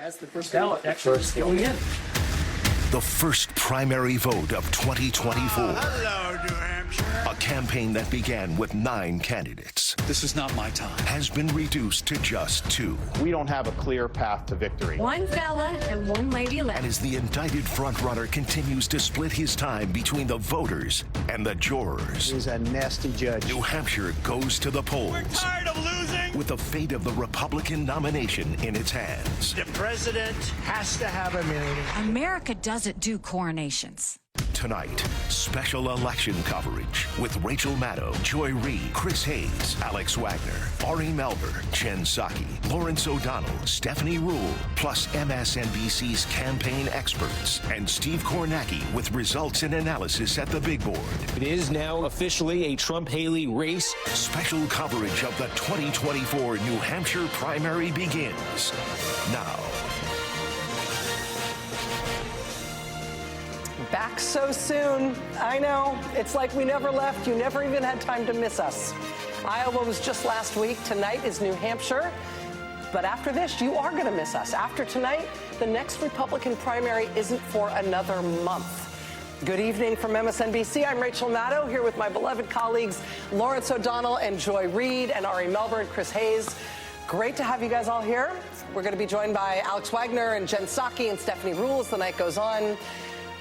As the first ballot actually is going in. The first primary vote of 2024. Hello, New Hampshire. A campaign that began with 9 candidates This is not my time. has been reduced to just 2. We don't have a clear path to victory. One fella and one lady left. And as the indicted frontrunner continues to split his time between the voters and the jurors, He's a nasty judge. New Hampshire goes to the polls. We're tired of losing. With the fate of the Republican nomination in its hands. The president has to have immunity. America doesn't do coronations. Tonight, special election coverage with Rachel Maddow, Joy Reid, Chris Hayes, Alex Wagner, Ari Melber, Jen Psaki, Lawrence O'Donnell, Stephanie Ruhle, plus MSNBC's campaign experts, and Steve Kornacki with results and analysis at the big board. It is now officially a Trump-Haley race. Special coverage of the 2024 New Hampshire primary begins now. Back so soon. I know. It's like we never left. You never even had time to miss us. Iowa was just last week. Tonight is New Hampshire. But after this, you are going to miss us. After tonight, the next Republican primary isn't for another month. Good evening from MSNBC. I'm Rachel Maddow, here with my beloved colleagues Lawrence O'Donnell and Joy Reid and Ari Melber and Chris Hayes. Great to have you guys all here. We're going to be joined by Alex Wagner and Jen Psaki and Stephanie Ruhle as the night goes on.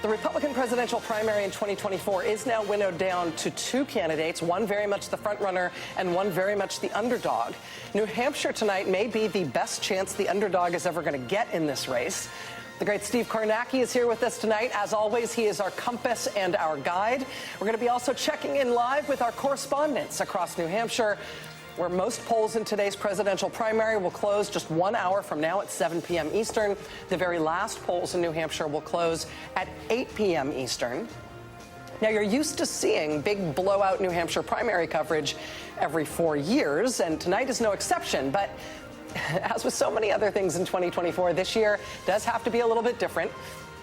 The Republican presidential primary in 2024 is now winnowed down to 2 candidates, one very much the frontrunner and one very much the underdog. New Hampshire tonight may be the best chance the underdog is ever going to get in this race. The great Steve Kornacki is here with us tonight. As always, he is our compass and our guide. We're going to be also checking in live with our correspondents across New Hampshire, where most polls in today's presidential primary will close just 1 hour from now at 7 p.m. Eastern. The very last polls in New Hampshire will close at 8 p.m. Eastern. Now, you're used to seeing big blowout New Hampshire primary coverage every 4 years, and tonight is no exception. But as with so many other things in 2024, this year does have to be a little bit different.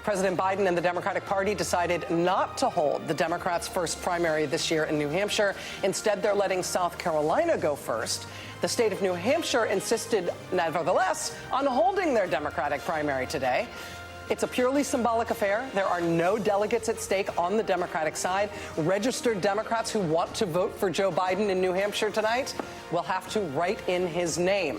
President Biden and the Democratic Party decided not to hold the Democrats' first primary this year in New Hampshire. Instead, they're letting South Carolina go first. The state of New Hampshire insisted, nevertheless, on holding their Democratic primary today. It's a purely symbolic affair. There are no delegates at stake on the Democratic side. Registered Democrats who want to vote for Joe Biden in New Hampshire tonight will have to write in his name.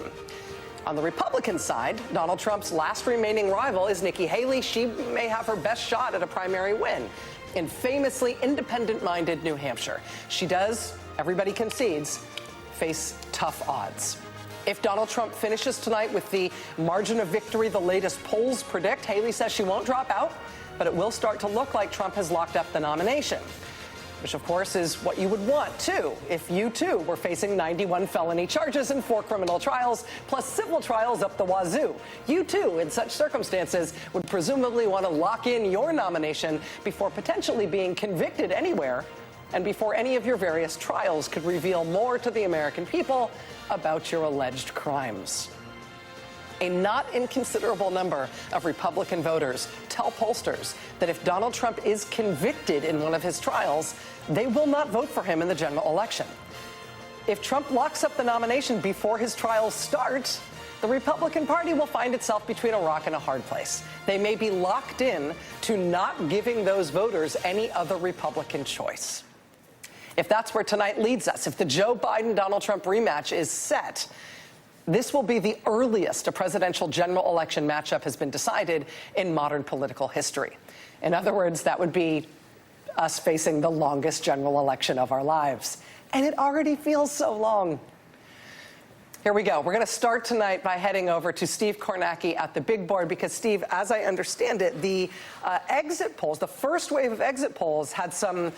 On the Republican side, Donald Trump's last remaining rival is Nikki Haley. She may have her best shot at a primary win in famously independent-minded New Hampshire. She does, everybody concedes, face tough odds. If Donald Trump finishes tonight with the margin of victory the latest polls predict, Haley says she won't drop out, but it will start to look like Trump has locked up the nomination. Which, of course, is what you would want, too, if you, too, were facing 91 felony charges and 4 criminal trials, plus civil trials up the wazoo. You, too, in such circumstances, would presumably want to lock in your nomination before potentially being convicted anywhere and before any of your various trials could reveal more to the American people about your alleged crimes. A not inconsiderable number of Republican voters tell pollsters that if Donald Trump is convicted in one of his trials, they will not vote for him in the general election. If Trump locks up the nomination before his trials start, the Republican Party will find itself between a rock and a hard place. They may be locked in to not giving those voters any other Republican choice. If that's where tonight leads us, if the Joe Biden-Donald Trump rematch is set, this will be the earliest a presidential general election matchup has been decided in modern political history. In other words, that would be us facing the longest general election of our lives. And it already feels so long. Here we go. We're going to start tonight by heading over to Steve Kornacki at the big board because, Steve, as I understand it, the exit polls, the first wave of exit polls had some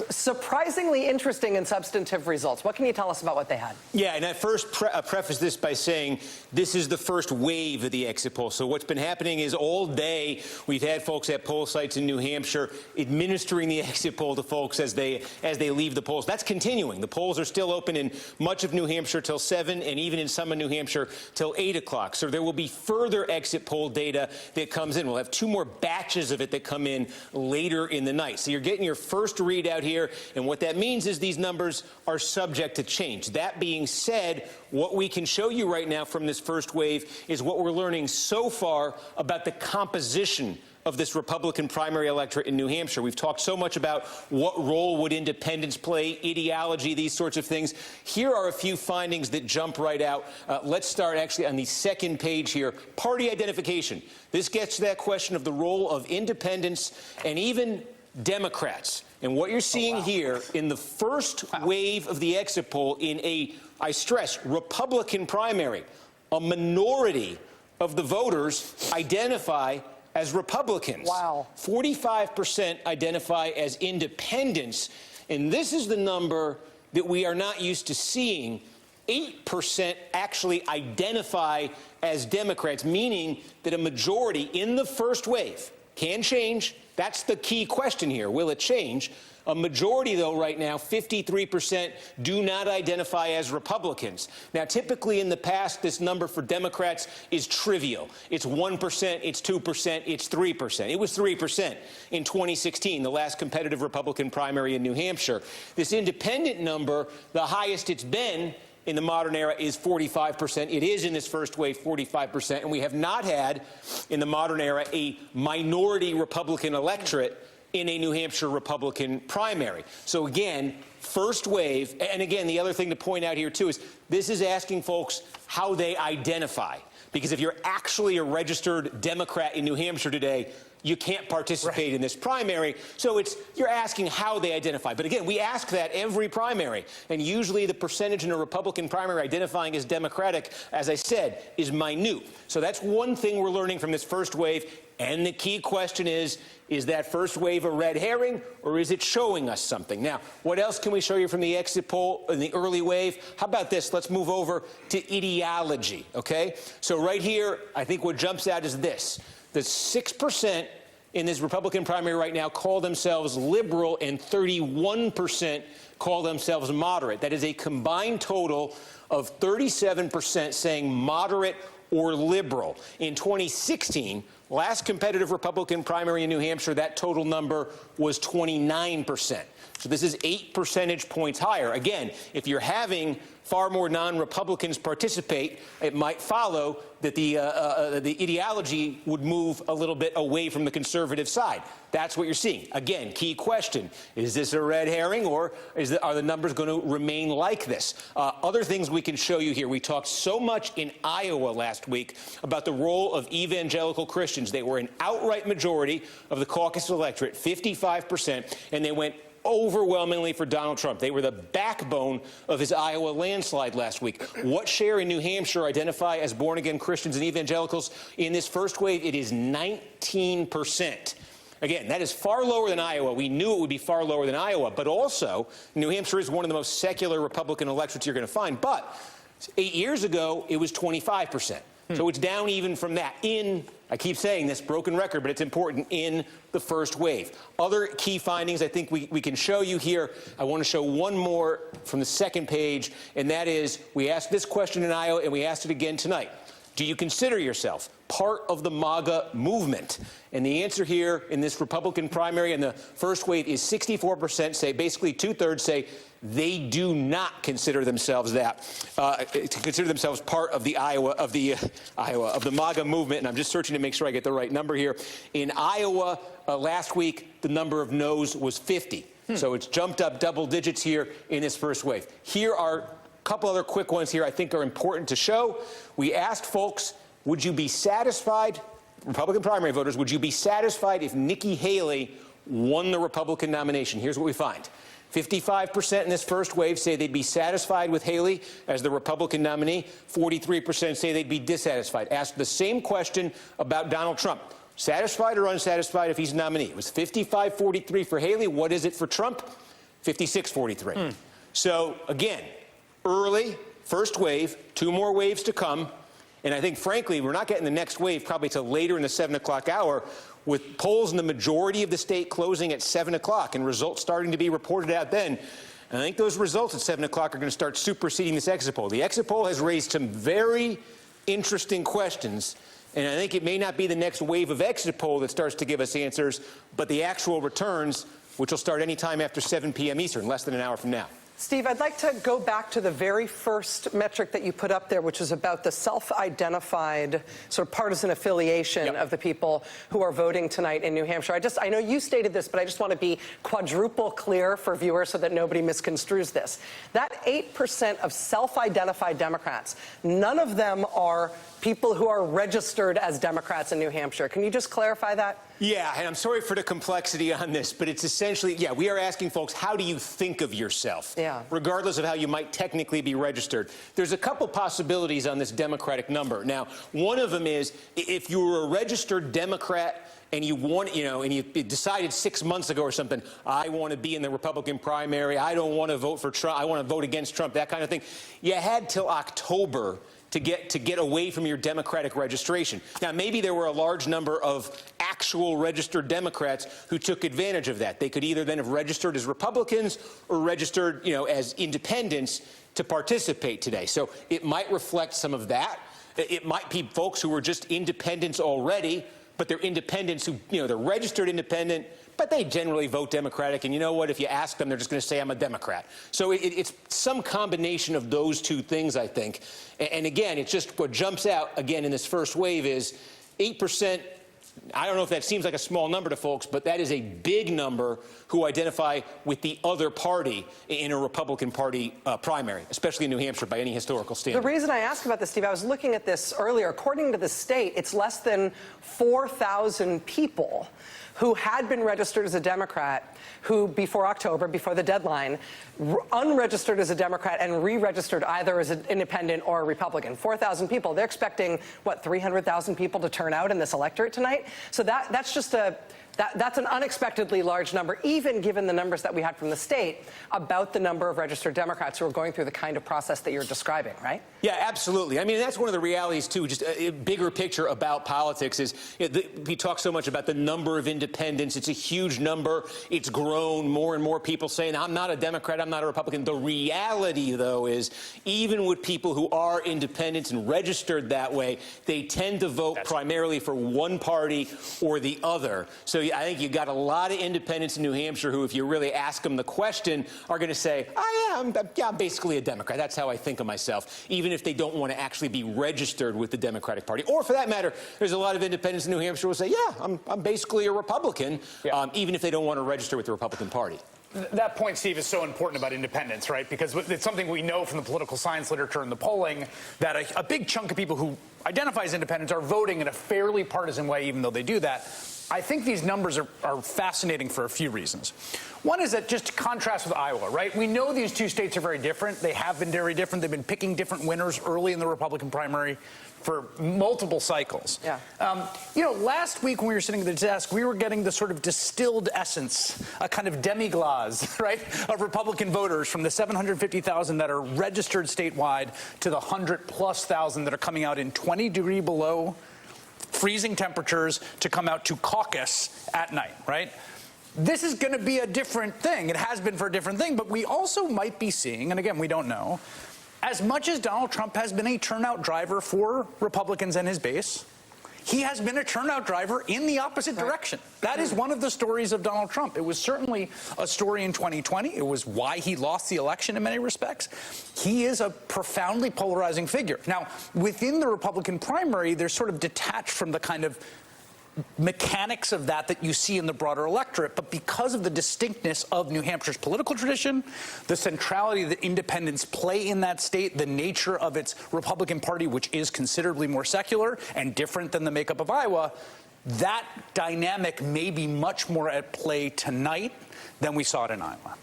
surprisingly interesting and substantive results. What can you tell us about what they had? Yeah, and I first preface this by saying this is the first wave of the exit poll. So what's been happening is all day we've had folks at poll sites in New Hampshire administering the exit poll to folks as they leave the polls. That's continuing. The polls are still open in much of New Hampshire till 7 and even in some of New Hampshire till 8 o'clock. So there will be further exit poll data that comes in. We'll have 2 more batches of it that come in later in the night. So you're getting your first readout out here. And what that means is these numbers are subject to change. That being said, what we can show you right now from this first wave is what we're learning so far about the composition of this Republican primary electorate in New Hampshire. We've talked so much about what role would independents play, ideology, these sorts of things. Here are a few findings that jump right out. Let's start actually on the second page here. Party identification. This gets to that question of the role of independents and even Democrats. And what you're seeing here in the first wave of the exit poll in a, I stress, Republican primary, a minority of the voters identify as Republicans. Wow. 45% identify as independents. And this is the number that we are not used to seeing. 8% actually identify as Democrats, meaning that a majority in the first wave can change. That's the key question here. Will it change? A majority, though, right now, 53%, do not identify as Republicans. Now, typically in the past, this number for Democrats is trivial. It's 1%, it's 2%, it's 3%. It was 3% in 2016, the last competitive Republican primary in New Hampshire. This independent number, the highest it's been in the modern era, is 45%. It is in this first wave 45%, and we have not had in the modern era a minority Republican electorate in a New Hampshire Republican primary. So again, first wave, and again, the other thing to point out here too is this is asking folks how they identify. Because if you're actually a registered Democrat in New Hampshire today, you can't participate in this primary. So you're asking how they identify. But again, we ask that every primary. And usually the percentage in a Republican primary identifying as Democratic, as I said, is minute. So that's one thing we're learning from this first wave. And the key question is that first wave a red herring, or is it showing us something? Now, what else can we show you from the exit poll in the early wave? How about this? Let's move over to ideology, okay? So right here, I think what jumps out is this. The 6% in this Republican primary right now call themselves liberal, and 31% call themselves moderate. That is a combined total of 37% saying moderate or liberal. In 2016, last competitive Republican primary in New Hampshire, that total number was 29%. So this is 8 percentage points higher. Again, if you're having far more non-Republicans participate, it might follow that the ideology would move a little bit away from the conservative side. That's what you're seeing. Again, key question. Is this a red herring, or are the numbers going to remain like this? Other things we can show you here. We talked so much in Iowa last week about the role of evangelical Christians. They were an outright majority of the caucus electorate, 55%, and they went overwhelmingly for Donald Trump. They were the backbone of his Iowa landslide last week. What share in New Hampshire identify as born-again Christians and evangelicals? In this first wave, it is 19%. Again, that is far lower than Iowa. We knew it would be far lower than Iowa, but also New Hampshire is one of the most secular Republican electorates you're going to find. But 8 years ago, it was 25%. So it's down even from that I keep saying this, broken record, but it's important, in the first wave. Other key findings I think we can show you here. I want to show one more from the second page, and that is, we asked this question in Iowa, and we asked it again tonight. Do you consider yourself part of the MAGA movement? And the answer here in this Republican primary in the first wave is 64% say, basically two-thirds say, they do not consider themselves part of the of the MAGA movement. And I'm just searching to make sure I get the right number here. In Iowa last week, the number of no's was 50. So it's jumped up double digits here in this first wave. Here are a couple other quick ones here I think are important to show. We asked folks, would you be satisfied, Republican primary voters, would you be satisfied if Nikki Haley won the Republican nomination? Here's what we find. 55% in this first wave say they'd be satisfied with Haley as the Republican nominee. 43% say they'd be dissatisfied. Asked the same question about Donald Trump. Satisfied or unsatisfied if he's nominee? It was 55-43 for Haley. What is it for Trump? 56-43. So, again, early, first wave, 2 more waves to come. And I think, frankly, we're not getting the next wave probably till later in the 7 o'clock hour, with polls in the majority of the state closing at 7 o'clock and results starting to be reported out then. And I think those results at 7 o'clock are going to start superseding this exit poll. The exit poll has raised some very interesting questions, and I think it may not be the next wave of exit poll that starts to give us answers, but the actual returns which will start any time after 7 p.m. Eastern, less than an hour from now. Steve, I'd like to go back to the very first metric that you put up there, which is about the self-identified sort of partisan affiliation of the people who are voting tonight in New Hampshire. I know you stated this, but I just want to be quadruple clear for viewers so that nobody misconstrues this. That 8% of self-identified Democrats, none of them are people who are registered as Democrats in New Hampshire. Can you just clarify that? Yeah, and I'm sorry for the complexity on this, but it's essentially, we are asking folks, how do you think of yourself? Regardless of how you might technically be registered. There's a couple possibilities on this Democratic number. Now, one of them is if you were a registered Democrat and you want, and you decided 6 months ago or something, I want to be in the Republican primary, I don't want to vote for Trump, I want to vote against Trump, that kind of thing. You had till October to get away from your Democratic registration. Now, maybe there were a large number of actual registered Democrats who took advantage of that. They could either then have registered as Republicans or registered, as independents to participate today. So it might reflect some of that. It might be folks who were just independents already, but they're independents who, they're registered independent, but they generally vote Democratic. And you know what? If you ask them, they're just going to say, I'm a Democrat. So it's some combination of those two things, I think. And again, it's just what jumps out, again, in this first wave is 8%. I don't know if that seems like a small number to folks, but that is a big number who identify with the other party in a Republican Party primary, especially in New Hampshire by any historical standard. The reason I asked about this, Steve, I was looking at this earlier. According to the state, it's less than 4,000 people who had been registered as a Democrat who, before October, before the deadline, unregistered as a Democrat and re-registered either as an independent or a Republican. 4,000 people. They're expecting, 300,000 people to turn out in this electorate tonight? So that's just that's an unexpectedly large number, even given the numbers that we had from the state about the number of registered Democrats who are going through the kind of process that you're describing, right? Yeah, absolutely. I mean, that's one of the realities, too. Just a bigger picture about politics is we talk so much about the number of independents. It's a huge number. It's grown. More and more people saying, I'm not a Democrat, I'm not a Republican. The reality, though, is even with people who are independents and registered that way, they tend to vote primarily for one party or the other. So I think you've got a lot of independents in New Hampshire who, if you really ask them the question, are going to say, I'm basically a Democrat. That's how I think of myself, even if they don't want to actually be registered with the Democratic Party. Or, for that matter, there's a lot of independents in New Hampshire who will say, I'm basically a Republican, even if they don't want to register with the Republican Party. That point, Steve, is so important about independence, right? Because it's something we know from the political science literature and the polling that a big chunk of people who identify as independents are voting in a fairly partisan way, even though they do that. I think these numbers are fascinating for a few reasons. One is that just to contrast with Iowa, right? We know these two states are very different. They have been very different. They've been picking different winners early in the Republican primary for multiple cycles. Last week when we were sitting at the desk, we were getting the sort of distilled essence, a kind of demi-glace, right, of Republican voters from the 750,000 that are registered statewide to the 100,000+ that are coming out in 20-degree below freezing temperatures to come out to caucus at night, right? This is going to be a different thing. It has been for a different thing, but we also might be seeing, and again, we don't know, as much as Donald Trump has been a turnout driver for Republicans and his base, he has been a turnout driver in the opposite direction. That is one of the stories of Donald Trump. It was certainly a story in 2020. It was why he lost the election in many respects. He is a profoundly polarizing figure. Now, within the Republican primary, they're sort of detached from the kind of mechanics of that you see in the broader electorate, but because of the distinctness of New Hampshire's political tradition, the centrality that independents play in that state, the nature of its Republican Party, which is considerably more secular and different than the makeup of Iowa, that dynamic may be much more at play tonight than we saw it in Iowa.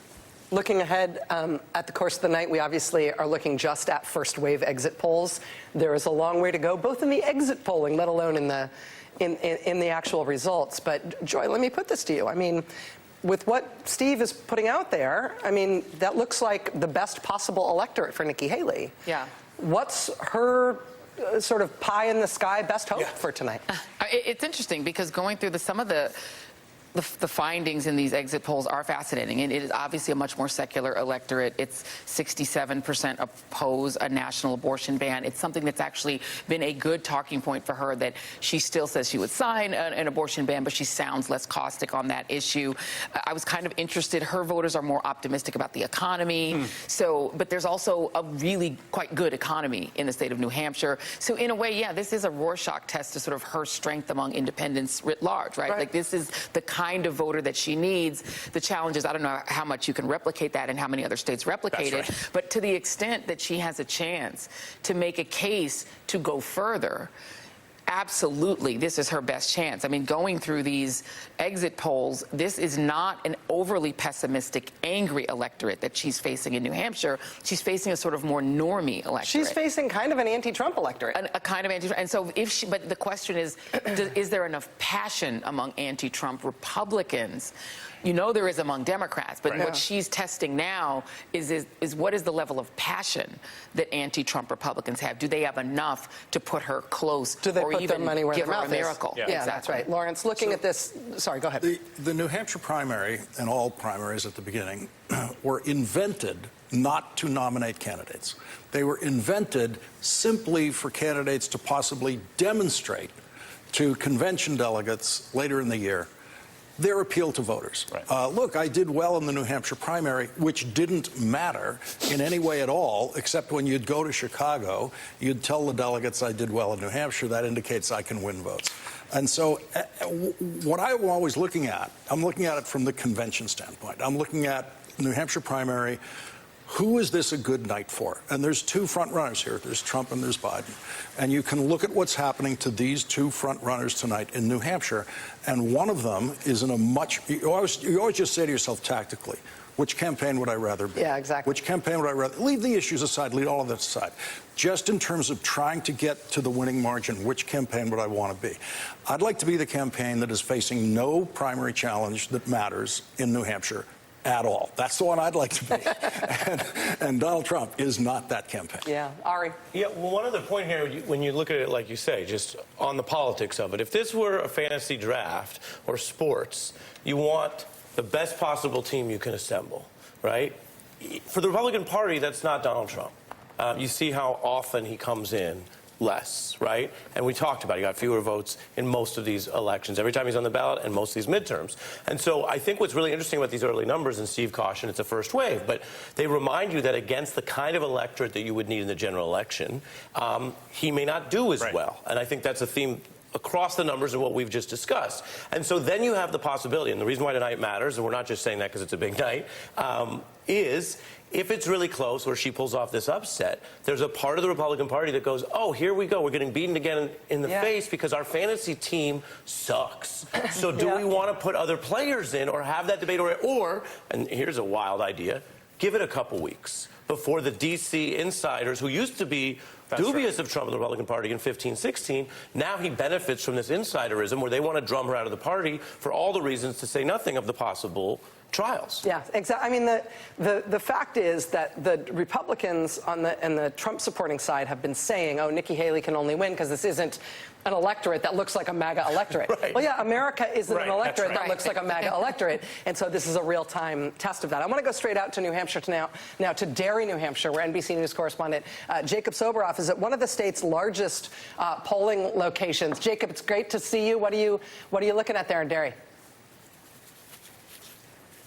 Looking ahead at the course of the night, we obviously are looking just at first wave exit polls. There is a long way to go, both in the exit polling, let alone in the actual results. But Joy, let me put this to you. I mean, with what Steve is putting out there, I mean, that looks like the best possible electorate for Nikki Haley. Yeah. What's her sort of pie in the sky best hope for tonight? It's interesting because going through some of the the findings in these exit polls are fascinating, and it is obviously a much more secular electorate. It's 67% oppose a national abortion ban. It's something that's actually been a good talking point for her, that she still says she would sign an abortion ban, but she sounds less caustic on that issue. I was kind of interested. Her voters are more optimistic about the economy. But there's also a really quite good economy in the state of New Hampshire. So in a way, yeah, this is a Rorschach test to sort of her strength among independents writ large, right? Like, this is the kind of voter that she needs. The challenge is, I don't know how much you can replicate that and how many other states replicate it, but to the extent that she has a chance to make a case to go further, absolutely, this is her best chance. I mean, going through these exit polls, this is not an overly pessimistic, angry electorate that she's facing in New Hampshire. She's facing a sort of more normie electorate. She's facing kind of an anti-Trump electorate. A kind of anti-Trump. And so but the question is there enough passion among anti-Trump Republicans? You know there is among Democrats, but what she's testing now is what is the level of passion that anti-Trump Republicans have? Do they have enough to put her close, do they or put even their money where give their her mouth a miracle? Is? Yeah, that's right. Lawrence, looking at this, sorry, go ahead. The New Hampshire primary, and all primaries at the beginning, were invented not to nominate candidates. They were invented simply for candidates to possibly demonstrate to convention delegates later in the year their appeal to voters. Look, I did well in the New Hampshire primary, which didn't matter in any way at all, except when you'd go to Chicago, you'd tell the delegates I did well in New Hampshire. That indicates I can win votes. And so what I'm always looking at, I'm looking at it from the convention standpoint. I'm looking at New Hampshire primary. Who is this a good night for? And there's two front runners here. There's Trump and there's Biden. And you can look at what's happening to these two front runners tonight in New Hampshire. And one of them is in a much, you always just say to yourself tactically, which campaign would I rather be? Yeah, exactly. Which campaign would I rather, leave the issues aside, leave all of that aside. Just in terms of trying to get to the winning margin, which campaign would I want to be? I'd like to be the campaign that is facing no primary challenge that matters in New Hampshire at all. That's the one I'd like to be. and Donald Trump is not that campaign. Yeah. Ari? Yeah, well, one other point here, when you look at it, like you say, just on the politics of it, if this were a fantasy draft or sports, you want the best possible team you can assemble, right? For the Republican Party, that's not Donald Trump. You see how often he comes in less, right? And we talked about it. He got fewer votes in most of these elections every time he's on the ballot and most of these midterms. And so I think what's really interesting about these early numbers, and Steve cautioned it's a first wave, but they remind you that against the kind of electorate that you would need in the general election, he may not do as well. And I think that's a theme across the numbers of what we've just discussed. And so then you have the possibility, and the reason why tonight matters, and we're not just saying that because it's a big night, is if it's really close or she pulls off this upset, there's a part of the Republican Party that goes, oh, here we go. We're getting beaten again in the face because our fantasy team sucks. So do we want to put other players in or have that debate? Or, and here's a wild idea, give it a couple weeks before the D.C. insiders who used to be dubious of Trump and the Republican Party in 15-16, now he benefits from this insiderism where they want to drum her out of the party for all the reasons, to say nothing of the possible trials. Yeah, exactly. I mean, the fact is that the Republicans on the Trump supporting side have been saying, oh, Nikki Haley can only win because this isn't an electorate that looks like a MAGA electorate. Well, yeah, America isn't an electorate that looks like a MAGA electorate, and so this is a real-time test of that. I want to go straight out to New Hampshire now to Derry, New Hampshire, where NBC News correspondent Jacob Soboroff is at one of the state's largest polling locations. Jacob, it's great to see you. What are you looking at there in Derry?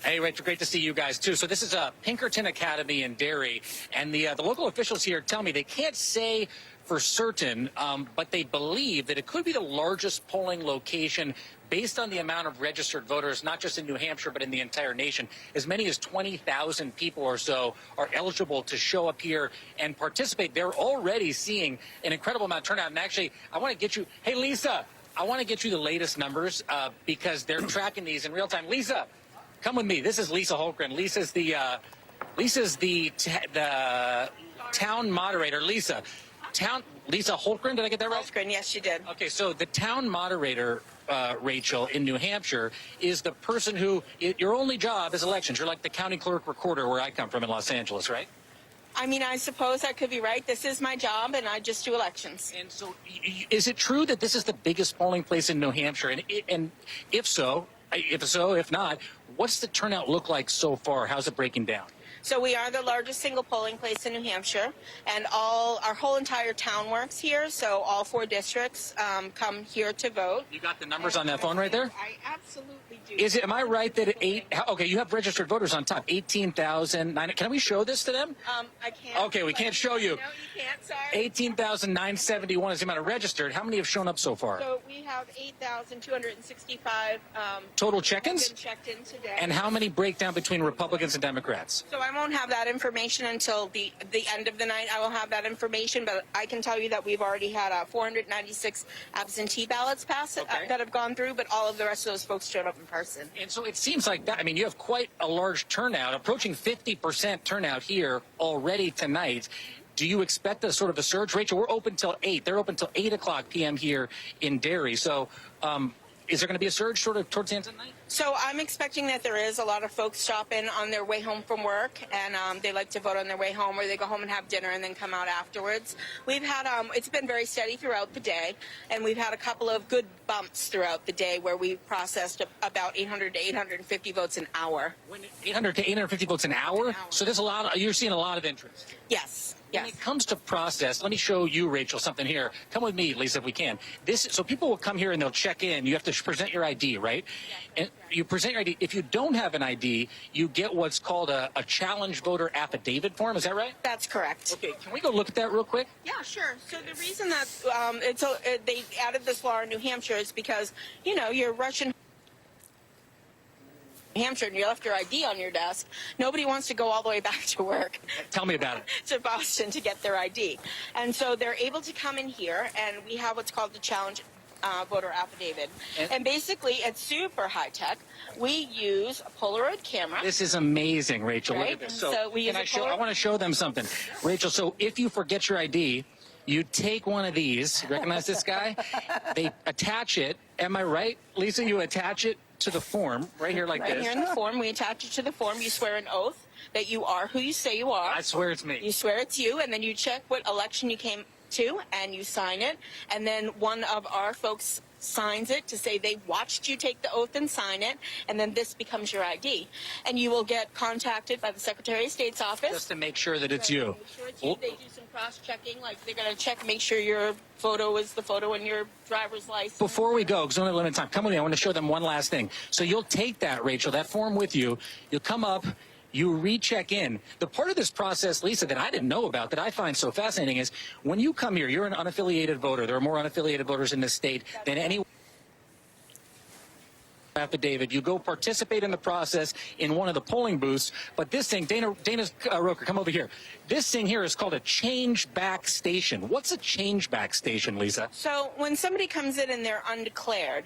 Hey, Rachel, great to see you guys, too. So this is Pinkerton Academy in Derry, and the local officials here tell me they can't say for certain, but they believe that it could be the largest polling location based on the amount of registered voters, not just in New Hampshire, but in the entire nation. As many as 20,000 people or so are eligible to show up here and participate. They're already seeing an incredible amount of turnout. And actually, I want to get you, hey, Lisa, I want to get you the latest numbers because they're tracking these in real time. Lisa, come with me. This is Lisa Holmgren. Lisa's the town moderator. Lisa Holmgren, did I get that right? Holmgren, yes, you did. Okay, so the town moderator, Rachel, in New Hampshire, is the person who, your only job is elections. You're like the county clerk recorder where I come from in Los Angeles, right? I mean, I suppose that could be right. This is my job, and I just do elections. And so is it true that this is the biggest polling place in New Hampshire? And if so, If so, if not, what's the turnout look like so far? How's it breaking down? So we are the largest single polling place in New Hampshire, and our whole entire town works here. So all 4 districts come here to vote. You got the numbers on that phone right there? I absolutely do. Am I right that okay, you have registered voters on top, 18,000. Can we show this to them? I can't. Okay, we can't show you. No, you can't. Sorry. 18,971 is the amount of registered. How many have shown up so far? So we have 8,265 total check-ins? Been checked in today. And how many break down between Republicans and Democrats? So I won't have that information until the end of the night. I will have that information, but I can tell you that we've already had 496 absentee ballots pass that have gone through, but all of the rest of those folks showed up in person. And so it seems like that. I mean, you have quite a large turnout, approaching 50% turnout here already tonight. Do you expect a sort of a surge? Rachel, we're open till 8. They're open till 8 o'clock p.m. here in Derry. So is there going to be a surge sort of towards the end of the night? So I'm expecting that there is a lot of folks stop in on their way home from work, and they like to vote on their way home, or they go home and have dinner and then come out afterwards. We've had it's been very steady throughout the day, and we've had a couple of good bumps throughout the day where we processed about 800 to 850 votes an hour. 800 to 850 votes an hour? So there's a lot. You're seeing a lot of interest. Yes. When it comes to process, let me show you, Rachel, something here. Come with me, Lisa, if we can. So people will come here and they'll check in. You have to present your ID, right? And you present your ID. If you don't have an ID, you get what's called a challenge voter affidavit form. Is that right? That's correct. Okay, can we go look at that real quick? Yeah, sure. So the reason that they added this law in New Hampshire is because, you're Russian New Hampshire and you left your ID on your desk. Nobody wants to go all the way back to work. Tell me about it. To Boston to get their ID. And so they're able to come in here, and we have what's called the challenge voter affidavit. And basically, it's super high tech. We use a Polaroid camera. This is amazing, Rachel. Right? Look at this. So we use I want to show them something. Rachel, so if you forget your ID, you take one of these. Recognize this guy? They attach it. Am I right, Lisa? You attach it to the form right here like this. Right here in the form. We attach it to the form. You swear an oath that you are who you say you are. I swear it's me. You swear it's you, and then you check what election you came to, and you sign it. And then one of our folks signs it to say they watched you take the oath and sign it, and then this becomes your ID. And you will get contacted by the Secretary of State's office. Just to make sure that it's you. Make sure it's you. They do some cross-checking, like they're going to check, make sure your photo is the photo in your driver's license. Before we go, because we only have limited time, come with me. I want to show them one last thing. So you'll take that, Rachel, that form with you. You'll come up. You recheck in. The part of this process, Lisa, that I didn't know about, that I find so fascinating is when you come here, you're an unaffiliated voter. There are more unaffiliated voters in this state than any affidavit. You go participate in the process in one of the polling booths. But this thing, Dana Roker, come over here. This thing here is called a change back station. What's a change back station, Lisa? So when somebody comes in and they're undeclared,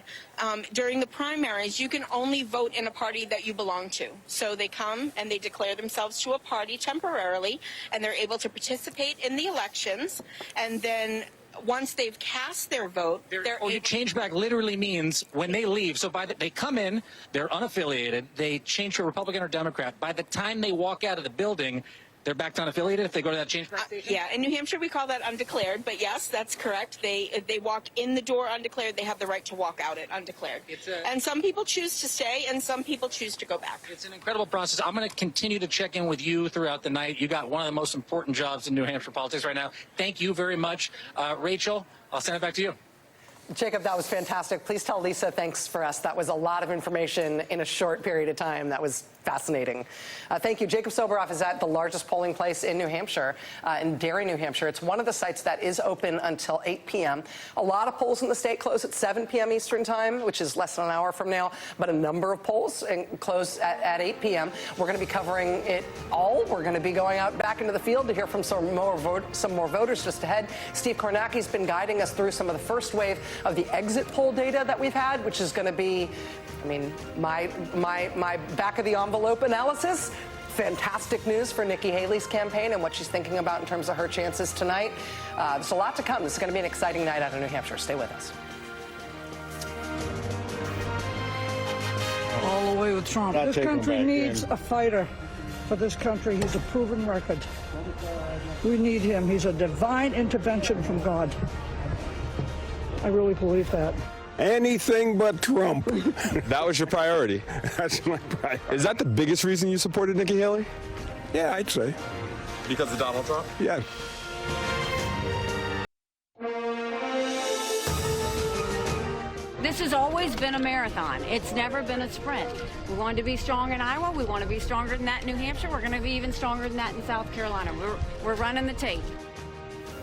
during the primaries, you can only vote in a party that you belong to. So they come and they declare themselves to a party temporarily, and they're able to participate in the elections, and then once they've cast their vote, you change back literally means when they leave. So they come in, they're unaffiliated, they change to a Republican or Democrat. By the time they walk out of the building, they're back to unaffiliated if they go to that change back station? Yeah, in New Hampshire we call that undeclared, but yes, that's correct. They walk in the door undeclared. They have the right to walk out at undeclared. And some people choose to stay, and some people choose to go back. It's an incredible process. I'm going to continue to check in with you throughout the night. You got one of the most important jobs in New Hampshire politics right now. Thank you very much. Rachel, I'll send it back to you. Jacob, that was fantastic. Please tell Lisa thanks for us. That was a lot of information in a short period of time. That was fascinating. Thank you. Jacob Soboroff is at the largest polling place in New Hampshire, in Derry, New Hampshire. It's one of the sites that is open until 8 p.m. A lot of polls in the state close at 7 p.m. Eastern time, which is less than an hour from now, but a number of polls close at 8 p.m. We're going to be covering it all. We're going to be going out back into the field to hear from some more voters just ahead. Steve Kornacki's been guiding us through some of the first wave of the exit poll data that we've had, which is going to be, I mean, my back of the envelope analysis. Fantastic news for Nikki Haley's campaign and what she's thinking about in terms of her chances tonight. There's a lot to come. This is going to be an exciting night out of New Hampshire. Stay with us. All the way with Trump. This country needs a fighter. For this country, he's a proven record. We need him. He's a divine intervention from God. I really believe that. Anything but Trump. That was your priority. That's my priority. Is that the biggest reason you supported Nikki Haley? Yeah, I'd say. Because of Donald Trump? Yeah. This has always been a marathon. It's never been a sprint. We wanted to be strong in Iowa. We want to be stronger than that in New Hampshire. We're going to be even stronger than that in South Carolina. We're running the tape.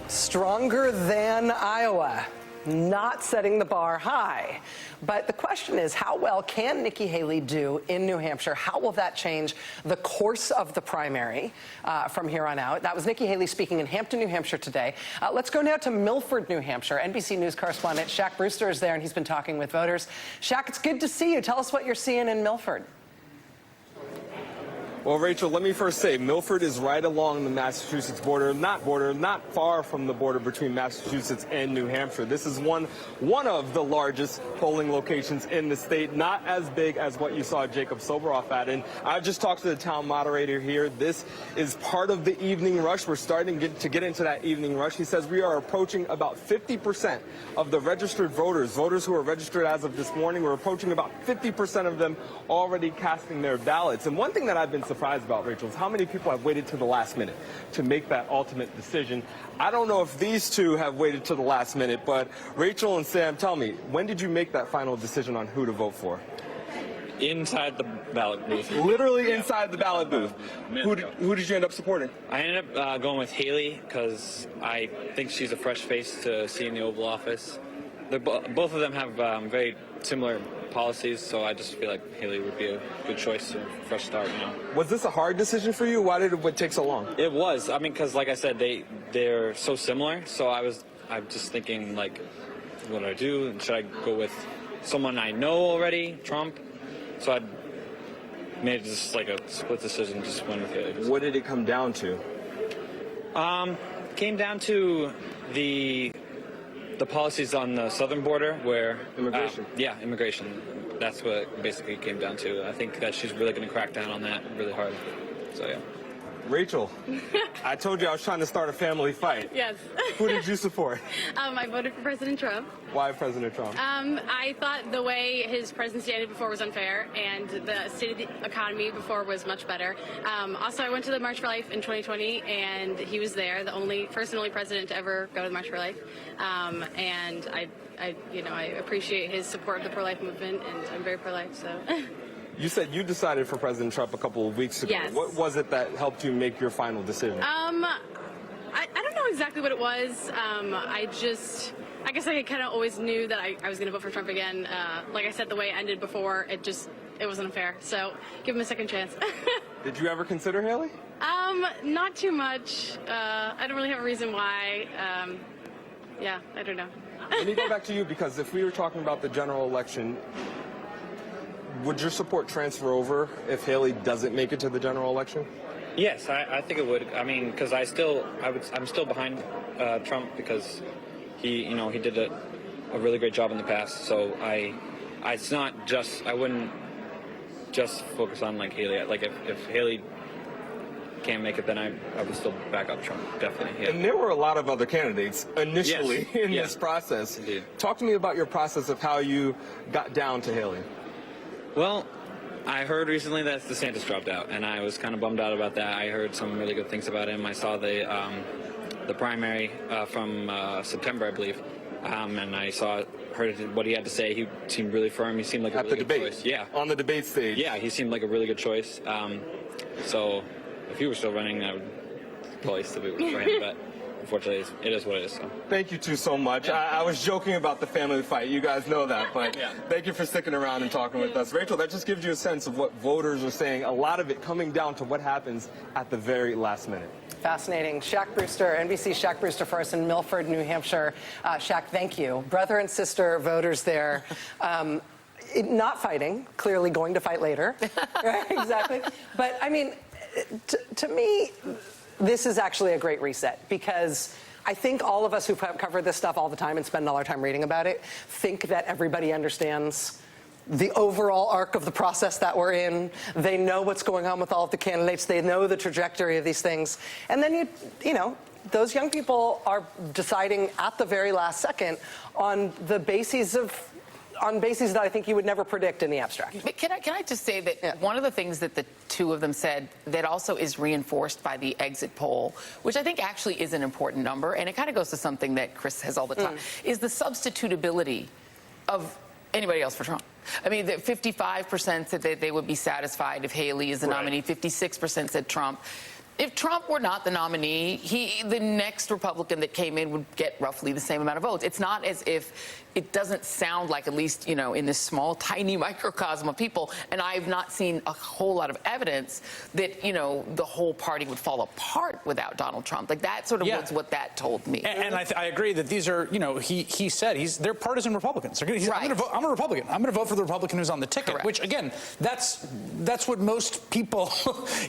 Stronger than Iowa. Not setting the bar high. But the question is, how well can Nikki Haley do in New Hampshire? How will that change the course of the primary from here on out? That was Nikki Haley speaking in Hampton, New Hampshire today. Let's go now to Milford, New Hampshire. NBC News correspondent Shaq Brewster is there, and he's been talking with voters. Shaq, it's good to see you. Tell us what you're seeing in Milford. Well, Rachel, let me first say Milford is right along the Massachusetts border, not far from the border between Massachusetts and New Hampshire. This is one of the largest polling locations in the state, not as big as what you saw Jacob Soboroff at. And I just talked to the town moderator here. This is part of the evening rush. We're starting to get into that evening rush. He says we are approaching about 50% of the registered voters who are registered as of this morning. We're approaching about 50% of them already casting their ballots. And one thing that I've been surprised about, Rachel, is how many people have waited to the last minute to make that ultimate decision. I don't know if these two have waited to the last minute, but Rachel and Sam, tell me, when did you make that final decision on who to vote for? Inside the ballot booth. Literally inside the ballot booth. Who did you end up supporting? I ended up going with Haley because I think she's a fresh face to see in the Oval Office. Both of them have very similar policies, so I just feel like Haley would be a good choice, a fresh start, you know. Was this a hard decision for you? Why did it take so long? It was. I mean, because like I said, they're so similar, so I'm just thinking, like, what do I do? Should I go with someone I know already, Trump? So I made it just like a split decision, just went with Haley. What did it come down to? Came down to the policies on the southern border where immigration. Immigration. That's what it basically came down to. I think that she's really going to crack down on that really hard. So yeah. Rachel, I told you I was trying to start a family fight. Yes. Who did you support? I voted for President Trump. Why President Trump? I thought the way his presidency ended before was unfair, and the state of the economy before was much better. Also, I went to the March for Life in 2020, and he was there, the first and only president to ever go to the March for Life. And I appreciate his support of the pro-life movement, and I'm very pro-life, so. You said you decided for President Trump a couple of weeks ago. Yes. What was it that helped you make your final decision? I don't know exactly what it was. I guess I kind of always knew that I was going to vote for Trump again. Like I said, the way it ended before, it wasn't fair. So give him a second chance. Did you ever consider Haley? Not too much. I don't really have a reason why. I don't know. Let me go back to you, because if we were talking about the general election, would your support transfer over if Haley doesn't make it to the general election? Yes, I think it would. I mean, because I'm still behind Trump because he did a really great job in the past. So it's not just, I wouldn't just focus on like Haley. Like if Haley can't make it, then I would still back up Trump, definitely. Yeah. And there were a lot of other candidates initially in this process. Indeed. Talk to me about your process of how you got down to Haley. Well, I heard recently that DeSantis dropped out, and I was kind of bummed out about that. I heard some really good things about him. I saw the primary from September, I believe, and I heard what he had to say. He seemed really firm. He seemed like a really good choice. Yeah, on the debate stage. Yeah, he seemed like a really good choice. So if he were still running, I would probably still be for him, but unfortunately, it is what it is. So. Thank you two so much. I was joking about the family fight. You guys know that, but thank you for sticking around and talking with us. Rachel, that just gives you a sense of what voters are saying, a lot of it coming down to what happens at the very last minute. Fascinating. Shaq Brewster, NBC Shaq Brewster for us in Milford, New Hampshire. Shaq, thank you. Brother and sister voters there. Not fighting, clearly going to fight later. Right? Exactly. But, I mean, to me, this is actually a great reset, because I think all of us who've covered this stuff all the time and spend all our time reading about it think that everybody understands the overall arc of the process that we're in. They know what's going on with all of the candidates. They know the trajectory of these things. And then, you know, those young people are deciding at the very last second on the bases of on bases that I think you would never predict in the abstract. But can I just say that one of the things that the two of them said that also is reinforced by the exit poll, which I think actually is an important number, and it kind of goes to something that Chris has all the time, is the substitutability of anybody else for Trump. I mean, 55% said that they would be satisfied if Haley is the nominee. 56% said Trump. If Trump were not the nominee, the next Republican that came in would get roughly the same amount of votes. It's not as if it doesn't sound like, at least, you know, in this small, tiny microcosm of people, and I've not seen a whole lot of evidence that, you know, the whole party would fall apart without Donald Trump. Like, that sort of was what that told me. And I agree that these are, you know, he said they're partisan Republicans. I'm a Republican. I'm going to vote for the Republican who's on the ticket, which, again, that's what most people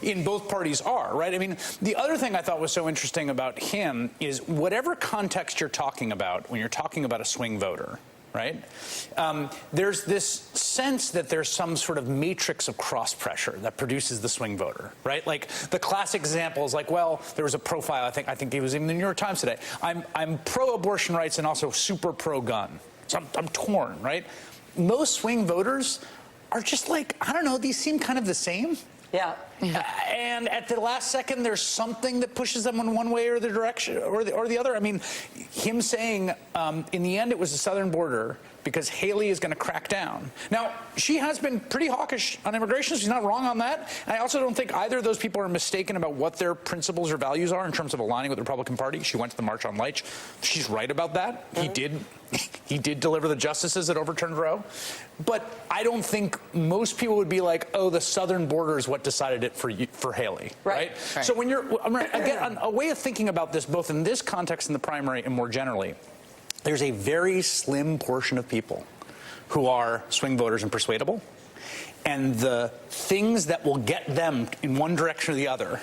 in both parties are, right? I mean, the other thing I thought was so interesting about him is whatever context you're talking about when you're talking about a swing voter, right? There's this sense that there's some sort of matrix of cross pressure that produces the swing voter, right? Like the classic example is like, well, there was a profile, I think it was in the New York Times today. I'm pro-abortion rights and also super pro-gun. So I'm torn, right? Most swing voters are just like, I don't know, these seem kind of the same. Yeah. And at the last second, there's something that pushes them in one way or the direction or the other. I mean, him saying in the end it was the southern border because Haley is going to crack down. Now, she has been pretty hawkish on immigration. She's not wrong on that. And I also don't think either of those people are mistaken about what their principles or values are in terms of aligning with the Republican Party. She went to the March on Light. She's right about that. He did deliver the justices that overturned Roe. But I don't think most people would be like, oh, the southern border is what decided it for Haley, right? So when again, a way of thinking about this, both in this context in the primary and more generally, there's a very slim portion of people who are swing voters and persuadable. And the things that will get them in one direction or the other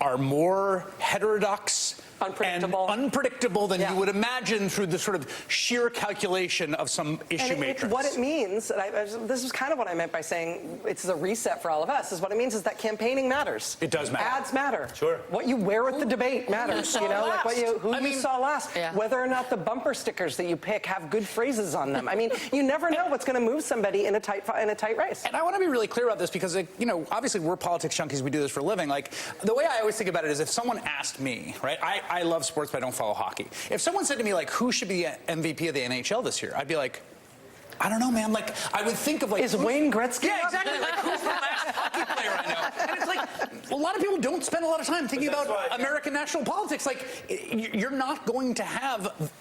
are more heterodox and unpredictable than you would imagine through the sort of sheer calculation of some issue matrix. What it means, and this is kind of what I meant by saying it's a reset for all of us, is what it means is that campaigning matters. It does matter. Ads matter. Sure. What you wear at the debate matters. You know, like who you saw last. Whether or not the bumper stickers that you pick have good phrases on them. I mean, you never know what's going to move somebody in a tight race. And I want to be really clear about this because, you know, obviously we're politics junkies. We do this for a living. Like, the way I always think about it is if someone asked me, right, I love sports, but I don't follow hockey. If someone said to me, like, who should be the MVP of the NHL this year, I'd be like, I don't know, man. Like, I would think of, like... Is Wayne Gretzky? Yeah, exactly. Like, who's the last hockey player I know? And it's like, a lot of people don't spend a lot of time thinking about American national politics. Like, you're not going to have,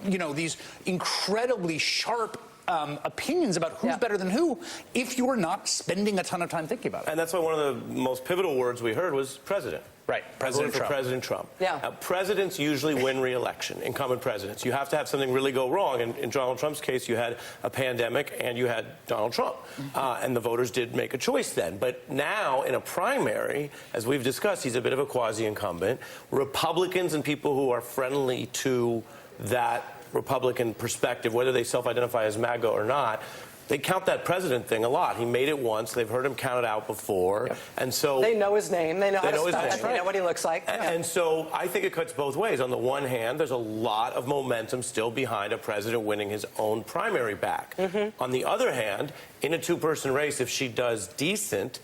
you know, these incredibly sharp opinions about who's better than who if you're not spending a ton of time thinking about it. And that's why one of the most pivotal words we heard was president. Right, President Trump. President Trump. Yeah. Presidents usually win re-election, incumbent presidents. You have to have something really go wrong. And in Donald Trump's case, you had a pandemic and you had Donald Trump. And the voters did make a choice then. But now, in a primary, as we've discussed, he's a bit of a quasi-incumbent. Republicans and people who are friendly to that Republican perspective, whether they self-identify as MAGA or not, they count that president thing a lot. He made it once. They've heard him count it out before. Yep. And so they know his name. They know how to spell it. They know what he looks like. And so I think it cuts both ways. On the one hand, there's a lot of momentum still behind a president winning his own primary back. On the other hand, in a two-person race, if she does decent,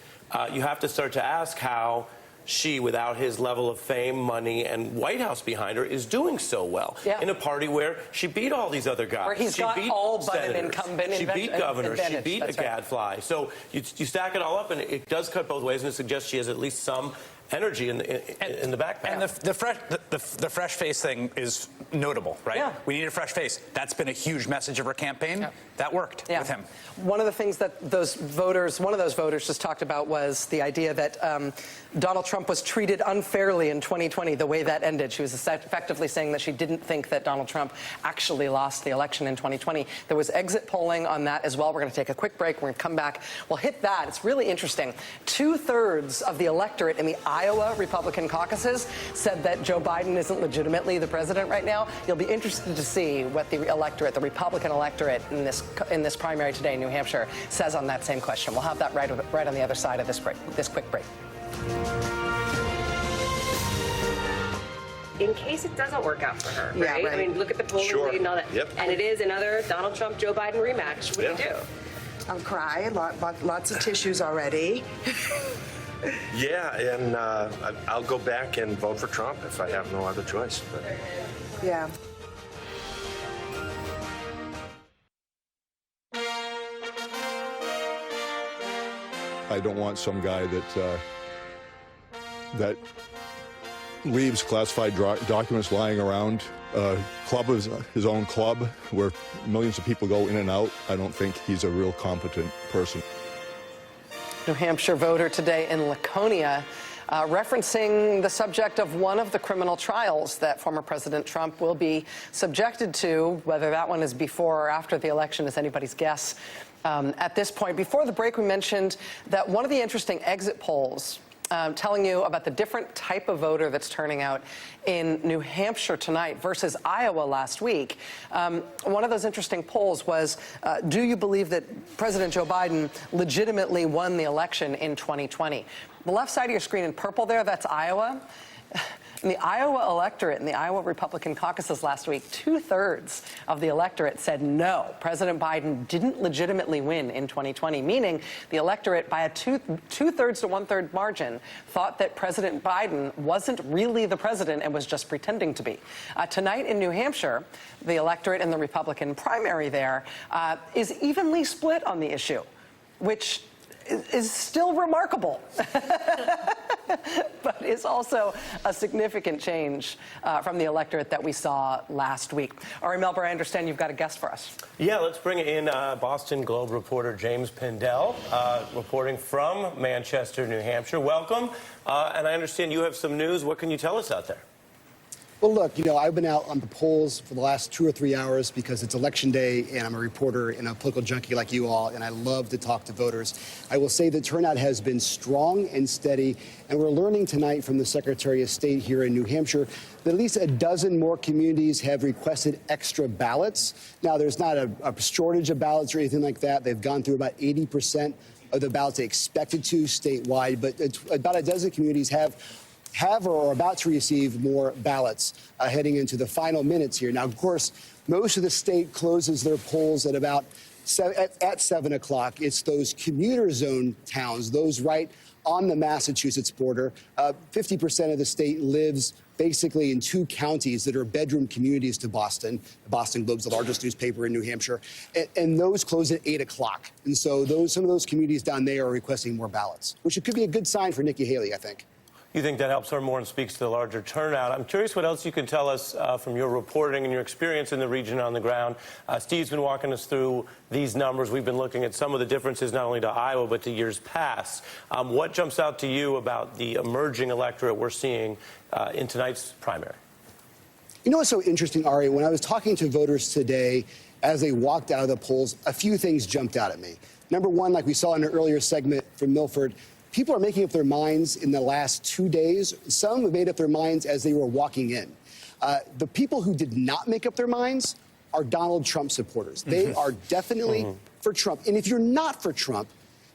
you have to start to ask how she, without his level of fame, money, and White House behind her, is doing so well in a party where she beat all these other guys. Where he's she got beat all but senators. an incumbent. She beat governors. She beat a gadfly. So you stack it all up, and it does cut both ways, and it suggests she has at least some energy in the backpack. And the fresh face thing is notable, right? Yeah. We need a fresh face. That's been a huge message of her campaign. Yep. That worked with him. One of the things that one of those voters just talked about was the idea that Donald Trump was treated unfairly in 2020, the way that ended. She was effectively saying that she didn't think that Donald Trump actually lost the election in 2020. There was exit polling on that as well. We're going to take a quick break. We're going to come back. We'll hit that. It's really interesting. 2/3 of the electorate in the Iowa Republican caucuses said that Joe Biden isn't legitimately the president right now. You'll be interested to see what the electorate, the Republican electorate in this primary today in New Hampshire says on that same question. We'll have that right on the other side of this quick break. in case it doesn't work out for her, Yeah, right? right. I mean, look at the polling and all that. Yep. And it is another Donald Trump, Joe Biden rematch. What do you do? I'll cry. Lots of tissues already. Yeah, and I'll go back and vote for Trump if I have no other choice. But. Yeah. I don't want some guy that leaves classified documents lying around. Club is his own club where millions of people go in and out. I don't think he's a real competent person. New Hampshire voter today in Laconia referencing the subject of one of the criminal trials that former President Trump will be subjected to. Whether that one is before or after the election is anybody's guess at this point. Before the break, we mentioned that one of the interesting exit polls telling you about the different type of voter that's turning out in New Hampshire tonight versus Iowa last week. One of those interesting polls was, do you believe that President Joe Biden legitimately won the election in 2020? The left side of your screen in purple there, that's Iowa. In the Iowa electorate, in the Iowa Republican caucuses last week, 2/3 of the electorate said no, President Biden didn't legitimately win in 2020, meaning the electorate, by a two-thirds to one-third margin, thought that President Biden wasn't really the president and was just pretending to be. Tonight in New Hampshire, the electorate in the Republican primary there is evenly split on the issue, which is still remarkable, but is also a significant change from the electorate that we saw last week. Ari Melber, I understand you've got a guest for us. Yeah, let's bring in Boston Globe reporter James Pindell, reporting from Manchester, New Hampshire. Welcome. And I understand you have some news. What can you tell us out there? Well, look, I've been out on the polls for the last 2 or 3 hours because it's election day and I'm a reporter and a political junkie like you all, and I love to talk to voters. I will say the turnout has been strong and steady, and we're learning tonight from the Secretary of State here in New Hampshire that at least a dozen more communities have requested extra ballots. Now, there's not a shortage of ballots or anything like that. They've gone through about 80% of the ballots they expected to statewide, but it's about a dozen communities have or are about to receive more ballots heading into the final minutes here. Now, of course, most of the state closes their polls at about 7 o'clock. It's those commuter zone towns, those right on the Massachusetts border. 50% of the state lives basically in 2 counties that are bedroom communities to Boston. The Boston Globe's the largest newspaper in New Hampshire. And those close at 8 o'clock. And so some of those communities down there are requesting more ballots, which could be a good sign for Nikki Haley, I think. You think that helps her more and speaks to the larger turnout. I'm curious what else you can tell us from your reporting and your experience in the region on the ground. Steve's been walking us through these numbers. We've been looking at some of the differences not only to Iowa but to years past. What jumps out to you about the emerging electorate we're seeing in tonight's primary? You know what's so interesting, Ari? When I was talking to voters today as they walked out of the polls, a few things jumped out at me. Number one, like we saw in an earlier segment from Milford, people are making up their minds in the last 2 days. Some have made up their minds as they were walking in. The people who did not make up their minds are Donald Trump supporters. They are definitely for Trump. And if you're not for Trump,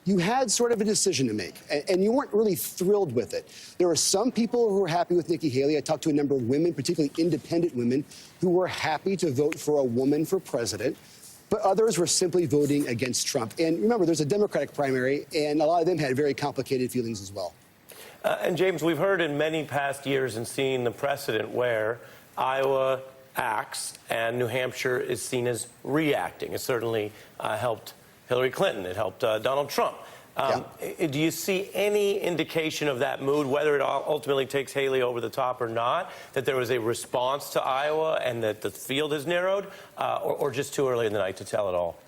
you had sort of a decision to make, and you weren't really thrilled with it. There were some people who were happy with Nikki Haley. I talked to a number of women, particularly independent women, who were happy to vote for a woman for president. But others were simply voting against Trump. And remember, there's a Democratic primary, and a lot of them had very complicated feelings as well. And James, we've heard in many past years and seen the precedent where Iowa acts and New Hampshire is seen as reacting. It certainly helped Hillary Clinton. It helped Donald Trump. Do you see any indication of that mood, whether it ultimately takes Haley over the top or not, that there was a response to Iowa and that the field has narrowed, or just too early in the night to tell it all?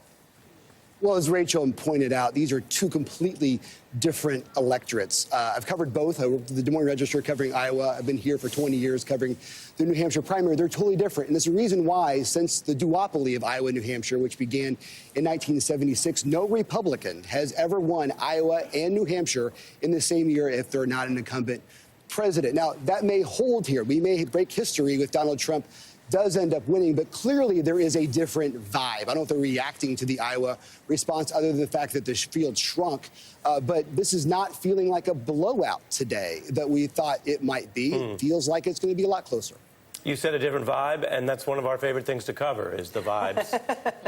Well, as Rachel pointed out, these are 2 completely different electorates. I've covered both. I worked at the Des Moines Register covering Iowa. I've been here for 20 years covering the New Hampshire primary. They're totally different. And there's a reason why, since the duopoly of Iowa and New Hampshire, which began in 1976, no Republican has ever won Iowa and New Hampshire in the same year if they're not an incumbent president. Now, that may hold here. We may break history with Donald Trump does end up winning. But clearly there is a different vibe. I don't know if they're reacting to the Iowa response other than the fact that the field shrunk. But this is not feeling like a blowout today that we thought it might be. It feels like it's going to be a lot closer. You said a different vibe, and that's one of our favorite things to cover, is the vibes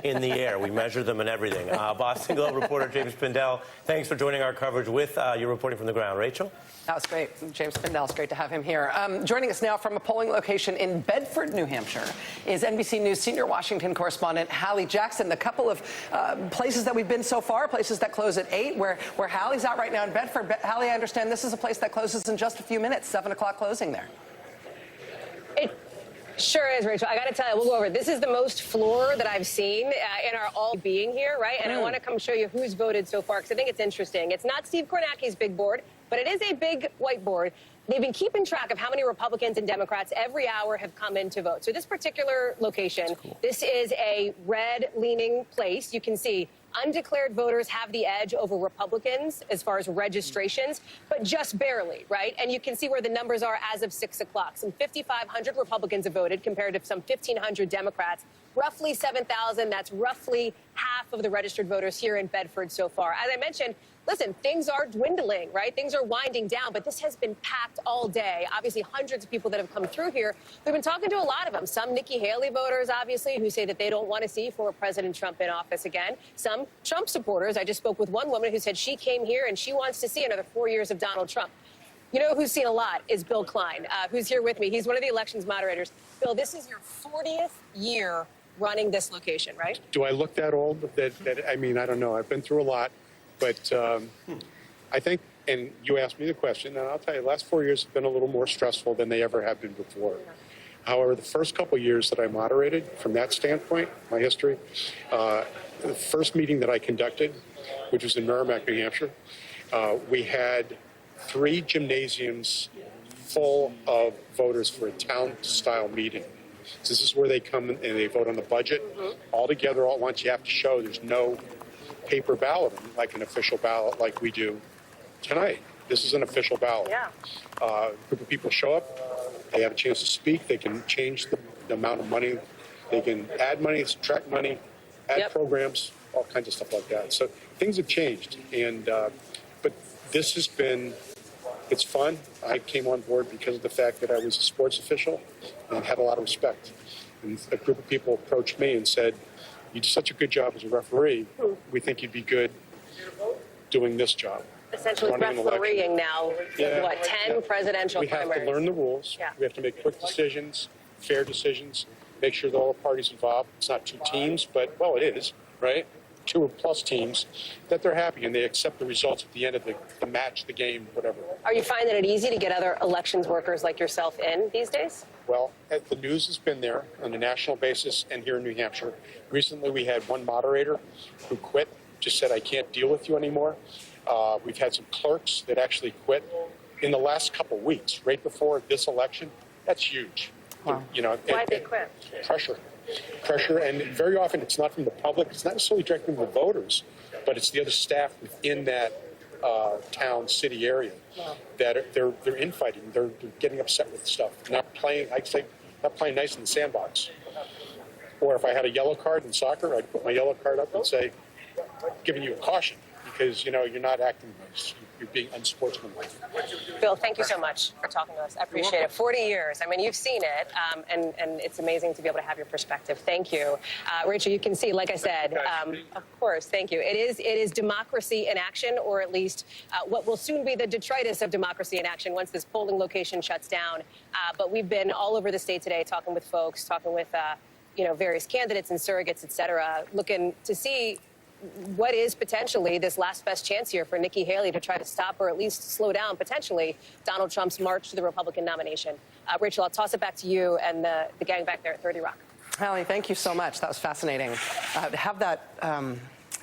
in the air. We measure them and everything. Boston Globe reporter James Pindell, thanks for joining our coverage with your reporting from the ground. Rachel? That was great. James Pindell, it's great to have him here. Joining us now from a polling location in Bedford, New Hampshire, is NBC News senior Washington correspondent Hallie Jackson. The couple of places that we've been so far, places that close at 8, where Hallie's out right now in Bedford. Hallie, I understand this is a place that closes in just a few minutes, 7 o'clock closing there. It sure is, Rachel. I got to tell you, we'll go over it. This is the most floor that I've seen in our all being here, right? And I want to come show you who's voted so far, because I think it's interesting. It's not Steve Kornacki's big board, but it is a big whiteboard. They've been keeping track of how many Republicans and Democrats every hour have come in to vote. So this particular location, this is a red-leaning place. You can see undeclared voters have the edge over Republicans as far as registrations, but just barely, right? And you can see where the numbers are as of 6 o'clock. Some 5,500 Republicans have voted compared to some 1,500 Democrats. Roughly 7,000. That's roughly half of the registered voters here in Bedford so far. As I mentioned, listen, things are dwindling, right? Things are winding down, but this has been packed all day. Obviously, hundreds of people that have come through here. We've been talking to a lot of them. Some Nikki Haley voters, obviously, who say that they don't want to see former President Trump in office again. Some Trump supporters. I just spoke with one woman who said she came here and she wants to see another 4 years of Donald Trump. You know who's seen a lot is Bill Klein, who's here with me. He's one of the elections moderators. Bill, this is your 40th year running this location, right? Do I look that old? I mean, I don't know. I've been through a lot. But I think, and you asked me the question, and I'll tell you, the last 4 years have been a little more stressful than they ever have been before. However, the first couple of years that I moderated, from that standpoint, my history, the first meeting that I conducted, which was in Merrimack, New Hampshire, we had 3 gymnasiums full of voters for a town-style meeting. So this is where they come and they vote on the budget all together all at once. You have to show there's no paper balloting, like an official ballot like we do tonight. This is an official ballot. Yeah. A group of people show up, they have a chance to speak, they can change the amount of money, they can add money, subtract money, add programs, all kinds of stuff like that. So things have changed, and but this has been, it's fun. I came on board because of the fact that I was a sports official and had a lot of respect. And a group of people approached me and said, you do such a good job as a referee. We think you'd be good doing this job. Essentially refereeing now, what, 10 presidential primaries? We have to learn the rules. Yeah. We have to make quick decisions, fair decisions, make sure that all the parties involved, it's not 2 teams, but, well, it is, right? 2 or plus teams, that they're happy and they accept the results at the end of the match, the game, whatever. Are you finding it easy to get other elections workers like yourself in these days? Well, the news has been there on a national basis and here in New Hampshire. Recently, we had one moderator who quit, just said, I can't deal with you anymore. We've had some clerks that actually quit in the last couple of weeks, right before this election. That's huge. Wow. You know, Why'd they quit? Pressure, and very often it's not from the public. It's not necessarily directly from the voters, but it's the other staff within that town, city area that they're infighting. They're getting upset with stuff. Not playing, I'd say, not playing nice in the sandbox. Or if I had a yellow card in soccer, I'd put my yellow card up and say, giving you a caution because, you know, you're not acting nice. You're being unsportsmanlike. Bill, thank you so much for talking to us. I appreciate it. 40 years. I mean, you've seen it, and it's amazing to be able to have your perspective. Thank you. Rachel, you can see, like I said, of course, thank you. It is democracy in action, or at least what will soon be the detritus of democracy in action once this polling location shuts down. But we've been all over the state today talking with folks, talking with various candidates and surrogates, et cetera, looking to see what is potentially this last best chance here for Nikki Haley to try to stop or at least slow down, potentially, Donald Trump's march to the Republican nomination. Rachel, I'll toss it back to you and the gang back there at 30 Rock. Hallie, thank you so much. That was fascinating. To have that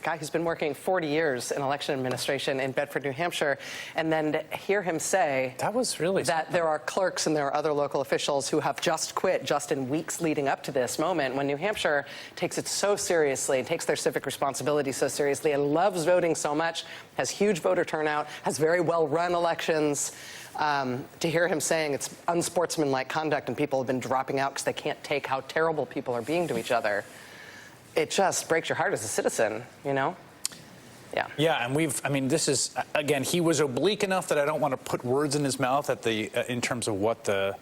guy who's been working 40 years in election administration in Bedford, New Hampshire, and then to hear him say that was really that there are clerks and there are other local officials who have just quit just in weeks leading up to this moment when New Hampshire takes it so seriously and takes their civic responsibility so seriously and loves voting so much, has huge voter turnout, has very well-run elections. To hear him saying it's unsportsmanlike conduct and people have been dropping out because they can't take how terrible people are being to each other, it just breaks your heart as a citizen, you know? Yeah. Yeah, and this is, again, he was oblique enough that I don't want to put words in his mouth in terms of what the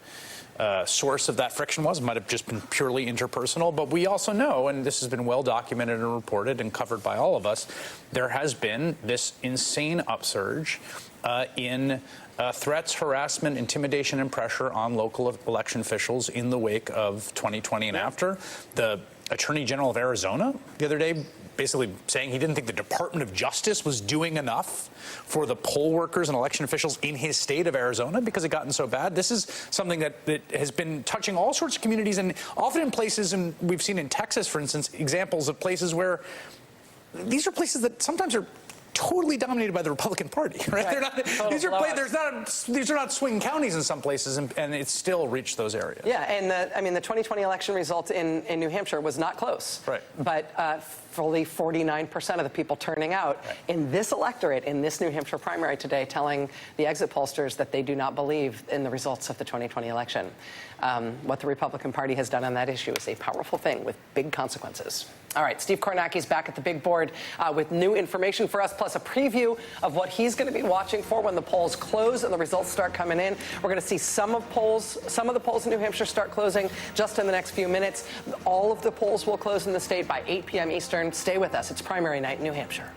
source of that friction was. It might have just been purely interpersonal, but we also know, and this has been well documented and reported and covered by all of us, there has been this insane upsurge in threats, harassment, intimidation, and pressure on local election officials in the wake of 2020 and after. The Attorney General of Arizona the other day basically saying he didn't think the Department of Justice was doing enough for the poll workers and election officials in his state of Arizona because it gotten so bad. This is something that has been touching all sorts of communities and often in places, and we've seen in Texas, for instance, examples of places where these are places that sometimes are totally dominated by the Republican Party, right? They're not, these are not swing counties in some places, and it's still reached those areas. Yeah, and the 2020 election result in New Hampshire was not close. Right. But fully 49% of the people turning out in this electorate, in this New Hampshire primary today, telling the exit pollsters that they do not believe in the results of the 2020 election. What the Republican Party has done on that issue is a powerful thing with big consequences. All right, Steve Kornacki's back at the big board with new information for us, plus a preview of what he's going to be watching for when the polls close and the results start coming in. We're going to see some of the polls in New Hampshire start closing just in the next few minutes. All of the polls will close in the state by 8 p.m. Eastern. Stay with us. It's primary night in New Hampshire.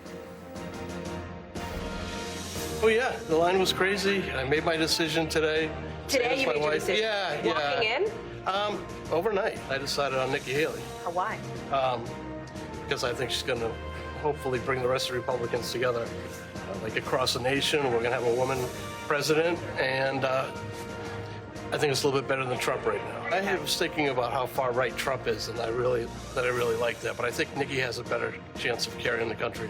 Oh, yeah, the line was crazy. I made my decision today. Today you made your decision? Yeah. Walking in? Overnight, I decided on Nikki Haley. Why? Because I think she's going to hopefully bring the rest of the Republicans together. Like across the nation, we're going to have a woman president, and I think it's a little bit better than Trump right now. I was thinking about how far right Trump is, and I really like that. But I think Nikki has a better chance of carrying the country.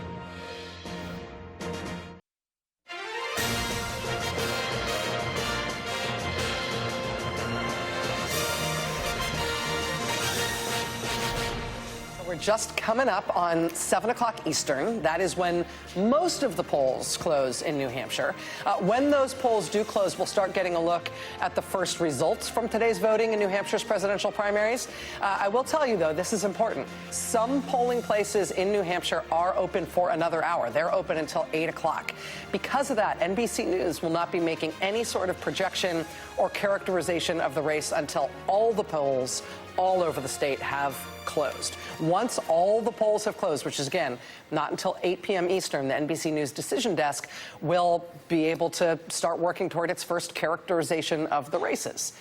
We're just coming up on 7 o'clock Eastern. That is when most of the polls close in New Hampshire. When those polls do close, we'll start getting a look at the first results from today's voting in New Hampshire's presidential primaries. I will tell you, though, this is important. Some polling places in New Hampshire are open for another hour. They're open until 8 o'clock. Because of that, NBC News will not be making any sort of projection or characterization of the race until all the polls all over the state have closed. Once all the polls have closed, which is, again, not until 8 p.m. Eastern, the NBC News decision desk will be able to start working toward its first characterization of the races.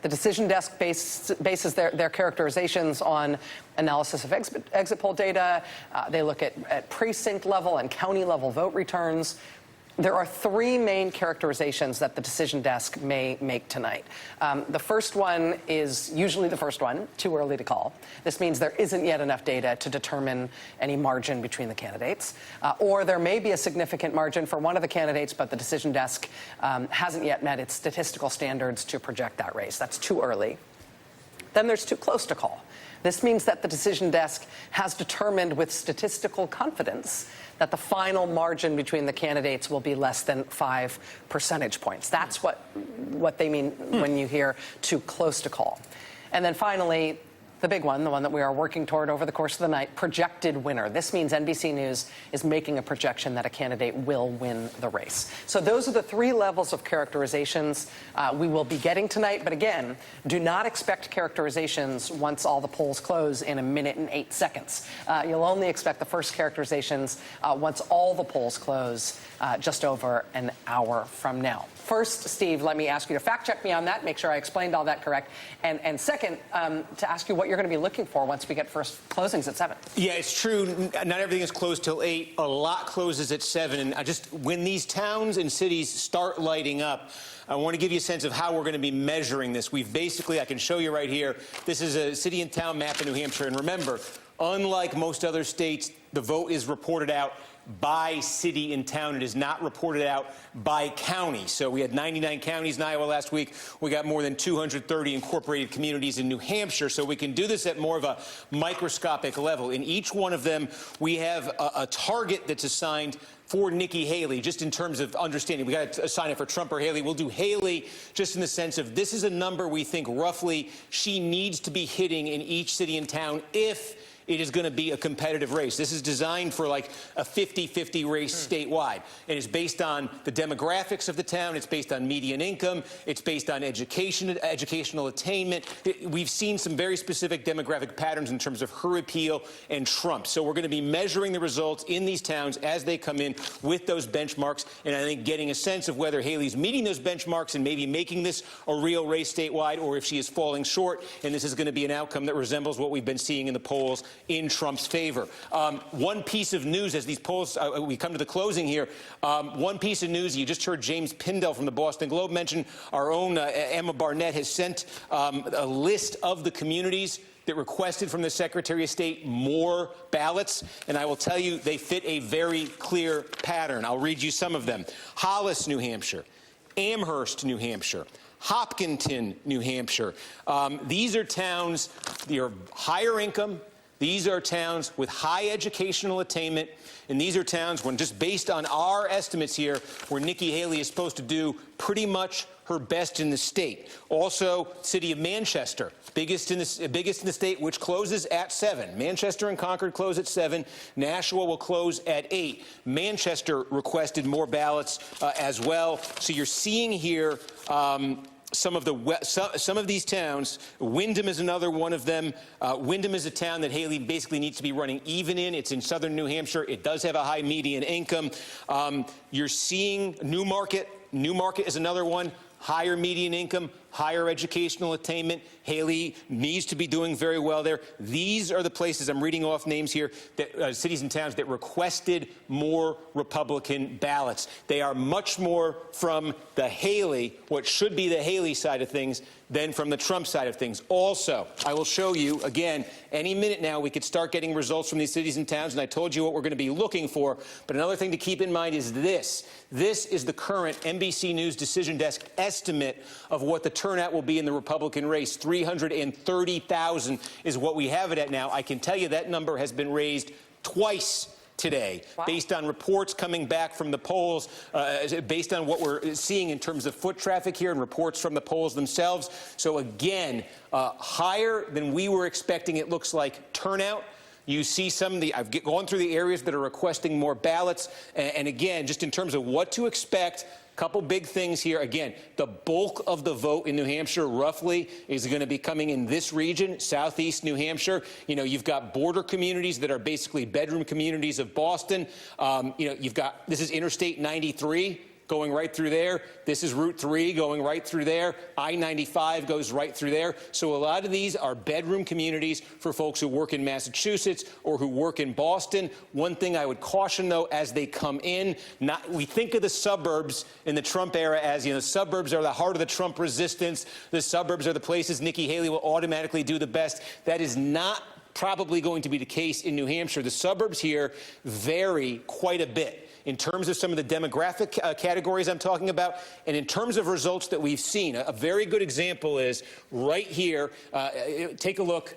The decision desk bases their characterizations on analysis of exit poll data. They look at precinct level and county level vote returns. There are three main characterizations that the decision desk may make tonight. The first one is usually the first one, too early to call. This means there isn't yet enough data to determine any margin between the candidates. Or there may be a significant margin for one of the candidates, but the decision desk hasn't yet met its statistical standards to project that race. That's too early. Then there's too close to call. This means that the decision desk has determined with statistical confidence that the final margin between the candidates will be less than 5 percentage points. That's what they mean when you hear too close to call. And then finally, the big one, the one that we are working toward over the course of the night, projected winner. This means NBC News is making a projection that a candidate will win the race. So those are the three levels of characterizations we will be getting tonight. But again, do not expect characterizations once all the polls close in 1 minute and 8 seconds. You'll only expect the first characterizations once all the polls close just over an hour from now. First, Steve, let me ask you to fact check me on that, make sure I explained all that correct. And second, to ask you what you're going to be looking for once we get first closings at 7. Yeah, it's true. Not everything is closed till 8. A lot closes at 7. And when these towns and cities start lighting up, I want to give you a sense of how we're going to be measuring this. We've basically, I can show you right here, this is a city and town map in New Hampshire. And remember, unlike most other states, the vote is reported out by city and town. It is not reported out by county. So we had 99 counties in Iowa last week. We got more than 230 incorporated communities in New Hampshire. So we can do this at more of a microscopic level. In each one of them, we have a target that's assigned for Nikki Haley, just in terms of understanding. We got to assign it for Trump or Haley. We'll do Haley just in the sense of this is a number we think roughly she needs to be hitting in each city and town if it is going to be a competitive race. This is designed for like a 50-50 race statewide. And it's based on the demographics of the town. It's based on median income. It's based on educational attainment. We've seen some very specific demographic patterns in terms of her appeal and Trump. So we're going to be measuring the results in these towns as they come in with those benchmarks. And I think getting a sense of whether Haley's meeting those benchmarks and maybe making this a real race statewide, or if she is falling short. And this is going to be an outcome that resembles what we've been seeing in the polls in Trump's favor. One piece of news as these polls, we come to the closing here, one piece of news, you just heard James Pindell from the Boston Globe mention, our own Emma Barnett has sent a list of the communities that requested from the Secretary of State more ballots, and I will tell you they fit a very clear pattern. I'll read you some of them. Hollis, New Hampshire. Amherst, New Hampshire. Hopkinton, New Hampshire. These are towns that are higher income. These are towns with high educational attainment, and these are towns, when just based on our estimates here, where Nikki Haley is supposed to do pretty much her best in the state. Also, city of Manchester, biggest in the state, which closes at 7. Manchester and Concord close at 7. Nashua will close at 8. Manchester requested more ballots as well. So you're seeing here some of these towns. Windham is another one of them. Windham is a town that Haley basically needs to be running even in. It's in southern New Hampshire. It does have a high median income. You're seeing Newmarket. Newmarket is another one. Higher median income, higher educational attainment. Haley needs to be doing very well there. These are the places, I'm reading off names here, that cities and towns that requested more Republican ballots. They are much more from the Haley, what should be the Haley side of things, than from the Trump side of things. Also, I will show you, again, any minute now we could start getting results from these cities and towns, and I told you what we're going to be looking for. But another thing to keep in mind is this. This is the current NBC News Decision Desk estimate of what the turnout will be in the Republican race. 330,000 is what we have it at now. I can tell you that number has been raised twice today, based on reports coming back from the polls, based on what we're seeing in terms of foot traffic here and reports from the polls themselves. So again, higher than we were expecting, it looks like, turnout. You see some of the, I've gone through the areas that are requesting more ballots. And again, just in terms of what to expect, couple big things here. Again, the bulk of the vote in New Hampshire, roughly, is going to be coming in this region, southeast New Hampshire. You know, you've got border communities that are basically bedroom communities of Boston. You know, you've got, this is Interstate 93. Going right through there. This is Route 3 going right through there. I-95 goes right through there. So a lot of these are bedroom communities for folks who work in Massachusetts or who work in Boston. One thing I would caution, though, as they come in, we think of the suburbs in the Trump era as, you know, the suburbs are the heart of the Trump resistance. The suburbs are the places Nikki Haley will automatically do the best. That is not probably going to be the case in New Hampshire. The suburbs here vary quite a bit in terms of some of the demographic categories I'm talking about, and in terms of results that we've seen. A very good example is right here. Take a look.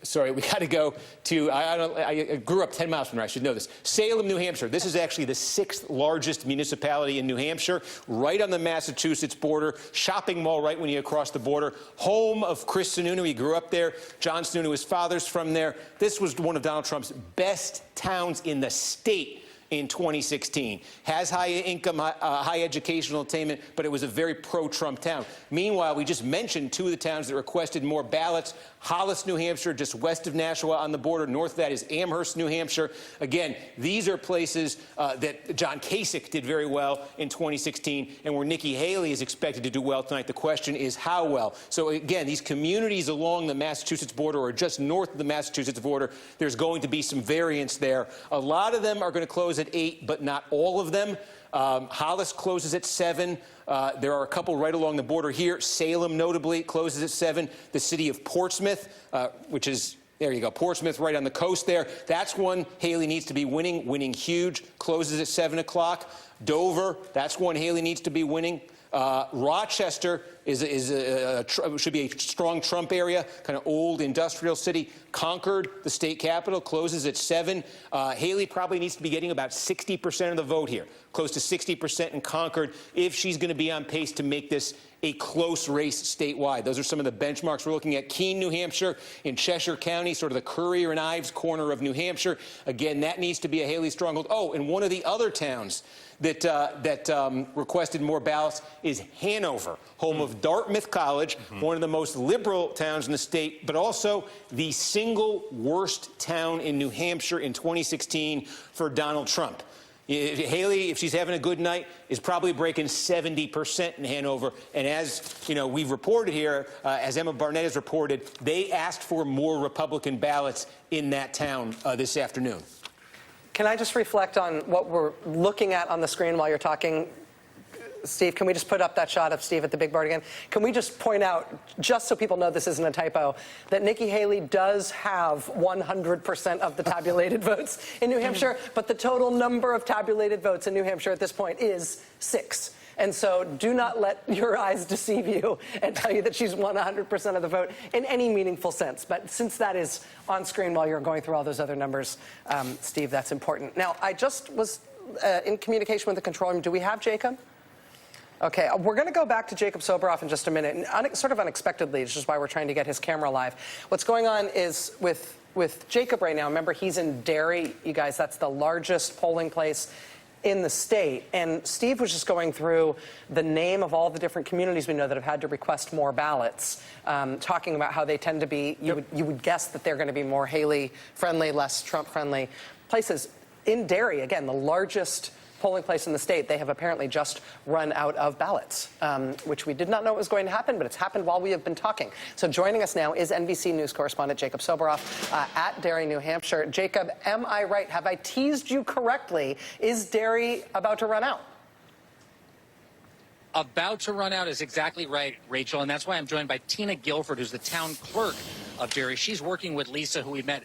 Sorry, we got to go to, I grew up 10 miles from there, I should know this. Salem, New Hampshire. This is actually the 6th largest municipality in New Hampshire, right on the Massachusetts border, shopping mall right when you cross the border, home of Chris Sununu. He grew up there. John Sununu, his father's from there. This was one of Donald Trump's best towns in the state in 2016. Has high income, high educational attainment, but it was a very pro-Trump town. Meanwhile, we just mentioned 2 of the towns that requested more ballots. Hollis, New Hampshire, just west of Nashua on the border. North of that is Amherst, New Hampshire. Again, these are places that John Kasich did very well in 2016, and where Nikki Haley is expected to do well tonight. The question is how well. So again, these communities along the Massachusetts border or just north of the Massachusetts border, there's going to be some variance there. A lot of them are going to close at 8, but not all of them. Hollis closes at 7. There are a couple right along the border here. Salem, notably, closes at 7. The city of Portsmouth, which is There you go. Portsmouth right on the coast there. That's one Haley needs to be winning huge. Closes at 7 o'clock. Dover, that's one Haley needs to be winning. Rochester should be a strong Trump area, kind of old industrial city. Concord, the state capital, closes at 7. Haley probably needs to be getting about 60% of the vote here, close to 60% in Concord, if she's going to be on pace to make this a close race statewide. Those are some of the benchmarks. We're looking at Keene, New Hampshire, in Cheshire County, sort of the Currier and Ives corner of New Hampshire. Again, that needs to be a Haley stronghold. Oh, and one of the other towns that requested more ballots is Hanover, home of Dartmouth College, one of the most liberal towns in the state, but also the single worst town in New Hampshire in 2016 for Donald Trump. Haley, if she's having a good night, is probably breaking 70% in Hanover. And as you know, we've reported here, as Emma Barnett has reported, they asked for more Republican ballots in that town this afternoon. Can I just reflect on what we're looking at on the screen while you're talking? Steve, can we just put up that shot of Steve at the big board again? Can we just point out, just so people know this isn't a typo, that Nikki Haley does have 100% of the tabulated votes in New Hampshire, but the total number of tabulated votes in New Hampshire at this point is 6. And so do not let your eyes deceive you and tell you that she's won 100% of the vote in any meaningful sense. But since that is on screen while you're going through all those other numbers, Steve, that's important. Now, I just was in communication with the control room. Do we have Jacob? Okay, we're going to go back to Jacob Soboroff in just a minute, and sort of unexpectedly, it's just why we're trying to get his camera live. What's going on is with Jacob right now, remember, he's in Derry, you guys, that's the largest polling place in the state. And Steve was just going through the name of all the different communities we know that have had to request more ballots, talking about how they tend to be, you would guess that they're going to be more Haley-friendly, less Trump-friendly places. In Derry, again, the largest polling place in the state, they have apparently just run out of ballots, which we did not know was going to happen, but it's happened while we have been talking. So joining us now is NBC News correspondent Jacob Soboroff at Derry, New Hampshire. Jacob, am I right? Have I teased you correctly? Is Derry about to run out? About to run out is exactly right, Rachel, and that's why I'm joined by Tina Guilford, who's the town clerk of Derry. She's working with Lisa, who we met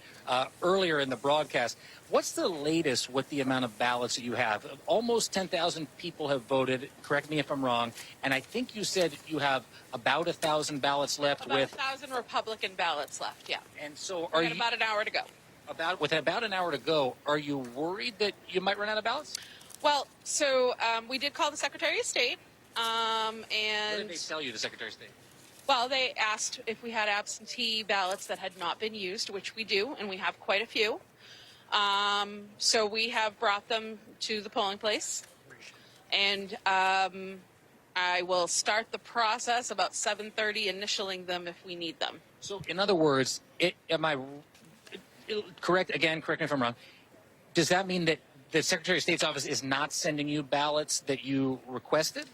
earlier in the broadcast. What's the latest with the amount of ballots that you have? Almost 10,000 people have voted. Correct me if I'm wrong. And I think you said you have about 1,000 ballots left. About 1,000 Republican ballots left, yeah. And so are you about an hour to go? With about an hour to go, are you worried that you might run out of ballots? Well, so we did call the Secretary of State. What did they tell you, the Secretary of State? Well, they asked if we had absentee ballots that had not been used, which we do, and we have quite a few. So we have brought them to the polling place, and I will start the process about 7:30, initialing them if we need them. So, in other words, am I correct? Again, correct me if I'm wrong. Does that mean that the Secretary of State's office is not sending you ballots that you requested?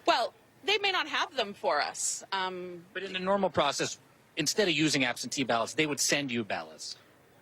Well, they may not have them for us. But in the normal process, instead of using absentee ballots, they would send you ballots.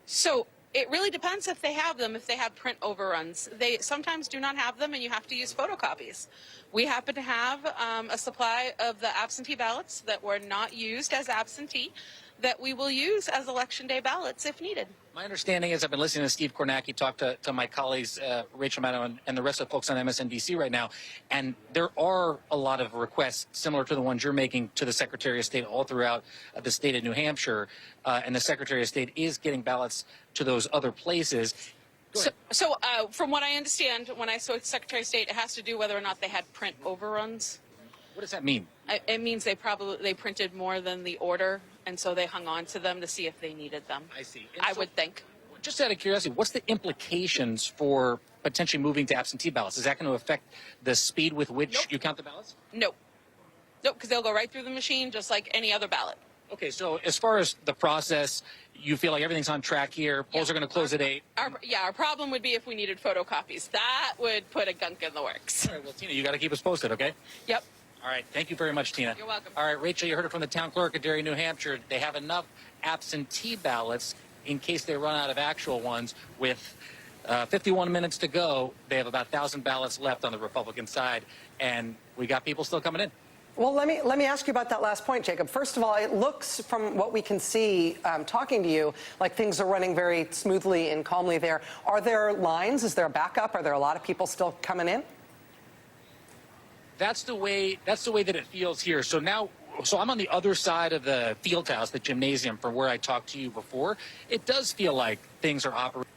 So it really depends if they have them, if they have print overruns. They sometimes do not have them, and you have to use photocopies. We happen to have a supply of the absentee ballots that were not used as absentee that we will use as Election Day ballots if needed. My understanding is, I've been listening to Steve Kornacki talk to my colleagues, Rachel Maddow and the rest of the folks on MSNBC right now, and there are a lot of requests similar to the ones you're making to the Secretary of State all throughout the state of New Hampshire, and the Secretary of State is getting ballots to those other places. So from what I understand, when I saw the Secretary of State, it has to do whether or not they had print overruns. What does that mean? It means they printed more than the order, and so they hung on to them to see if they needed them. I see. I would think. Just out of curiosity, what's the implications for potentially moving to absentee ballots? Is that going to affect the speed with which you count the ballots? No. Nope, because they'll go right through the machine just like any other ballot. Okay, so as far as the process, you feel like everything's on track here. Polls are going to close at 8. Our problem would be if we needed photocopies. That would put a gunk in the works. All right, well, Tina, you got to keep us posted, okay? Yep. All right, thank you very much, Tina. You're welcome. All right, Rachel, you heard it from the town clerk at Derry, New Hampshire. They have enough absentee ballots in case they run out of actual ones. With 51 minutes to go, they have about 1,000 ballots left on the Republican side, and we got people still coming in. Well, let me ask you about that last point, Jacob. First of all, it looks from what we can see talking to you like things are running very smoothly and calmly there. Are there lines? Is there a backup? Are there a lot of people still coming in? That's the way that it feels here. So I'm on the other side of the field house, the gymnasium, from where I talked to you before. It does feel like things are operating.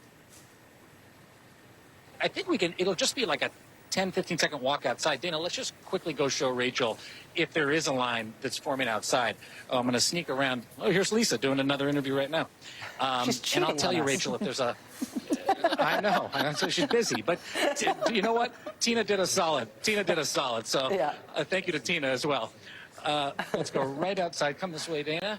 I think it'll just be like a 10, 15-second walk outside. Dana, let's just quickly go show Rachel if there is a line that's forming outside. I'm going to sneak around. Oh, here's Lisa doing another interview right now. And I'll tell you, Rachel, if there's a... I know. So she's busy. But you know what? Tina did a solid. So yeah. Thank you to Tina as well. Let's go right outside. Come this way, Dana.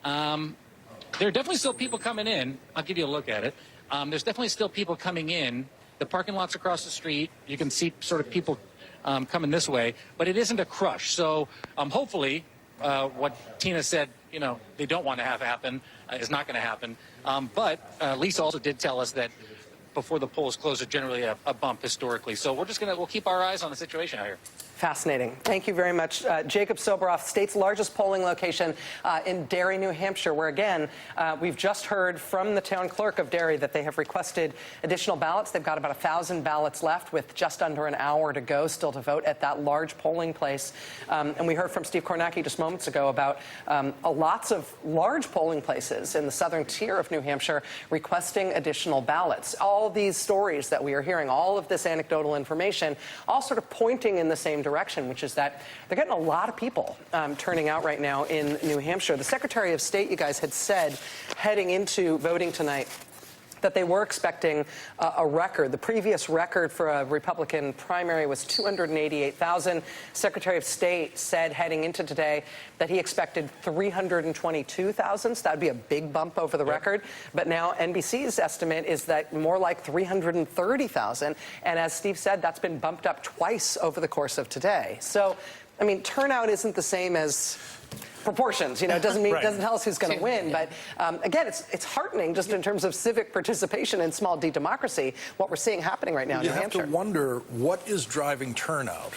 There are definitely still people coming in. I'll give you a look at it. There's definitely still people coming in. The parking lot's across the street. You can see sort of people coming this way, but it isn't a crush. So hopefully what Tina said, they don't want to have happen is not going to happen. But Lisa also did tell us that before the polls close, there's generally a bump historically. So we'll keep our eyes on the situation out here. Fascinating. Thank you very much. Jacob Soboroff, state's largest polling location in Derry, New Hampshire, where, again, we've just heard from the town clerk of Derry that they have requested additional ballots. They've got about 1,000 ballots left with just under an hour to go still to vote at that large polling place. And we heard from Steve Kornacki just moments ago about lots of large polling places in the southern tier of New Hampshire requesting additional ballots. All these stories that we are hearing, all of this anecdotal information, all sort of pointing in the same direction, which is that they're getting a lot of people turning out right now in New Hampshire. The Secretary of State, you guys, had said heading into voting tonight that they were expecting a record. The previous record for a Republican primary was 288,000. Secretary of State said heading into today that he expected 322,000. So that would be a big bump over the record. But now NBC's estimate is that more like 330,000. And as Steve said, that's been bumped up twice over the course of today. So, I mean, turnout isn't the same as proportions. It doesn't mean, it doesn't tell us who's going to win. But again, it's heartening just in terms of civic participation and small d democracy, what we're seeing happening right now in New Hampshire. You have to wonder what is driving turnout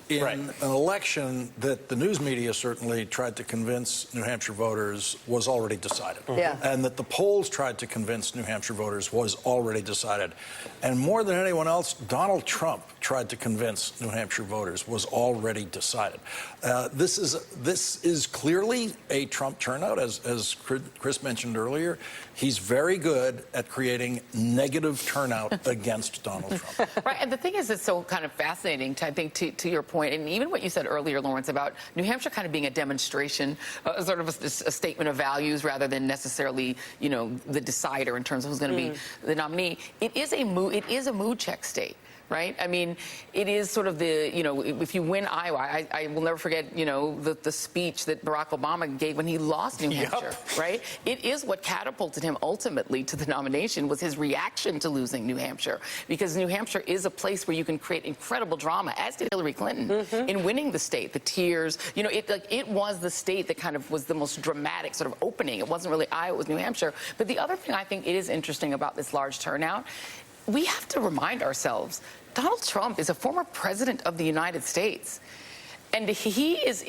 in an election that the news media certainly tried to convince New Hampshire voters was already decided. Yeah. And that the polls tried to convince New Hampshire voters was already decided. And more than anyone else, Donald Trump tried to convince New Hampshire voters was already decided. This is clearly a Trump turnout, as Chris mentioned earlier. He's very good at creating negative turnout against Donald Trump. Right, and the thing is, it's so kind of fascinating, I think, to your point, and even what you said earlier, Lawrence, about New Hampshire kind of being a demonstration, sort of a statement of values rather than necessarily, the decider in terms of who's going to be the nominee. It is a mood check state. Right? I mean, it is sort of if you win Iowa, I will never forget, the speech that Barack Obama gave when he lost New Hampshire, right? It is what catapulted him ultimately to the nomination was his reaction to losing New Hampshire, because New Hampshire is a place where you can create incredible drama, as did Hillary Clinton in winning the state, the tears. It was the state that kind of was the most dramatic sort of opening. It wasn't really Iowa, it was New Hampshire. But the other thing I think it is interesting about this large turnout, we have to remind ourselves, Donald Trump is a former president of the United States. And he is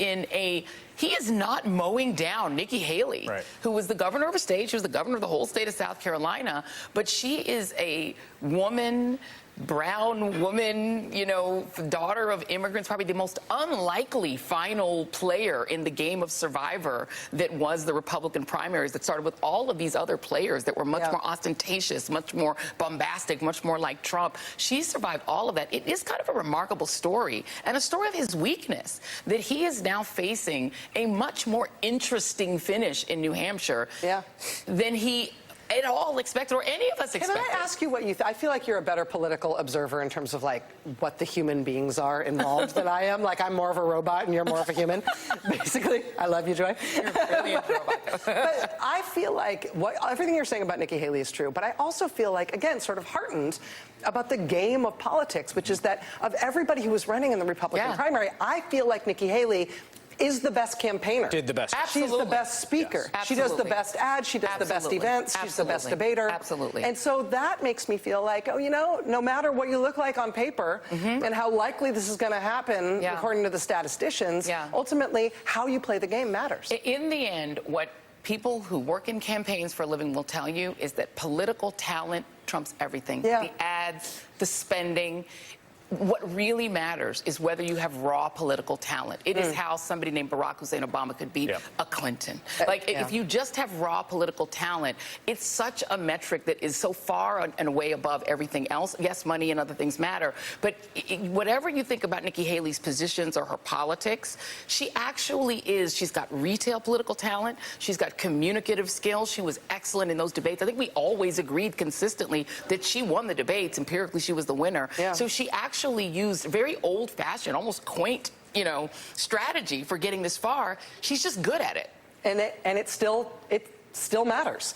not mowing down Nikki Haley, who was the governor of a state. She was the governor of the whole state of South Carolina. But she is a woman, brown woman, daughter of immigrants, probably the most unlikely final player in the game of Survivor that was the Republican primaries that started with all of these other players that were much more ostentatious, much more bombastic, much more like Trump. She survived all of that. It is kind of a remarkable story, and a story of his weakness, that he is now facing a much more interesting finish in New Hampshire than he at all expected, or any of us expected. Can I ask you what you I feel like you're a better political observer in terms of what the human beings are involved than I am. Like I'm more of a robot and you're more of a human, basically. I love you, Joy. You're a brilliant robot. But I feel like everything you're saying about Nikki Haley is true, but I also feel like, again, sort of heartened about the game of politics, which is that of everybody who was running in the Republican primary, I feel like Nikki Haley is the best campaigner. Did the best. She's the best speaker. Yes. She does the Absolutely. best ads. She does the best Absolutely. events. She's the best Absolutely. debater. Absolutely. And so that makes me feel like, oh, you know, no matter what you look like on paper and how likely this is going to happen, according to the statisticians, ultimately how you play the game matters. In the end, what people who work in campaigns for a living will tell you is that political talent trumps everything. The ads, the spending. What really matters is whether you have raw political talent. It is how somebody named Barack Hussein Obama could beat a Clinton. If you just have raw political talent, it's such a metric that is so far and away above everything else. Yes, money and other things matter, but whatever you think about Nikki Haley's positions or her politics, she actually is. She's got retail political talent. She's got communicative skills. She was excellent in those debates. I think we always agreed consistently that she won the debates. Empirically, she was the winner. So she actually used very old-fashioned, almost quaint, strategy for getting this far. She's just good at it. And it still matters. It still matters,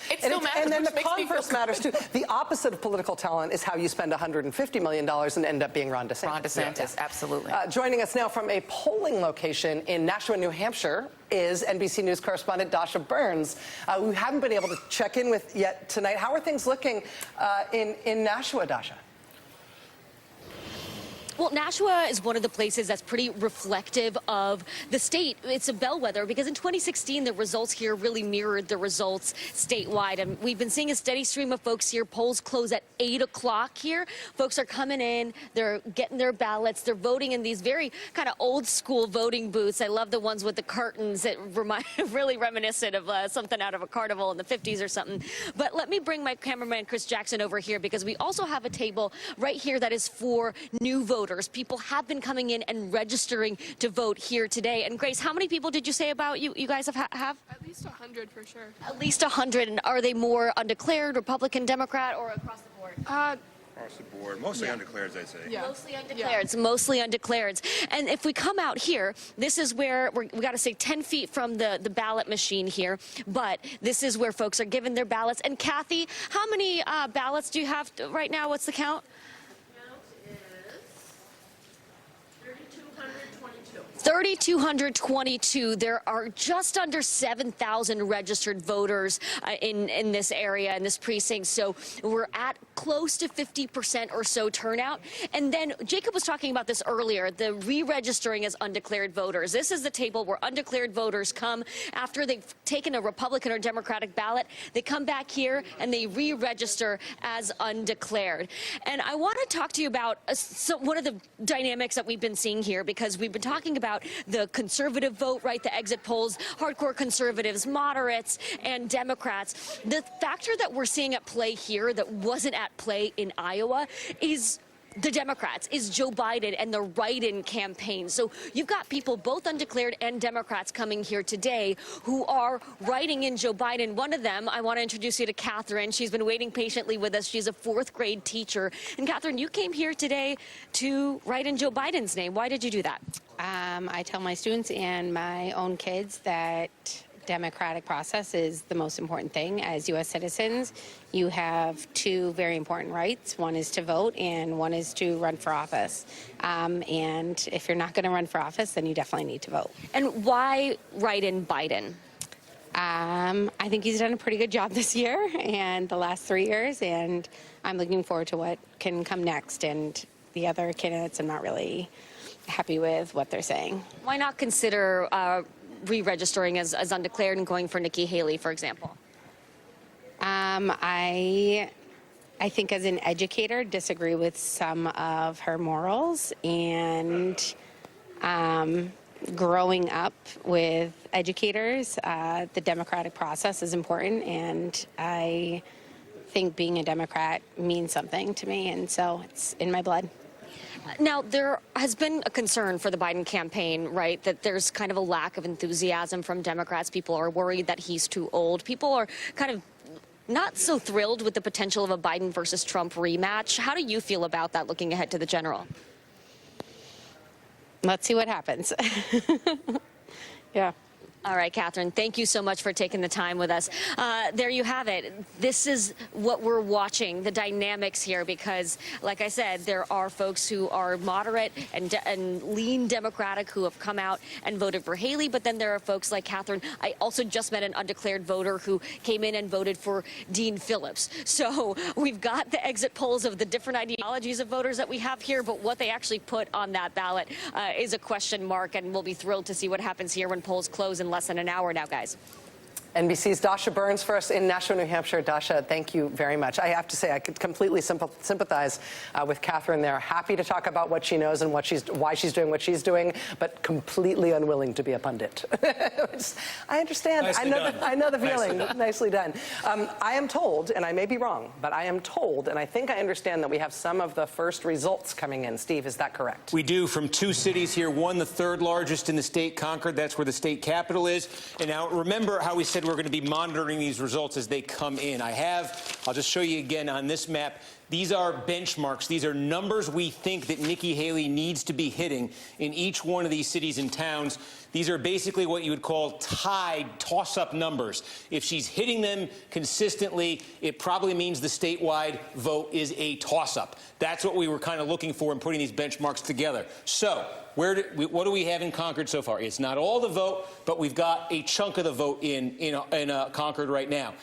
And then the which makes me feel converse matters too. The opposite of political talent is how you spend $150 million and end up being Ron DeSantis. Ron DeSantis, absolutely. Joining us now from a polling location in Nashua, New Hampshire, is NBC News correspondent Dasha Burns, who we haven't been able to check in with yet tonight. How are things looking in Nashua, Dasha? Well, Nashua is one of the places that's pretty reflective of the state. It's a bellwether because in 2016, the results here really mirrored the results statewide. And we've been seeing a steady stream of folks here. Polls close at 8 o'clock here. Folks are coming in. They're getting their ballots. They're voting in these very kind of old school voting booths. I love the ones with the curtains that remind really reminiscent of something out of a carnival in the 50s or something. But let me bring my cameraman, Chris Jackson, over here because we also have a table right here that is for new voters. People have been coming in and registering to vote here today. And Grace, how many people did you say about you guys have? At least 100 for sure. At least 100. And are they more undeclared, Republican, Democrat, or across the board? Across the board, mostly undeclareds, I'd say. Mostly undeclareds, mostly undeclareds. And if we come out here, this is where we got to say 10 feet from the ballot machine here, but this is where folks are given their ballots. And Kathy, how many ballots do you have right now? What's the count? 3,222. There are just under 7,000 registered voters in this area, in this precinct. So we're at close to 50% or so turnout. And then Jacob was talking about this earlier, the re-registering as undeclared voters. This is the table where undeclared voters come after they've taken a Republican or Democratic ballot. They come back here and they re-register as undeclared. And I want to talk to you about one of the dynamics that we've been seeing here, because we've been talking about the conservative vote, right? The exit polls, hardcore conservatives, moderates, and Democrats. The factor that we're seeing at play here that wasn't at play in Iowa is the Democrats, is Joe Biden and the write-in campaign. So you've got people, both undeclared and Democrats, coming here today who are writing in Joe Biden. One of them, I want to introduce you to Catherine. She's been waiting patiently with us. She's a fourth grade teacher. And Catherine, you came here today to write in Joe Biden's name. Why did you do that? I tell my students and my own kids that democratic process is the most important thing. As U.S. citizens, you have two very important rights. One is to vote and one is to run for office. And if you're not going to run for office, then you definitely need to vote. And why write in Biden? I think he's done a pretty good job this year and the last 3 years, and I'm looking forward to what can come next. And the other candidates, I'm not really happy with what they're saying. Why not consider re-registering as undeclared and going for Nikki Haley, for example? I think as an educator, disagree with some of her morals, and growing up with educators, the democratic process is important, and I think being a Democrat means something to me, and so it's in my blood. Now, there has been a concern for the Biden campaign, right, that there's kind of a lack of enthusiasm from Democrats. People are worried that he's too old. People are kind of not so thrilled with the potential of a Biden versus Trump rematch. How do you feel about that looking ahead to the general? Let's see what happens. Yeah. All right, Catherine, thank you so much for taking the time with us. There you have it. This is what we're watching, the dynamics here, because, like I said, there are folks who are moderate and lean Democratic who have come out and voted for Haley, but then there are folks like Catherine. I also just met an undeclared voter who came in and voted for Dean Phillips. So we've got the exit polls of the different ideologies of voters that we have here, but what they actually put on that ballot is a question mark, and we'll be thrilled to see what happens here when polls close in less than an hour now, guys. NBC's Dasha Burns for us in Nashua, New Hampshire. Dasha, thank you very much. I have to say, I could completely sympathize with Catherine there. Happy to talk about what she knows and why she's doing what she's doing, but completely unwilling to be a pundit. I understand. I know the feeling. Nicely done. I am told, and I may be wrong, but I am told, and I think I understand that we have some of the first results coming in. Steve, is that correct? We do, from two cities here. One, the third largest in the state, Concord. That's where the state capital is. And now remember how we said we're going to be monitoring these results as they come in. I'll just show you again on this map. These are benchmarks. These are numbers we think that Nikki Haley needs to be hitting in each one of these cities and towns. These are basically what you would call tied, toss-up numbers. If she's hitting them consistently, it probably means the statewide vote is a toss-up. That's what we were kind of looking for in putting these benchmarks together. So what do we have in Concord so far? It's not all the vote, but we've got a chunk of the vote in Concord right now.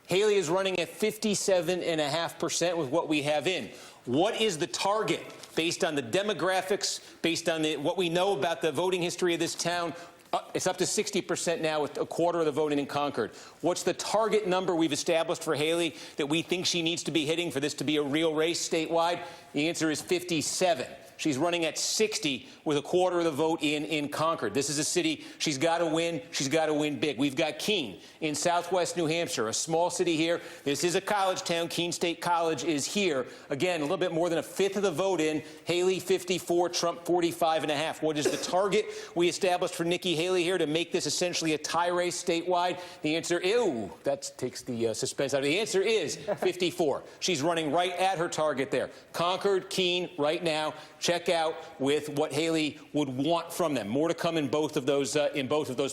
Haley is running at 57.5% with what we have in. What is the target based on the demographics, based on what we know about the voting history of this town? It's up to 60% now with a quarter of the voting in Concord. What's the target number we've established for Haley that we think she needs to be hitting for this to be a real race statewide? The answer is 57. She's running at 60 with a quarter of the vote in Concord. This is a city she's got to win. She's got to win big. We've got Keene in southwest New Hampshire, a small city here. This is a college town. Keene State College is here. Again, a little bit more than a fifth of the vote in. Haley 54, Trump 45.5. What is the target we established for Nikki Haley here to make this essentially a tie race statewide? The answer, that takes the suspense out. The answer is 54. She's running right at her target there. Concord, Keene, right now. Check out with what Haley would want from them. More to come in both of those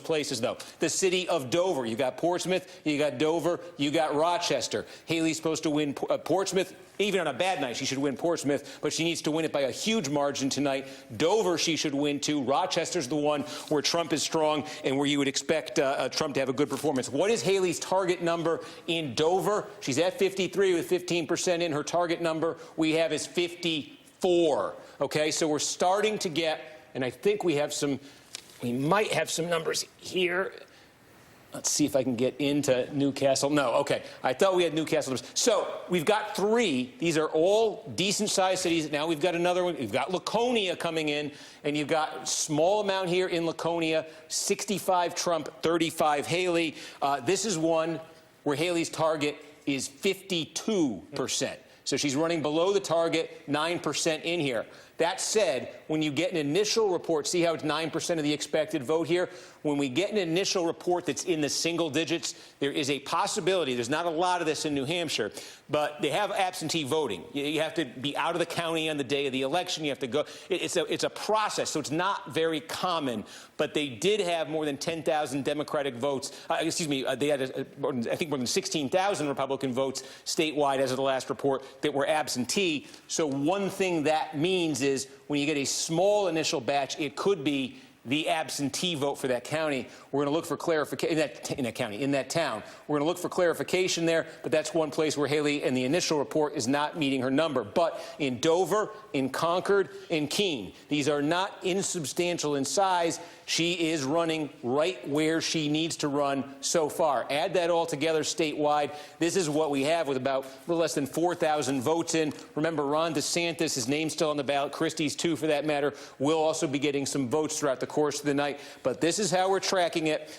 places, though. The city of Dover. You got Portsmouth, you got Dover, you got Rochester. Haley's supposed to win Portsmouth. Even on a bad night, she should win Portsmouth, but she needs to win it by a huge margin tonight. Dover, she should win, too. Rochester's the one where Trump is strong and where you would expect Trump to have a good performance. What is Haley's target number in Dover? She's at 53 with 15% in. Her target number we have is 54. Okay, so we're starting to get, and I think we might have some numbers here. Let's see if I can get into Newcastle. No, okay. I thought we had Newcastle numbers. So we've got three. These are all decent-sized cities. Now we've got another one. We've got Laconia coming in, and you've got a small amount here in Laconia, 65 Trump, 35 Haley. This is one where Haley's target is 52%. So she's running below the target, 9% in here. That said, when you get an initial report, see how it's 9% of the expected vote here? When we get an initial report that's in the single digits, there is a possibility, there's not a lot of this in New Hampshire, but they have absentee voting. You have to be out of the county on the day of the election. You have to go. It's a process, so it's not very common. But they did have more than 10,000 Democratic votes. They had, I think, more than 16,000 Republican votes statewide as of the last report that were absentee. So one thing that means is when you get a small initial batch, it could be the absentee vote for that county. We're going to look for clarification in that town. We're going to look for clarification there, but that's one place where Haley in the initial report is not meeting her number. But in Dover, in Concord, in Keene, these are not insubstantial in size. She is running right where she needs to run so far. Add that all together statewide. This is what we have with about a little less than 4,000 votes in. Remember, Ron DeSantis, his name's still on the ballot. Christie's, too, for that matter, will also be getting some votes throughout the course of the night. But this is how we're tracking it.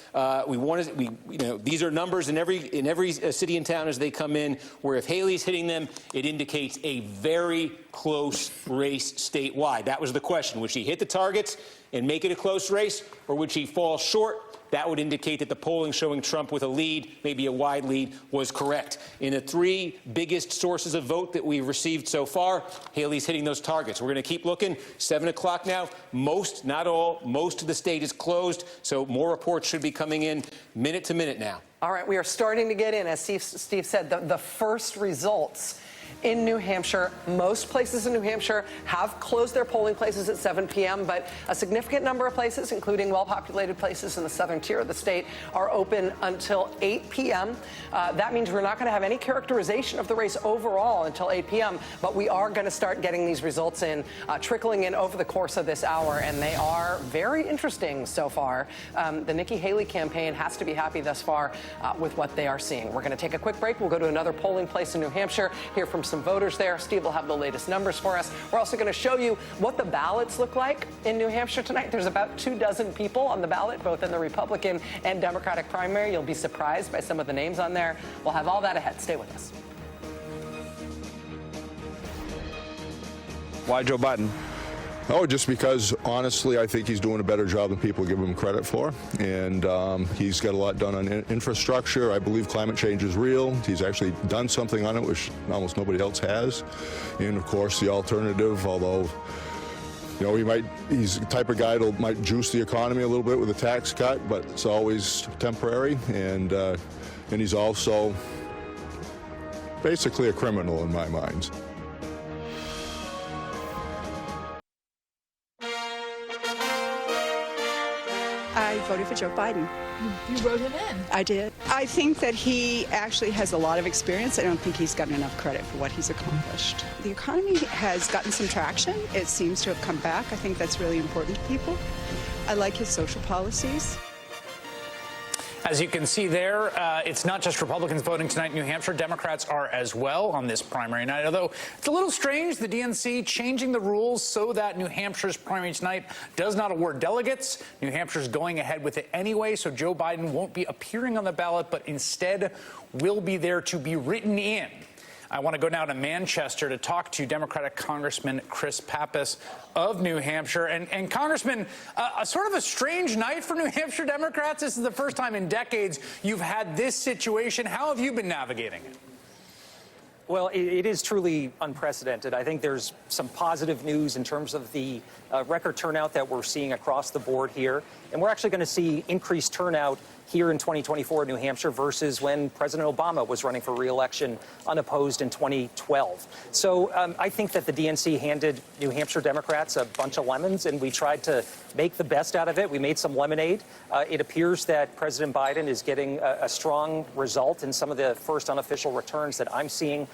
These are numbers in every city and town as they come in, where if Haley's hitting them, it indicates a very close race statewide. That was the question. Would she hit the targets? and make it a close race, or would she fall short? That would indicate that the polling showing Trump with a lead, maybe a wide lead, was correct. In the 3 biggest sources of vote that we've received so far, Haley's hitting those targets. We're going to keep looking. 7 o'clock now. Most, not all, most of the state is closed, so more reports should be coming in minute to minute now. All right, we are starting to get in, as Steve said, the first results in New Hampshire. Most places in New Hampshire have closed their polling places at 7 p.m., but a significant number of places, including well-populated places in the southern tier of the state, are open until 8 p.m. That means we're not going to have any characterization of the race overall until 8 p.m., but we are going to start getting these results in, trickling in over the course of this hour, and they are very interesting so far. The Nikki Haley campaign has to be happy thus far with what they are seeing. We're going to take a quick break. We'll go to another polling place in New Hampshire, hear from some voters there. Steve will have the latest numbers for us. We're also going to show you what the ballots look like in New Hampshire tonight. There's about 24 people on the ballot, both in the Republican and Democratic primary. You'll be surprised by some of the names on there. We'll have all that ahead. Stay with us. Why Joe Biden? Oh, just because, honestly, I think he's doing a better job than people give him credit for. And he's got a lot done on infrastructure. I believe climate change is real. He's actually done something on it, which almost nobody else has. And, of course, the alternative, although, you know, he's the type of guy that might juice the economy a little bit with a tax cut, but it's always temporary. And he's also basically a criminal in my mind. I voted for Joe Biden. You wrote him in. I did. I think that he actually has a lot of experience. I don't think he's gotten enough credit for what he's accomplished. The economy has gotten some traction. It seems to have come back. I think that's really important to people. I like his social policies. As you can see there, it's not just Republicans voting tonight in New Hampshire. Democrats are as well on this primary night, although it's a little strange, the DNC changing the rules so that New Hampshire's primary tonight does not award delegates. New Hampshire's going ahead with it anyway, so Joe Biden won't be appearing on the ballot, but instead will be there to be written in. I want to go now to Manchester to talk to Democratic Congressman Chris Pappas of New Hampshire. And Congressman, sort of a strange night for New Hampshire Democrats. This is the first time in decades you've had this situation. How have you been navigating it? Well, it is truly unprecedented. I think there's some positive news in terms of the record turnout that we're seeing across the board here. And we're actually going to see increased turnout here in 2024 in New Hampshire versus when President Obama was running for re-election unopposed in 2012. So I think that the DNC handed New Hampshire Democrats a bunch of lemons, and we tried to make the best out of it. We made some lemonade. It appears that President Biden is getting a strong result in some of the first unofficial returns that I'm seeing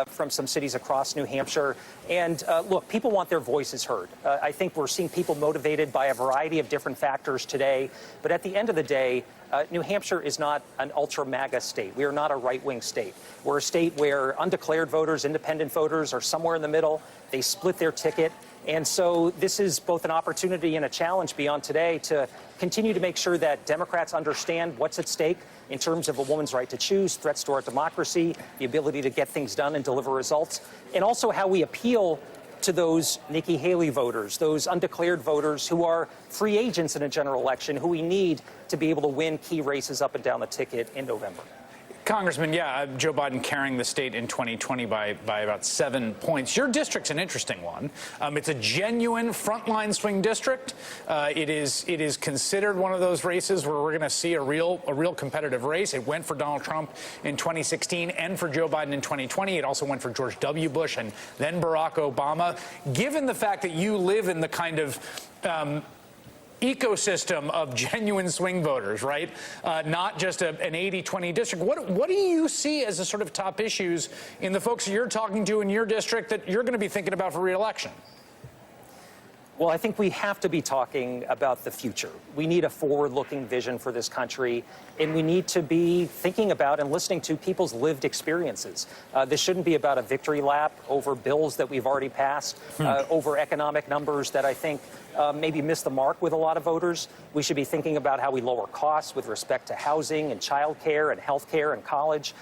from some cities across New Hampshire. And look, people want their voices heard. I think we're seeing people motivated by a variety of different factors today. But at the end of the day, New Hampshire is not an ultra-MAGA state. We are not a right-wing state. We're a state where undeclared voters, independent voters are somewhere in the middle. They split their ticket. And so this is both an opportunity and a challenge beyond today to continue to make sure that Democrats understand what's at stake in terms of a woman's right to choose, threats to our democracy, the ability to get things done and deliver results, and also how we appeal to those Nikki Haley voters, those undeclared voters who are free agents in a general election, who we need to be able to win key races up and down the ticket in November. Congressman, yeah, Joe Biden carrying the state in 2020 by about 7 points. Your district's an interesting one. It's a genuine frontline swing district. It is considered one of those races where we're going to see a real competitive race. It went for Donald Trump in 2016 and for Joe Biden in 2020. It also went for George W. Bush and then Barack Obama. Given the fact that you live in the kind of ecosystem of genuine swing voters, right? Not just an 80-20 district. What do you see as the sort of top issues in the folks you're talking to in your district that you're going to be thinking about for re-election? Well, I think we have to be talking about the future. We need a forward-looking vision for this country, and we need to be thinking about and listening to people's lived experiences. This shouldn't be about a victory lap over bills that we've already passed, over economic numbers that I think maybe miss the mark with a lot of voters. We should be thinking about how we lower costs with respect to housing and childcare and health care and college,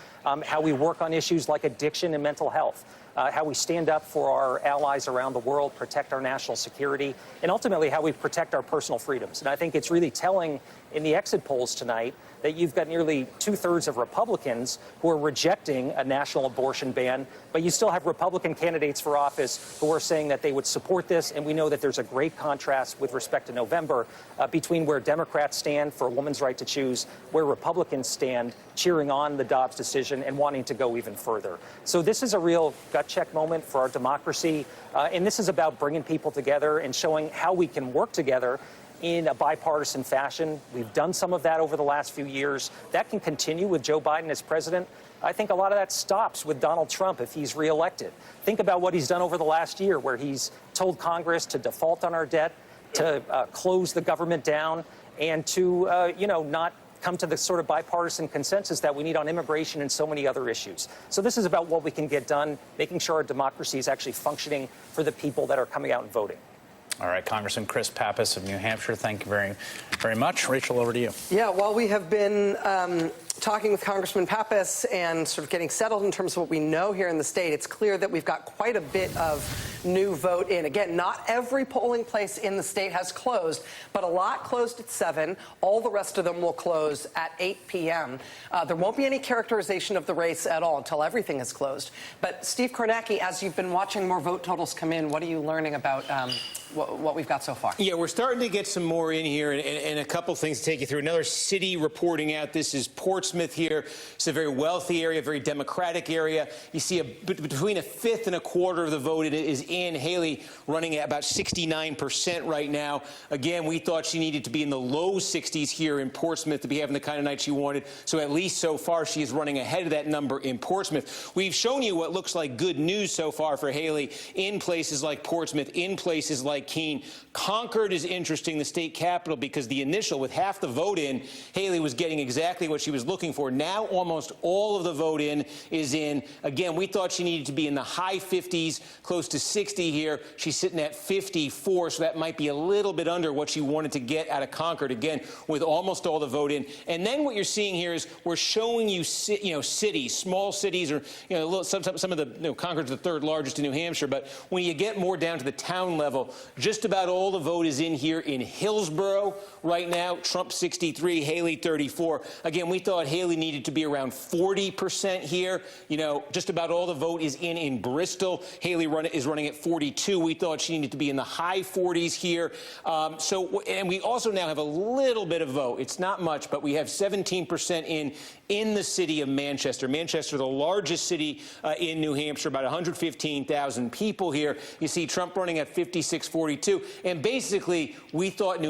how we work on issues like addiction and mental health. how we stand up for our allies around the world, protect our national security, and ultimately how we protect our personal freedoms. And I think it's really telling in the exit polls tonight that you've got nearly 2/3 of Republicans who are rejecting a national abortion ban, but you still have Republican candidates for office who are saying that they would support this. And we know that there's a great contrast with respect to November between where Democrats stand for a woman's right to choose, where Republicans stand cheering on the Dobbs decision and wanting to go even further. So this is a real gut check moment for our democracy. And this is about bringing people together and showing how we can work together in a bipartisan fashion. We've done some of that over the last few years. That can continue with Joe Biden as president. I think a lot of that stops with Donald Trump if he's reelected. Think about what he's done over the last year, where he's told Congress to default on our debt, to close the government down, and to, not come to the sort of bipartisan consensus that we need on immigration and so many other issues. So this is about what we can get done, making sure our democracy is actually functioning for the people that are coming out and voting. All right, Congressman Chris Pappas of New Hampshire, thank you very, very much. Rachel, over to you. Yeah, while we have been talking with Congressman Pappas and sort of getting settled in terms of what we know here in the state, it's clear that we've got quite a bit of new vote in. Again, not every polling place in the state has closed, but a lot closed at 7. All the rest of them will close at 8 p.m. There won't be any characterization of the race at all until everything is closed. But Steve Kornacki, as you've been watching more vote totals come in, what are you learning about what we've got so far? Yeah, we're starting to get some more in here, and a couple things to take you through. Another city reporting out. This is Portsmouth here. It's a very wealthy area, very Democratic area. You see between a fifth and a quarter of the vote is in. Haley running at about 69% right now. Again, we thought she needed to be in the low 60s here in Portsmouth to be having the kind of night she wanted. So at least so far, she is running ahead of that number in Portsmouth. We've shown you what looks like good news so far for Haley in places like Portsmouth, in places like Keene. Concord is interesting, the state capital, because the initial, with half the vote in, Haley was getting exactly what she was looking for. Now almost all of the vote in is in. Again, we thought she needed to be in the high 50s, close to 60 here. She's sitting at 54, so that might be a little bit under what she wanted to get out of Concord, again, with almost all the vote in. And then what you're seeing here is we're showing you, cities, small cities, or, some of the, Concord's the third largest in New Hampshire, but when you get more down to the town level, just about all the vote is in here in Hillsborough right now. Trump 63, Haley 34. Again, we thought Haley needed to be around 40% here. Just about all the vote is in Bristol. Haley is running at 42. We thought she needed to be in the high 40s here. And we also now have a little bit of vote. It's not much, but we have 17% in the city of Manchester. Manchester, the largest city in New Hampshire, about 115,000 people here. You see Trump running at 56-42. And basically, we thought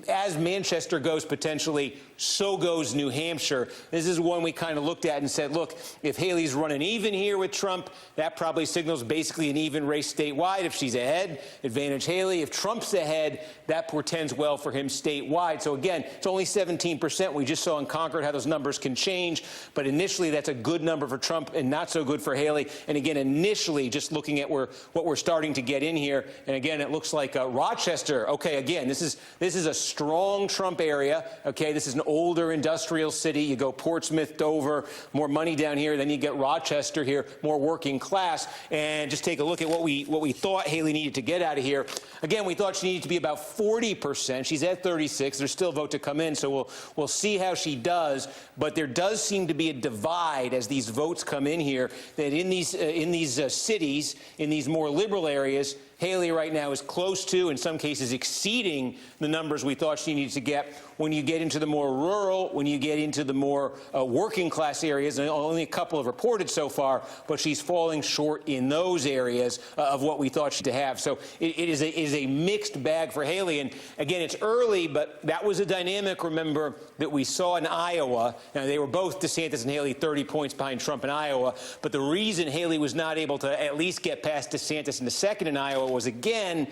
as Manchester goes potentially, so goes New Hampshire. This is one we kind of looked at and said, look, if Haley's running even here with Trump, that probably signals basically an even race statewide. If she's ahead, advantage Haley. If Trump's ahead, that portends well for him statewide. So again, it's only 17%. We just saw in Concord how those numbers can change. But initially, that's a good number for Trump and not so good for Haley. And again, initially, just looking at what we're starting to get in here. And again, it looks like Rochester. Okay, again, this is a strong Trump area. Okay, this is an older industrial city. You go Portsmouth, Dover, more money down here. Then you get Rochester here, more working class. And just take a look at what we thought Haley needed to get out of here. Again, we thought she needed to be about 40%. She's at 36. There's still vote to come in, so we'll see how she does. But there does seem to be a divide as these votes come in here, that in these cities, in these more liberal areas, Haley right now is close to, in some cases exceeding, the numbers we thought she needs to get. When you get into the more rural, when you get into the more working class areas, and only a couple have reported so far, but she's falling short in those areas of what we thought she'd have. So it is a mixed bag for Haley. And again, it's early, but that was a dynamic, remember, that we saw in Iowa. Now, they were both DeSantis and Haley 30 points behind Trump in Iowa. But the reason Haley was not able to at least get past DeSantis in the second in Iowa was, again,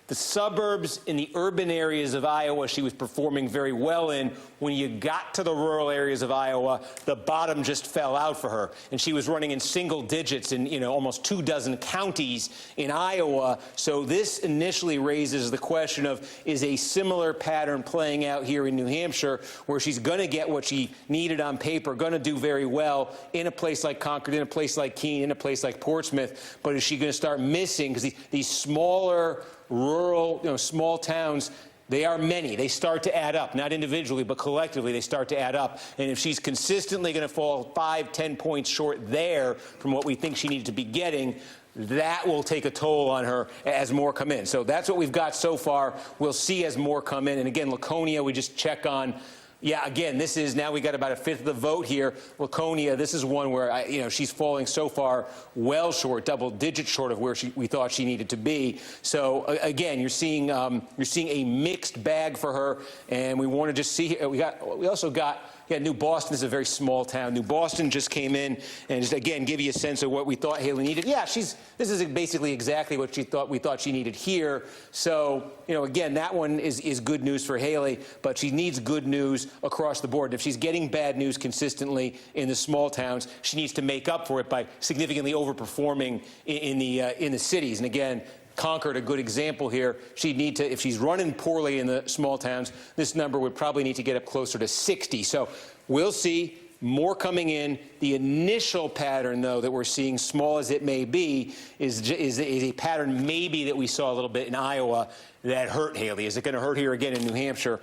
The suburbs in the urban areas of Iowa, she was performing very well in. When you got to the rural areas of Iowa, the bottom just fell out for her. And she was running in single digits in, almost 24 counties in Iowa. So this initially raises the question of, is a similar pattern playing out here in New Hampshire, where she's going to get what she needed on paper, going to do very well in a place like Concord, in a place like Keene, in a place like Portsmouth, but is she going to start missing? Because these smaller, rural, small towns, they are many. They start to add up, not individually, but collectively, they start to add up. And if she's consistently going to fall 5-10 points short there from what we think she needed to be getting, that will take a toll on her as more come in. So that's what we've got so far. We'll see as more come in. And again, Laconia, we just check on. Yeah, again, this is now we got about a fifth of the vote here. Laconia, this is one where she's falling so far well short, double digit short of where we thought she needed to be. So again, you're seeing a mixed bag for her, and we want to just see. We also got. Yeah, New Boston is a very small town. New Boston just came in and just, again, give you a sense of what we thought Haley needed. Yeah, this is basically exactly what we thought she needed here. So, again, that one is good news for Haley, but she needs good news across the board. If she's getting bad news consistently in the small towns, she needs to make up for it by significantly overperforming in the cities. And again, Concord, a good example here. She'd need to, if she's running poorly in the small towns, this number would probably need to get up closer to 60. So we'll see more coming in. The initial pattern, though, that we're seeing, small as it may be, is a pattern maybe that we saw a little bit in Iowa that hurt Haley. Is it going to hurt here again in New Hampshire?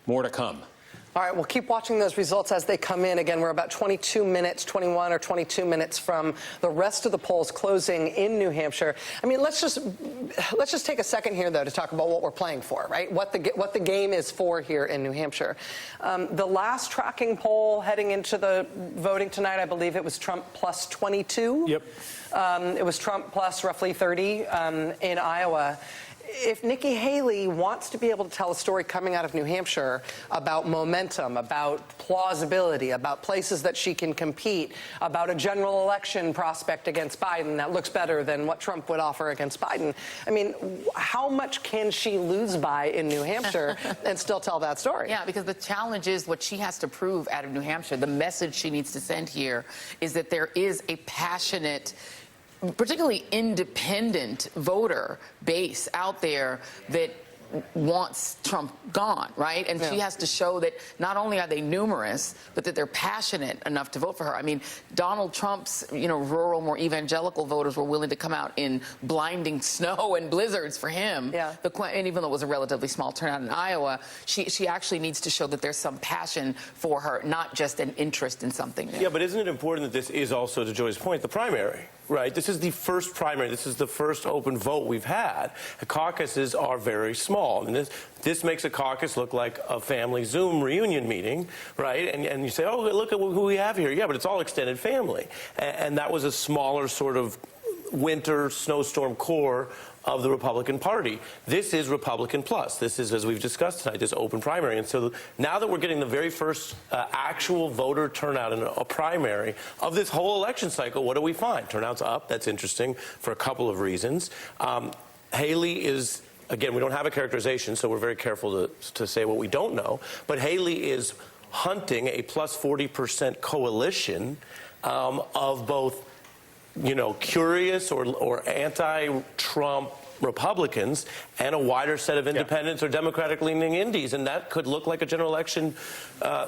More to come. All right, we'll keep watching those results as they come in. Again, we're about 21 or 22 minutes from the rest of the polls closing in New Hampshire. I mean, let's just take a second here, though, to talk about what we're playing for, right? What the game is for here in New Hampshire. The last tracking poll heading into the voting tonight, I believe it was Trump plus 22. Yep. It was Trump plus roughly 30 in Iowa. If Nikki Haley wants to be able to tell a story coming out of New Hampshire about momentum, about plausibility, about places that she can compete, about a general election prospect against Biden that looks better than what Trump would offer against Biden, I mean, how much can she lose by in New Hampshire and still tell that story? Yeah, because the challenge is what she has to prove out of New Hampshire. The message she needs to send here is that there is a passionate, particularly independent voter base out there that wants Trump gone, right? And she has to show that not only are they numerous, but that they're passionate enough to vote for her. I mean, Donald Trump's, rural, more evangelical voters were willing to come out in blinding snow and blizzards for him. Yeah. And even though it was a relatively small turnout in Iowa, she actually needs to show that there's some passion for her, not just an interest in something new. Yeah, but isn't it important that this is also, to Joy's point, the primary? Right. This is the first primary. This is the first open vote we've had. The caucuses are very small. And this makes a caucus look like a family Zoom reunion meeting, right? And you say, oh, look at who we have here. Yeah, but it's all extended family. And that was a smaller sort of winter snowstorm core of the Republican Party. This is Republican plus. This is, as we've discussed tonight, this open primary. And so now that we're getting the very first actual voter turnout in a primary of this whole election cycle, what do we find? Turnout's up. That's interesting for a couple of reasons. Haley is, again, we don't have a characterization, so we're very careful to say what we don't know. But Haley is hunting a plus 40% coalition of both curious or anti-Trump Republicans and a wider set of independents or Democratic-leaning indies, and that could look like a general election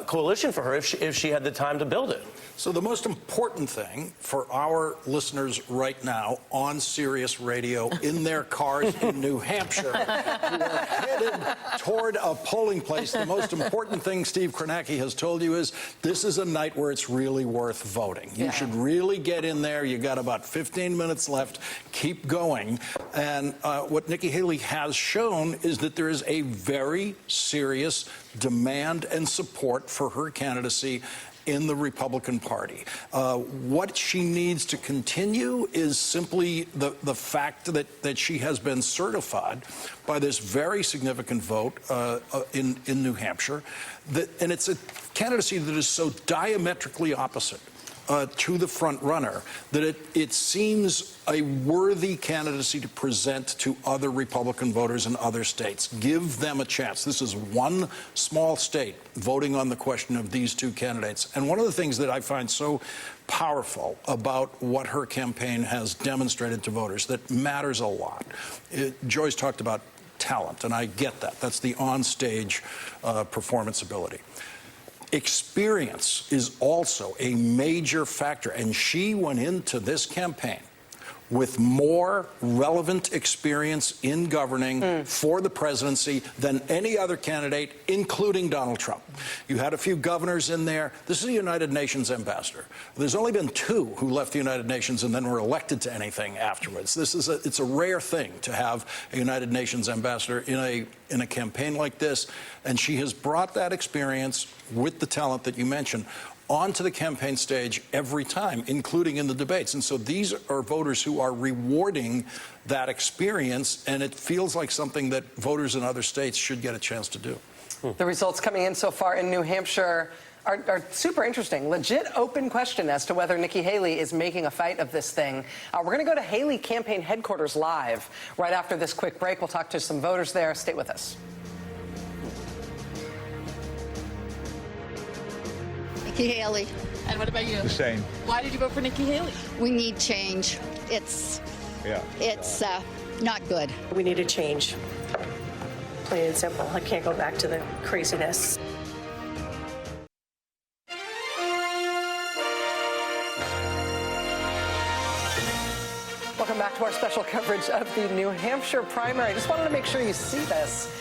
coalition for her if she had the time to build it. So the most important thing for our listeners right now on Sirius Radio in their cars in New Hampshire who are headed toward a polling place, the most important thing Steve Kornacki has told you is this is a night where it's really worth voting. You should really get in there. You got about 15 minutes left. Keep going. And what Nikki Haley has shown is that there is a very serious demand and support for her candidacy in the Republican Party. What she needs to continue is simply the fact that she has been certified by this very significant vote in New Hampshire. And it's a candidacy that is so diametrically opposite to the front runner, that it seems a worthy candidacy to present to other Republican voters in other states. Give them a chance. This is one small state voting on the question of these two candidates. And one of the things that I find so powerful about what her campaign has demonstrated to voters that matters a lot. Joyce talked about talent, and I get that. That's the on-stage performance ability. Experience is also a major factor, and she went into this campaign with more relevant experience in governing for the presidency than any other candidate, including Donald Trump. You had a few governors in there. This is a United Nations ambassador. There's only been 2 who left the United Nations and then were elected to anything afterwards. It's a rare thing to have a United Nations ambassador in a campaign like this, and she has brought that experience with the talent that you mentioned onto the campaign stage every time, including in the debates. And so these are voters who are rewarding that experience, and it feels like something that voters in other states should get a chance to do. The results coming in so far in New Hampshire are super interesting. Legit open question as to whether Nikki Haley is making a fight of this thing. We're going to go to Haley campaign headquarters live right after this quick break. We'll talk to some voters there. Stay with us. Nikki Haley. And what about you? The same. Why did you vote for Nikki Haley? We need change. It's not good. We need a change. Plain and simple. I can't go back to the craziness. Welcome back to our special coverage of the New Hampshire primary. Just wanted to make sure you see this.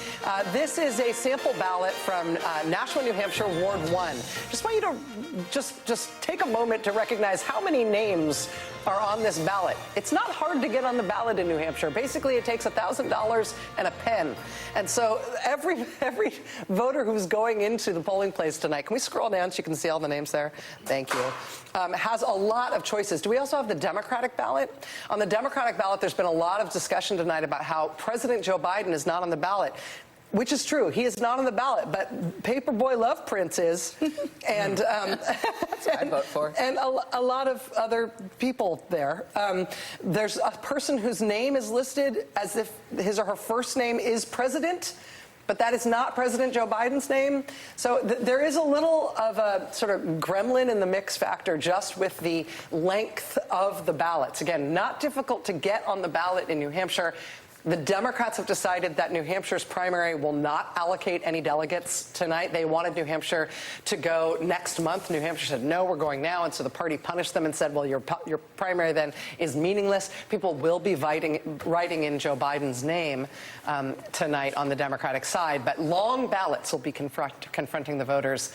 This is a sample ballot from Nashua, New Hampshire, Ward 1. Just want you to just take a moment to recognize how many names are on this ballot. It's not hard to get on the ballot in New Hampshire. Basically, it takes $1,000 and a pen. And so every voter who's going into the polling place tonight, can we scroll down so you can see all the names there? Thank you. Has a lot of choices. Do we also have the Democratic ballot? On the Democratic ballot, there's been a lot of discussion tonight about how President Joe Biden is not on the ballot. Which is true. He is not on the ballot, but Paperboy Love Prince is, and that's what I'd vote for. And a lot of other people there. There's a person whose name is listed as if his or her first name is President, but that is not President Joe Biden's name. So there is a little of a sort of gremlin in the mix factor just with the length of the ballots. Again, not difficult to get on the ballot in New Hampshire. The Democrats have decided that New Hampshire's primary will not allocate any delegates tonight. They wanted New Hampshire to go next month. New Hampshire said, no, we're going now. And so the party punished them and said, well, your primary then is meaningless. People will be writing in Joe Biden's name tonight on the Democratic side. But long ballots will be confronting the voters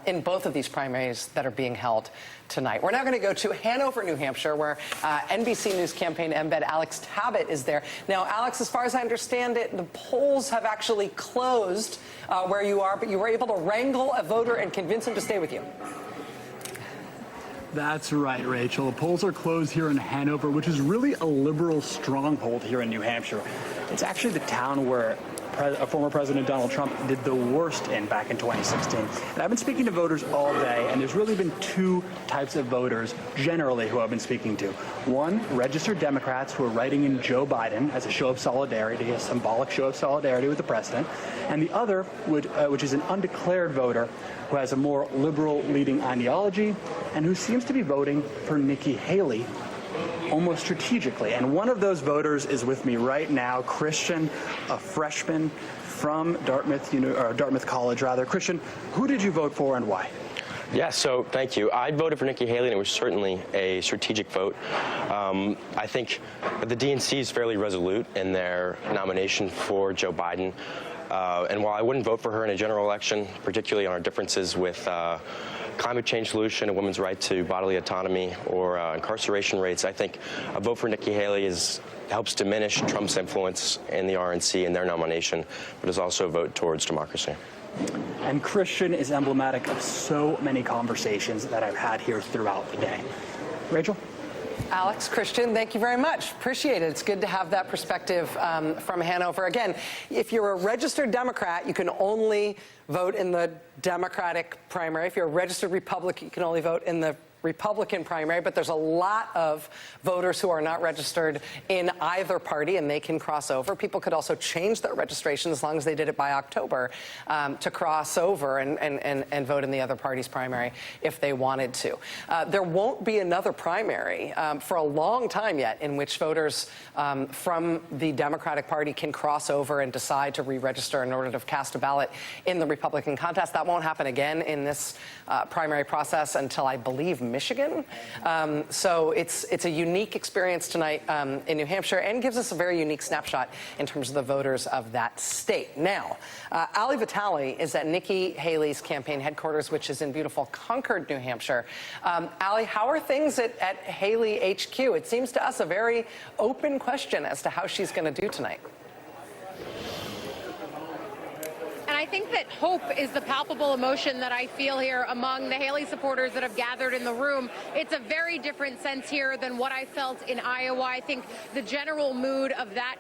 in both of these primaries that are being held tonight. We're now going to go to Hanover, New Hampshire, where NBC News campaign embed Alex Tabbitt is there. Now, Alex, as far as I understand it, the polls have actually closed where you are, but you were able to wrangle a voter and convince him to stay with you. That's right, Rachel. The polls are closed here in Hanover, which is really a liberal stronghold here in New Hampshire. It's actually the town where former President Donald Trump did the worst in back in 2016. And I've been speaking to voters all day, and there's really been 2 types of voters generally who I've been speaking to. One, registered Democrats who are writing in Joe Biden as a show of solidarity, a symbolic show of solidarity with the president. And the other, which is an undeclared voter who has a more liberal leading ideology and who seems to be voting for Nikki Haley almost strategically. And one of those voters is with me right now, Christian, a freshman from Dartmouth College, rather. Christian, who did you vote for and why? Yeah, so thank you. I voted for Nikki Haley, and it was certainly a strategic vote. I think the DNC is fairly resolute in their nomination for Joe Biden. And while I wouldn't vote for her in a general election, particularly on our differences with climate change solution, a women's right to bodily autonomy, or incarceration rates, I think a vote for Nikki Haley helps diminish Trump's influence in the RNC and their nomination, but is also a vote towards democracy. And Christian is emblematic of so many conversations that I've had here throughout the day. Rachel? Alex, Christian, thank you very much. Appreciate it. It's good to have that perspective from Hanover. Again, if you're a registered Democrat, you can only vote in the Democratic primary. If you're a registered Republican, you can only vote in the Republican primary, but there's a lot of voters who are not registered in either party, and they can cross over. People could also change their registration as long as they did it by October to cross over and vote in the other party's primary if they wanted to. There won't be another primary for a long time yet in which voters from the Democratic Party can cross over and decide to re-register in order to cast a ballot in the Republican contest. That won't happen again in this primary process until, I believe, Michigan. So it's a unique experience tonight in New Hampshire and gives us a very unique snapshot in terms of the voters of that state. Now, Ali Vitale is at Nikki Haley's campaign headquarters, which is in beautiful Concord, New Hampshire. Ali, how are things at Haley HQ? It seems to us a very open question as to how she's going to do tonight. And I think that hope is the palpable emotion that I feel here among the Haley supporters that have gathered in the room. It's a very different sense here than what I felt in Iowa. I think the general mood of that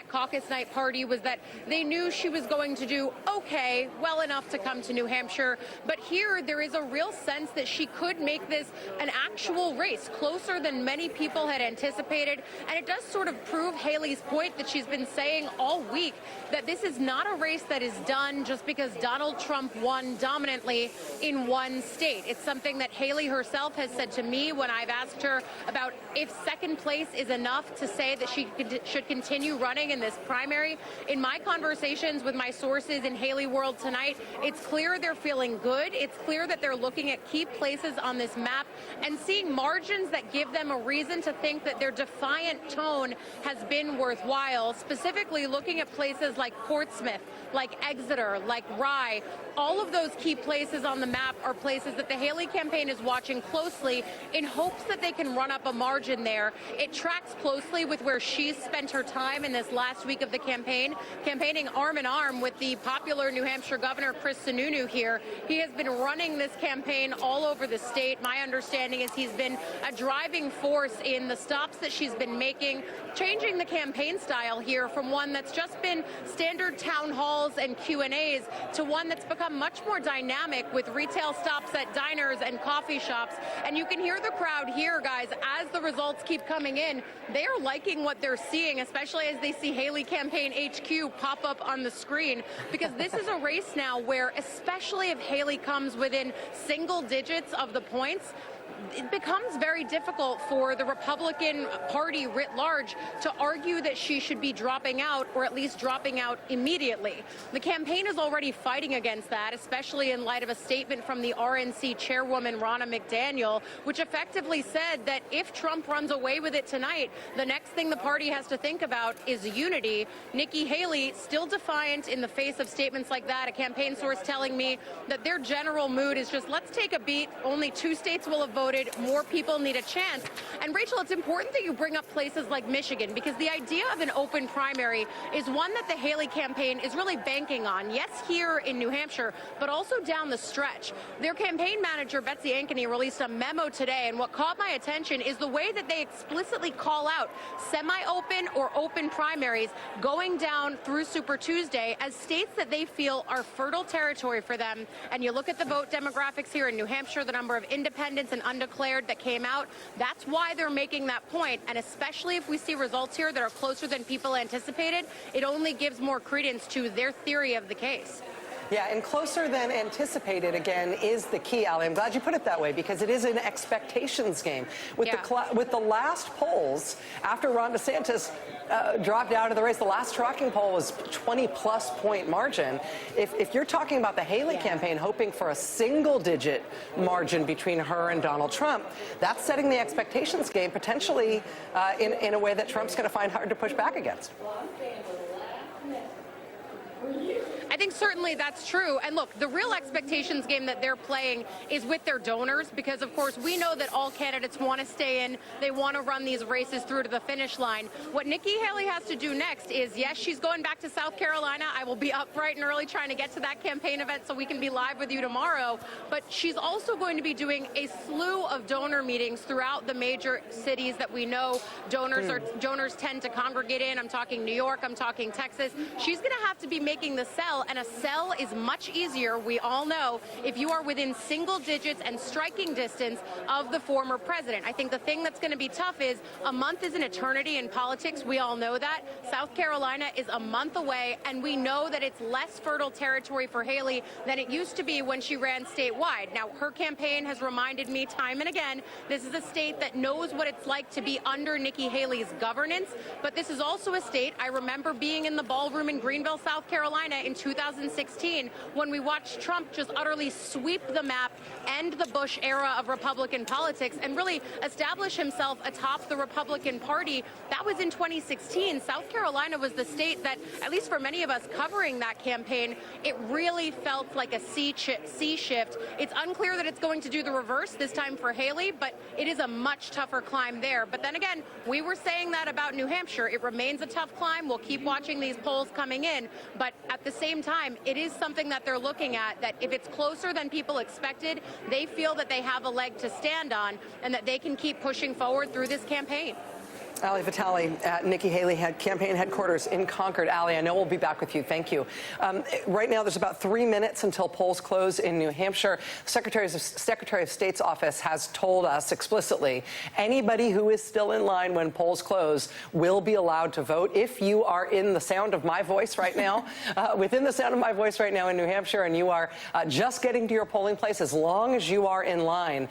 caucus night party was that they knew she was going to do okay, well enough to come to New Hampshire. But here there is a real sense that she could make this an actual race, closer than many people had anticipated. And it does sort of prove Haley's point that she's been saying all week, that this is not a race that is done just because Donald Trump won dominantly in one state. It's something that Haley herself has said to me when I've asked her about if second place is enough to say that she should continue running in this primary. In my conversations with my sources in Haley world tonight, it's clear they're feeling good. It's clear that they're looking at key places on this map and seeing margins that give them a reason to think that their defiant tone has been worthwhile, specifically looking at places like Portsmouth, like Exeter, like Rye. All of those key places on the map are places that the Haley campaign is watching closely in hopes that they can run up a margin there. It tracks closely with where she's spent her time in this last week of the campaign, campaigning arm in arm with the popular New Hampshire Governor Chris Sununu here. He has been running this campaign all over the state. My understanding is he's been a driving force in the stops that she's been making, changing the campaign style here from one that's just been standard town halls and Q&As to one that's become much more dynamic with retail stops at diners and coffee shops. And you can hear the crowd here, guys, as the results keep coming in. They are liking what they're seeing, especially as they see Haley Campaign HQ pop up on the screen, because this is a race now where, especially if Haley comes within single digits of the points, it becomes very difficult for the Republican Party writ large to argue that she should be dropping out, or at least dropping out immediately. The campaign is already fighting against that, especially in light of a statement from the RNC chairwoman, Ronna McDaniel, which effectively said that if Trump runs away with it tonight, the next thing the party has to think about is unity. Nikki Haley, still defiant in the face of statements like that, a campaign source telling me that their general mood is just, let's take a beat. Only 2 states will have voted. More people need a chance. And Rachel, it's important that you bring up places like Michigan, because the idea of an open primary is one that the Haley campaign is really banking on. Yes, here in New Hampshire, but also down the stretch. Their campaign manager, Betsy Ankeny, released a memo today, and what caught my attention is the way that they explicitly call out semi-open or open primaries going down through Super Tuesday as states that they feel are fertile territory for them. And you look at the vote demographics here in New Hampshire, the number of independents and undeclared that came out. That's why they're making that point. And especially if we see results here that are closer than people anticipated, it only gives more credence to their theory of the case. Yeah, and closer than anticipated, again, is the key, Ali. I'm glad you put it that way, because it is an expectations game. With the last polls, after Ron DeSantis dropped out of the race, the last tracking poll was 20-plus point margin. If you're talking about the Haley campaign hoping for a single-digit margin between her and Donald Trump, that's setting the expectations game potentially in a way that Trump's going to find hard to push back against. I think certainly that's true. And look, the real expectations game that they're playing is with their donors, because, of course, we know that all candidates want to stay in. They want to run these races through to the finish line. What Nikki Haley has to do next is, yes, she's going back to South Carolina. I will be up bright and early trying to get to that campaign event so we can be live with you tomorrow. But she's also going to be doing a slew of donor meetings throughout the major cities that we know donors tend to congregate in. I'm talking New York. I'm talking Texas. She's going to have to be making the sell, and a sell is much easier, we all know, if you are within single digits and striking distance of the former president. I think the thing that's going to be tough is a month is an eternity in politics. We all know that. South Carolina is a month away, and we know that it's less fertile territory for Haley than it used to be when she ran statewide. Now, her campaign has reminded me time and again, this is a state that knows what it's like to be under Nikki Haley's governance, but this is also a state, I remember being in the ballroom in Greenville, South Carolina in 2016 when we watched Trump just utterly sweep the map, end the Bush era of Republican politics, and really establish himself atop the Republican Party. That was in 2016. South Carolina was the state that, at least for many of us covering that campaign, it really felt like a sea shift. It's unclear that it's going to do the reverse this time for Haley, but it is a much tougher climb there. But then again, we were saying that about New Hampshire. It remains a tough climb. We'll keep watching these polls coming in. But at the same time, it is something that they're looking at, that if it's closer than people expected, they feel that they have a leg to stand on and that they can keep pushing forward through this campaign. Ali Vitale at Nikki Haley campaign headquarters in Concord. Ali, I know we'll be back with you. Thank you. Right now, there's about 3 minutes until polls close in New Hampshire. Secretary of State's office has told us explicitly anybody who is still in line when polls close will be allowed to vote. If you are in the sound of my voice right now, within the sound of my voice right now in New Hampshire, and you are just getting to your polling place, as long as you are in line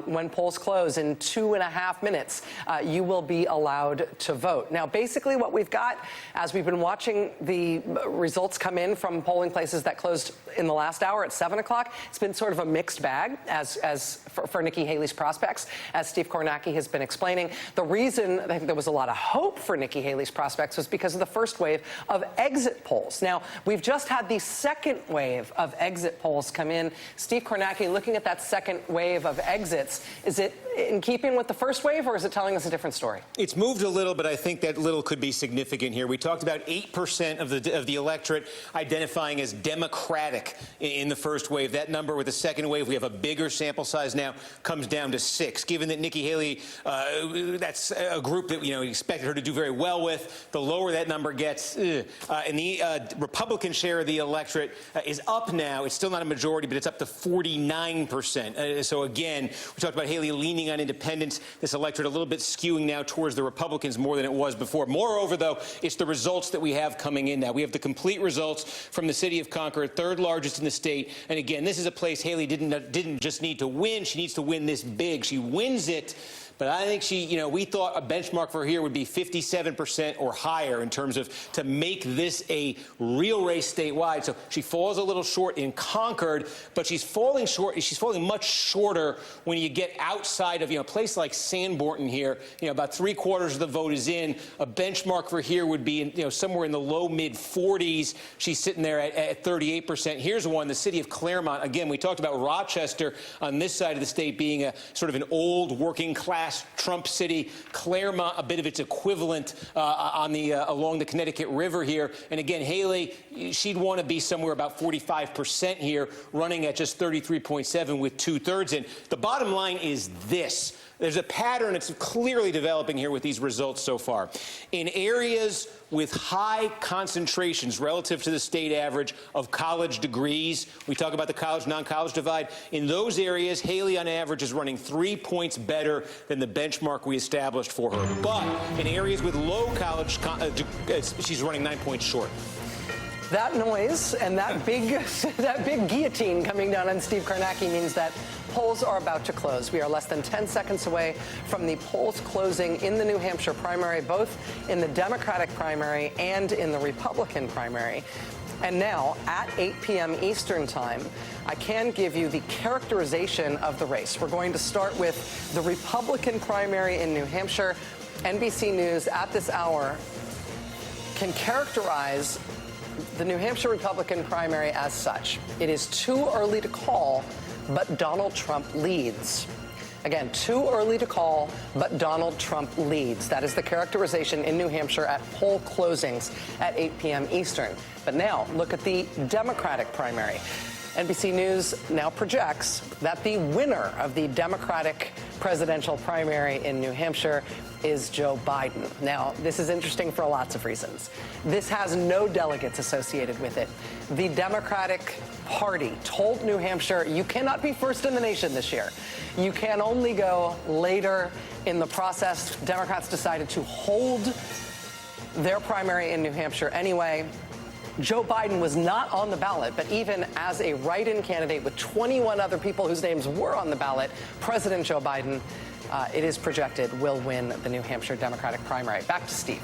when polls close in 2.5 minutes, you will be allowed to vote. Now, basically what we've got, as we've been watching the results come in from polling places that closed in the last hour at 7 o'clock, it's been sort of a mixed bag as for Nikki Haley's prospects, as Steve Kornacki has been explaining. The reason I think there was a lot of hope for Nikki Haley's prospects was because of the first wave of exit polls. Now, we've just had the second wave of exit polls come in. Steve Kornacki, looking at that second wave of exits, is it in keeping with the first wave, or is it telling us a different story? It's moved a little, but I think that little could be significant here. We talked about 8% of the electorate identifying as Democratic in the first wave. That number with the second wave, we have a bigger sample size now, comes down to 6. Given that Nikki Haley, that's a group that expected her to do very well with, the lower that number gets, and the Republican share of the electorate is up now. It's still not a majority, but it's up to 49%. So again, we talked about Haley leaning on independents. This electorate a little bit skewing now towards the Republicans more than it was before. Moreover, though, it's the results that we have coming in now. We have the complete results from the city of Concord, third largest in the state. And again, this is a place Haley didn't just need to win. She needs to win this big. She wins it. But I think we thought a benchmark for here would be 57% or higher in terms of to make this a real race statewide. So she falls a little short in Concord, but she's falling short. She's falling much shorter when you get outside of a place like Sanborn here. About 3/4 of the vote is in. A benchmark for here would be somewhere in the low mid 40s. She's sitting there at 38%. Here's one, the city of Claremont. Again, we talked about Rochester on this side of the state being a sort of an old working class Trump city. Claremont, a bit of its equivalent along the Connecticut River here. And again, Haley, she'd want to be somewhere about 45% here, running at just 33.7 with 2/3 in. The bottom line is this. There's a pattern that's clearly developing here with these results so far. In areas with high concentrations relative to the state average of college degrees, we talk about the college, non-college divide. In those areas, Haley on average is running 3 points better than the benchmark we established for her. But in areas with low college, she's running 9 points short. That noise and that big guillotine coming down on Steve Kornacki means that polls are about to close. We are less than 10 seconds away from the polls closing in the New Hampshire primary, both in the Democratic primary and in the Republican primary. And now, at 8 p.m. Eastern time, I can give you the characterization of the race. We're going to start with the Republican primary in New Hampshire. NBC News at this hour can characterize the New Hampshire Republican primary as such. It is too early to call, but Donald Trump leads. Again, too early to call, but Donald Trump leads. That is the characterization in New Hampshire at poll closings at 8 p.m. Eastern. But now, look at the Democratic primary. NBC News now projects that the winner of the Democratic presidential primary in New Hampshire is Joe Biden. Now, this is interesting for lots of reasons. This has no delegates associated with it. The Democratic Party told New Hampshire, you cannot be first in the nation this year. You can only go later in the process. Democrats decided to hold their primary in New Hampshire anyway. Joe Biden was not on the ballot, but even as a write-in candidate with 21 other people whose names were on the ballot, President Joe Biden, it is projected, will win the New Hampshire Democratic primary. Back to Steve.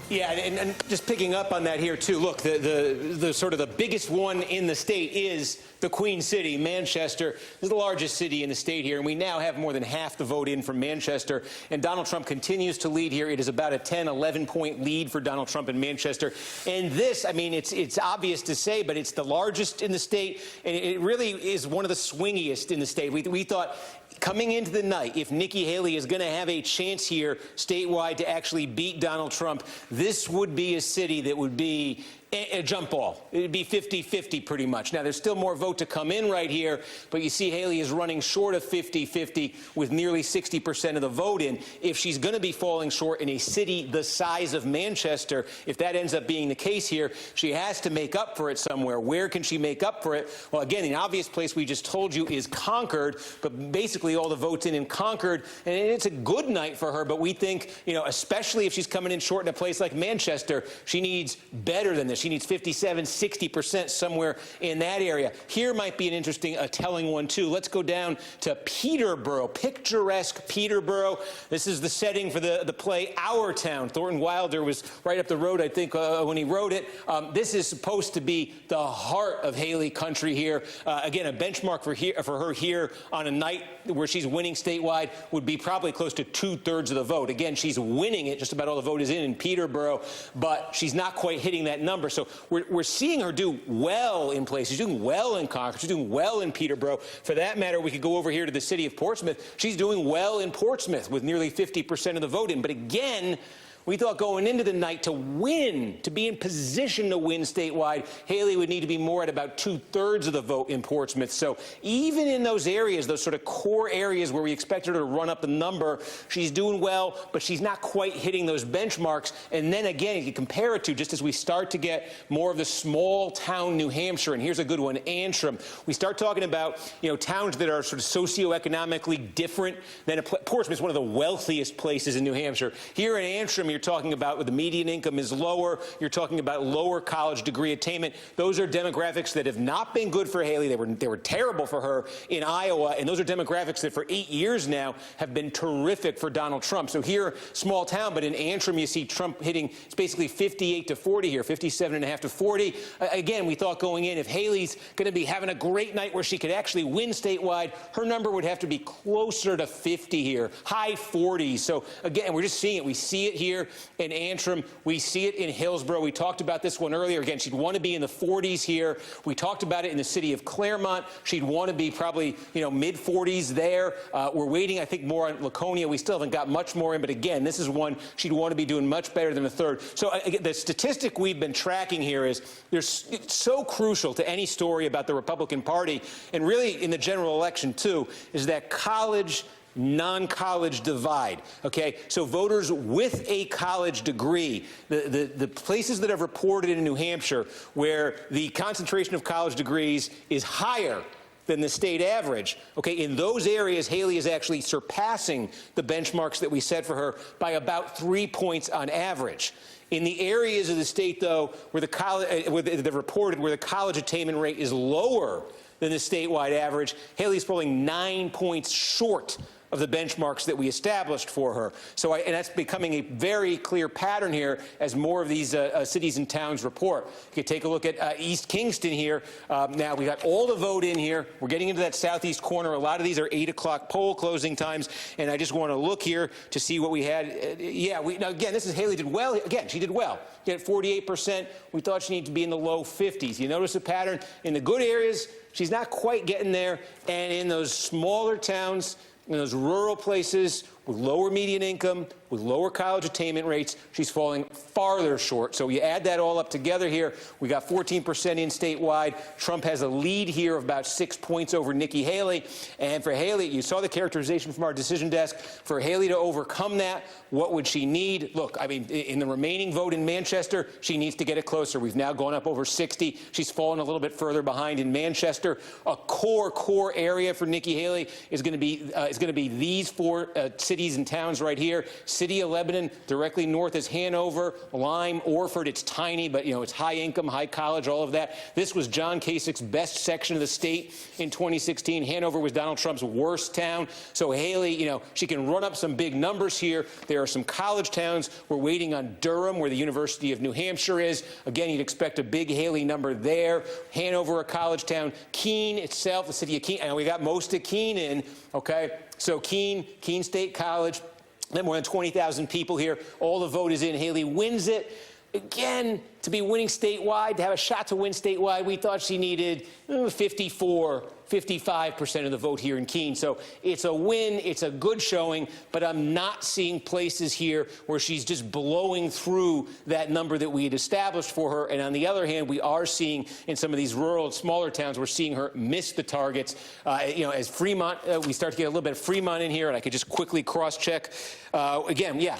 Yeah, and just picking up on that here, too. Look, the sort of the biggest one in the state is the Queen City, Manchester. This is the largest city in the state here, and we now have more than half the vote in from Manchester. And Donald Trump continues to lead here. It is about a 10, 11-point lead for Donald Trump in Manchester. And this, I mean, it's obvious to say, but it's the largest in the state, and it really is one of the swingiest in the state. We thought, coming into the night, if Nikki Haley is going to have a chance here statewide to actually beat Donald Trump, this would be a city that would be a jump ball. It would be 50-50 pretty much. Now, there's still more vote to come in right here, but you see Haley is running short of 50-50 with nearly 60% of the vote in. If she's going to be falling short in a city the size of Manchester, if that ends up being the case here, she has to make up for it somewhere. Where can she make up for it? Well, again, the obvious place we just told you is Concord, but basically all the votes in Concord, and it's a good night for her, but we think, you know, especially if she's coming in short in a place like Manchester, she needs better than this. She needs 57, 60%, somewhere in that area. Here might be an interesting, telling one, too. Let's go down to Peterborough, picturesque Peterborough. This is the setting for the play Our Town. Thornton Wilder was right up the road, I think, when he wrote it. This is supposed to be the heart of Haley country here. Again, a benchmark for her here on a night where she's winning statewide would be probably close to 2/3 of the vote. Again, she's winning it. Just about all the vote is in Peterborough, but she's not quite hitting that number. So we're seeing her do well in places. She's doing well in Concord. She's doing well in Peterborough. For that matter, we could go over here to the city of Portsmouth. She's doing well in Portsmouth with nearly 50% of the vote in. But again, we thought going into the night to win, to be in position to win statewide, Haley would need to be more at about 2/3 of the vote in Portsmouth. So even in those areas, those sort of core areas where we expect her to run up the number, she's doing well, but she's not quite hitting those benchmarks. And then again, you compare it to just as we start to get more of the small town New Hampshire, and here's a good one, Antrim. We start talking about, you know, towns that are sort of socioeconomically different than Portsmouth is one of the wealthiest places in New Hampshire. Here in Antrim, you're talking about where the median income is lower. You're talking about lower college degree attainment. Those are demographics that have not been good for Haley. They were terrible for her in Iowa, and those are demographics that for 8 years now have been terrific for Donald Trump. So here, small town, but in Antrim, you see Trump hitting, it's basically 58-40 here, 57.5-40. Again, we thought going in, if Haley's going to be having a great night where she could actually win statewide, her number would have to be closer to 50 here, high 40s. So again, we're just seeing it. We see it here in Antrim. We see it in Hillsborough. We talked about this one earlier. Again, she'd want to be in the 40s here. We talked about it in the city of Claremont. She'd want to be probably, you know, mid-40s there. We're waiting, I think, more on Laconia. We still haven't got much more in, but again, this is one she'd want to be doing much better than a third. So again, the statistic we've been tracking here is it's so crucial to any story about the Republican Party, and really in the general election too, is that college non-college divide. Okay, so voters with a college degree, the places that have reported in New Hampshire where the concentration of college degrees is higher than the state average, okay, in those areas, Haley is actually surpassing the benchmarks that we set for her by about 3 points on average. In the areas of the state, though, where the college attainment rate is lower than the statewide average, Haley's polling 9 points short of the benchmarks that we established for her. So, and that's becoming a very clear pattern here as more of these cities and towns report. You can take a look at East Kingston here. Now, we got all the vote in here. We're getting into that southeast corner. A lot of these are 8 o'clock poll closing times, and I just want to look here to see what we had. Now, again, this is Haley did well. Again, she did well. She had 48%. We thought she needed to be in the low 50s. You notice a pattern? In the good areas, she's not quite getting there, and in those smaller towns, in those rural places with lower median income, with lower college attainment rates, she's falling farther short. So you add that all up together here, we got 14% in statewide. Trump has a lead here of about 6 points over Nikki Haley. And for Haley, you saw the characterization from our decision desk. For Haley to overcome that, what would she need? Look, I mean, in the remaining vote in Manchester, she needs to get it closer. We've now gone up over 60. She's fallen a little bit further behind in Manchester. A core area for Nikki Haley is going to be these four cities and towns right here. City of Lebanon, directly north is Hanover, Lyme, Orford. It's tiny, but, you know, it's high income, high college, all of that. This was John Kasich's best section of the state in 2016. Hanover was Donald Trump's worst town. So Haley, you know, she can run up some big numbers here. There are some college towns. We're waiting on Durham, where the University of New Hampshire is. Again, you'd expect a big Haley number there. Hanover, a college town. Keene itself, the city of Keene. And we got most of Keene in, okay? So Keene State College. Then more than 20,000 people here. All the vote is in. Haley wins it. Again, to be winning statewide, to have a shot to win statewide, we thought she needed 55% of the vote here in Keene. So it's a win. It's a good showing, but I'm not seeing places here where she's just blowing through that number that we had established for her. And on the other hand, we are seeing in some of these rural, smaller towns, we're seeing her miss the targets. You know, as Fremont, we start to get a little bit of Fremont in here, and I could just quickly cross-check. Again, yeah.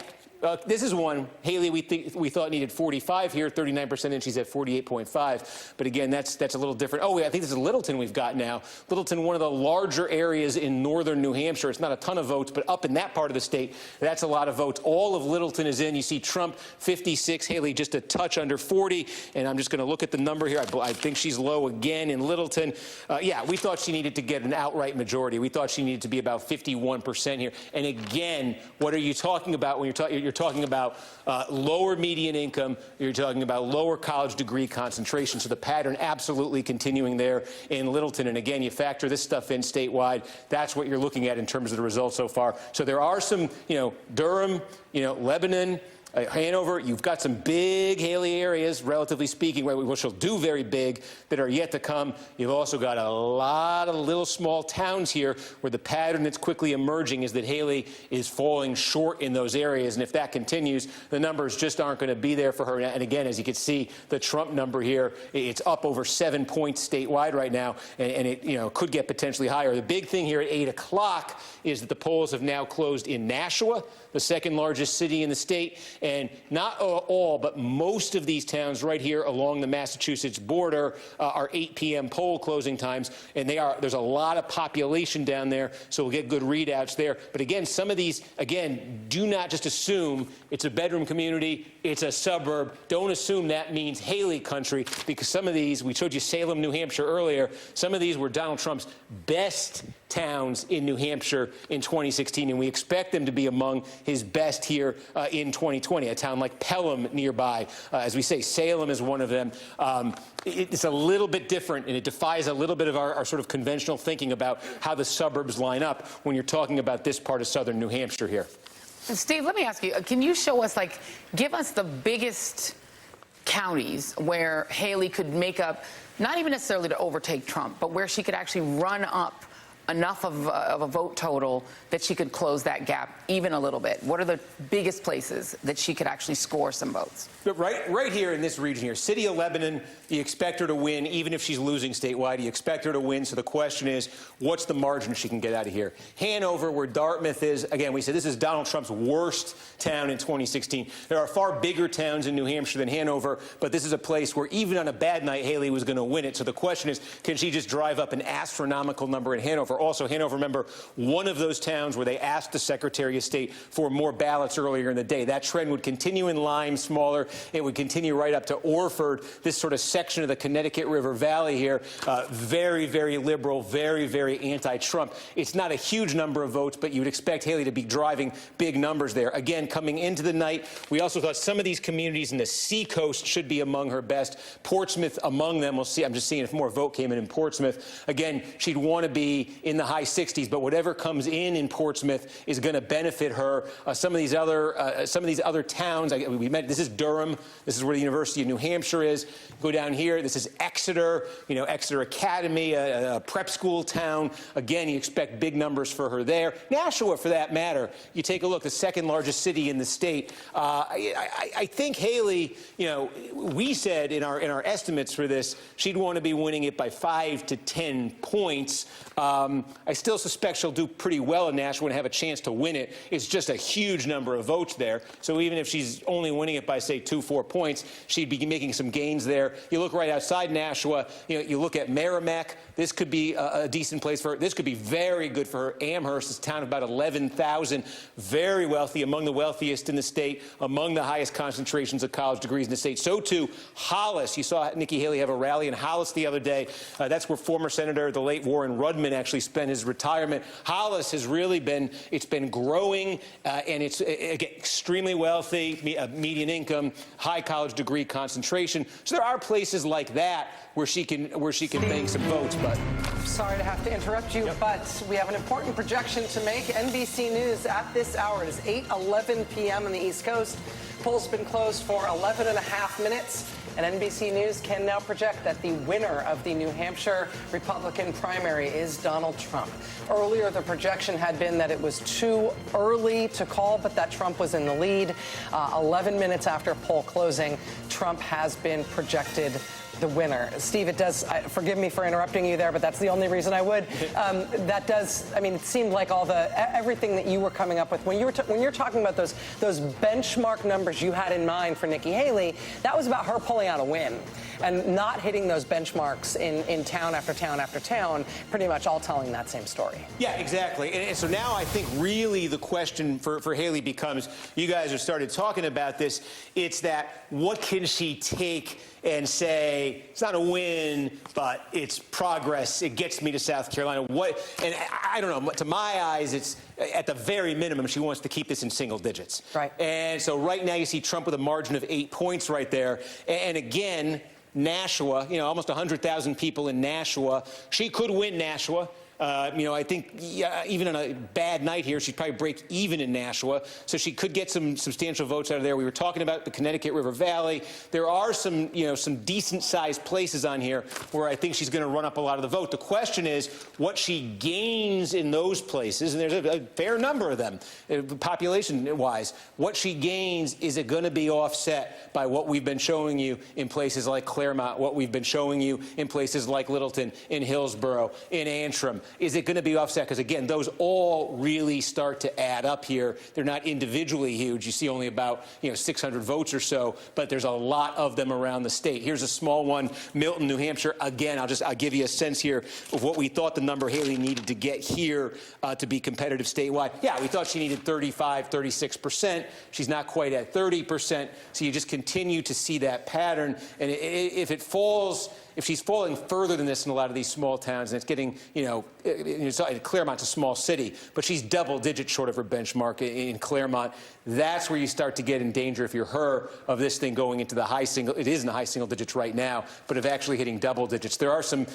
This is one, Haley, we thought needed 45 here, 39% in, she's at 48.5. But again, that's a little different. Oh, I think this is Littleton we've got now. Littleton, one of the larger areas in northern New Hampshire. It's not a ton of votes, but up in that part of the state, that's a lot of votes. All of Littleton is in. You see Trump 56, Haley just a touch under 40. And I'm just going to look at the number here. I think she's low again in Littleton. Yeah, we thought she needed to get an outright majority. We thought she needed to be about 51% here. And again, what are you talking about when you're talking about lower median income, you're talking about lower college degree concentration. So the pattern absolutely continuing there in Littleton. And again, you factor this stuff in statewide, that's what you're looking at in terms of the results so far. So there are some, you know, Durham, you know, Lebanon, Hanover, you've got some big Haley areas, relatively speaking, which will do very big, that are yet to come. You've also got a lot of little small towns here where the pattern that's quickly emerging is that Haley is falling short in those areas. And if that continues, the numbers just aren't going to be there for her. And again, as you can see, the Trump number here, it's up over 7 points statewide right now, and it, you know, could get potentially higher. The big thing here at 8 o'clock is that the polls have now closed in Nashua, the second largest city in the state. And not all, but most of these towns right here along the Massachusetts border are 8 p.m. poll closing times. And there's a lot of population down there, so we'll get good readouts there. But again, some of these, again, do not just assume it's a bedroom community, it's a suburb. Don't assume that means Haley country, because some of these, we showed you Salem, New Hampshire earlier, some of these were Donald Trump's best towns in New Hampshire in 2016, and we expect them to be among his best here in 2020. A town like Pelham nearby, as we say, Salem is one of them. It's a little bit different, and it defies a little bit of our sort of conventional thinking about how the suburbs line up when you're talking about this part of southern New Hampshire here. Steve, let me ask you, can you show us, like, give us the biggest counties where Haley could make up, not even necessarily to overtake Trump, but where she could actually run up enough of a vote total that she could close that gap even a little bit? What are the biggest places that she could actually score some votes? Right here in this region here, City of Lebanon, you expect her to win, even if she's losing statewide. You expect her to win. So the question is, what's the margin she can get out of here? Hanover, where Dartmouth is, again, we said this is Donald Trump's worst town in 2016. There are far bigger towns in New Hampshire than Hanover, but this is a place where even on a bad night, Haley was going to win it. So the question is, can she just drive up an astronomical number in Hanover? Also, Hanover, remember, one of those towns where they asked the Secretary of State for more ballots earlier in the day. That trend would continue in Lyme, smaller. It would continue right up to Orford, this sort of section of the Connecticut River Valley here. Very, very liberal, very, very anti-Trump. It's not a huge number of votes, but you would expect Haley to be driving big numbers there. Again, coming into the night, we also thought some of these communities in the seacoast should be among her best. Portsmouth among them. We'll see. I'm just seeing if more vote came in Portsmouth. Again, she'd want to be in the high 60s. But whatever comes in Portsmouth is going to benefit her. Some of these other towns, we met. This is Durham. This is where the University of New Hampshire is. Go down here. This is Exeter. Exeter Academy, a prep school town. Again, you expect big numbers for her there. Nashua, for that matter. You take a look. The second largest city in the state. I think Haley. We said in our estimates for this, she'd want to be winning it by 5 to 10 points. I still suspect she'll do pretty well in Nashua and have a chance to win it. It's just a huge number of votes there. So even if she's only winning it by, say, 2-4 points, she'd be making some gains there. You look right outside Nashua, you look at Merrimack. This could be a decent place for her. This could be very good for her. Amherst is a town of about 11,000, very wealthy, among the wealthiest in the state, among the highest concentrations of college degrees in the state. So, too, Hollis. You saw Nikki Haley have a rally in Hollis the other day. That's where former Senator, the late Warren Rudman, actually spent his retirement. Hollis has really been growing, and it's again, extremely wealthy, median income, high college degree concentration. So there are places like that where she can make some votes. But sorry to have to interrupt you, but we have an important projection to make. NBC News at this hour. It is 8:11 p.m. on the East Coast. Polls been closed for 11 and a half minutes. And NBC News can now project that the winner of the New Hampshire Republican primary is Donald Trump. Earlier, the projection had been that it was too early to call, but that Trump was in the lead. 11 minutes after poll closing, Trump has been projected the winner. Steve, it does, forgive me for interrupting you there, but that's the only reason I would. That does, I mean, it seemed like everything that you were coming up with, when you're talking about those benchmark numbers you had in mind for Nikki Haley, that was about her pulling out a win and not hitting those benchmarks in town after town after town, pretty much all telling that same story. Yeah, exactly. And so now I think really the question for Haley becomes, you guys have started talking about this, it's that what can she take and say, it's not a win, but it's progress. It gets me to South Carolina. And I don't know, to my eyes, it's at the very minimum, she wants to keep this in single digits. Right. And so right now you see Trump with a margin of 8 points right there. And again, Nashua, almost 100,000 people in Nashua. She could win Nashua. I think even on a bad night here, she'd probably break even in Nashua. So she could get some substantial votes out of there. We were talking about the Connecticut River Valley. There are some decent-sized places on here where I think she's going to run up a lot of the vote. The question is what she gains in those places, and there's a fair number of them, population-wise. What she gains, is it going to be offset by what we've been showing you in places like Claremont, what we've been showing you in places like Littleton, in Hillsborough, in Antrim? Is it going to be offset? Because, again, those all really start to add up here. They're not individually huge. You see only about 600 votes or so, but there's a lot of them around the state. Here's a small one, Milton, New Hampshire. Again, I'll give you a sense here of what we thought the number Haley needed to get here to be competitive statewide. Yeah, we thought she needed 35, 36%. She's not quite at 30%. So you just continue to see that pattern. And if she's falling further than this in a lot of these small towns, and it's getting, Claremont's a small city, but she's double-digit short of her benchmark in Claremont. That's where you start to get in danger, if you're her, of this thing going into the high single. It is in the high single digits right now, but of actually hitting double digits. There are some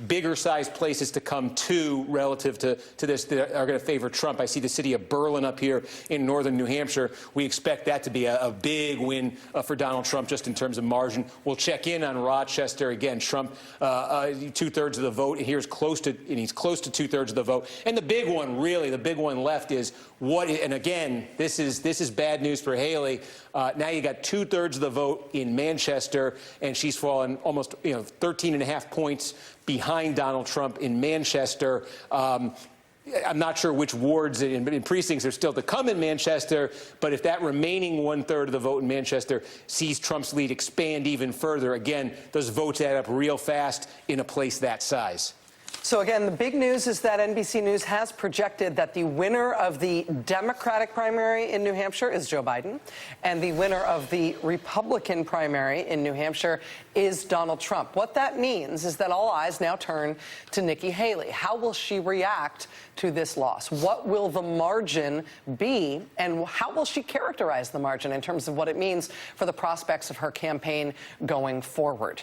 bigger-sized places to come to relative to this that are going to favor Trump. I see the city of Berlin up here in northern New Hampshire. We expect that to be a big win for Donald Trump just in terms of margin. We'll check in on Rochester. Again, Trump, 2/3 of the vote. He's close to 2/3 of the vote. And the big one, really, the big one left is and again, this is bad news for Haley. Now you got 2/3 of the vote in Manchester, and she's fallen almost 13.5 points behind Donald Trump in Manchester. I'm not sure which wards and precincts are still to come in Manchester, but if that remaining 1/3 of the vote in Manchester sees Trump's lead expand even further, again, those votes add up real fast in a place that size. So again, the big news is that NBC News has projected that the winner of the Democratic primary in New Hampshire is Joe Biden, and the winner of the Republican primary in New Hampshire is Donald Trump. What that means is that all eyes now turn to Nikki Haley. How will she react to this loss? What will the margin be, and how will she characterize the margin in terms of what it means for the prospects of her campaign going forward?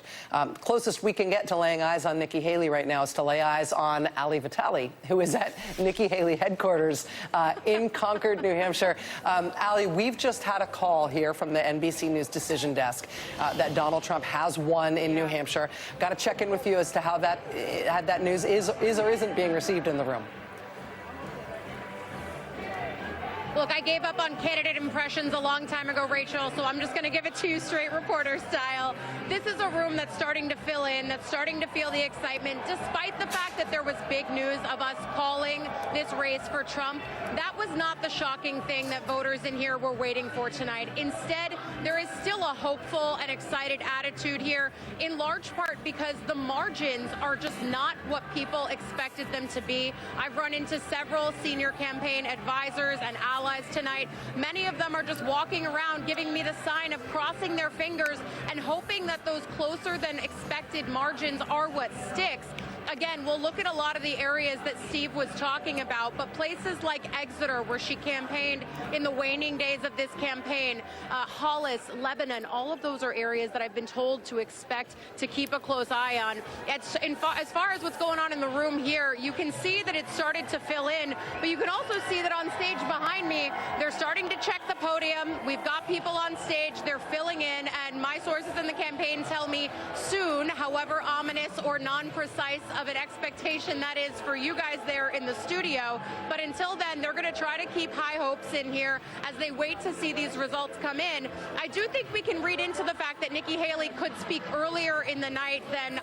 Closest we can get to laying eyes on Nikki Haley right now is to lay eyes eyes on Ali Vitale, who is at Nikki Haley headquarters in Concord, New Hampshire. Ali, we've just had a call here from the NBC News decision desk that Donald Trump has won in New Hampshire. Got to check in with you as to how that news is or isn't being received in the room. Look, I gave up on candidate impressions a long time ago, Rachel, so I'm just going to give it to you straight reporter style. This is a room that's starting to fill in, that's starting to feel the excitement, despite the fact that there was big news of us calling this race for Trump. That was not the shocking thing that voters in here were waiting for tonight. Instead, there is still a hopeful and excited attitude here, in large part because the margins are just not what people expected them to be. I've run into several senior campaign advisors and allies tonight. Many of them are just walking around giving me the sign of crossing their fingers and hoping that those closer than expected margins are what sticks. Again, we'll look at a lot of the areas that Steve was talking about, but places like Exeter, where she campaigned in the waning days of this campaign, Hollis, Lebanon, all of those are areas that I've been told to expect to keep a close eye on. As far as what's going on in the room here, you can see that it started to fill in, but you can also see that on stage behind me, they're starting to check the podium. We've got people on stage, they're filling in, and my sources in the campaign tell me soon, however ominous or non-precise of an expectation that is for you guys there in the studio. But until then, they're going to try to keep high hopes in here as they wait to see these results come in. I do think we can read into the fact that Nikki Haley could speak earlier in the night than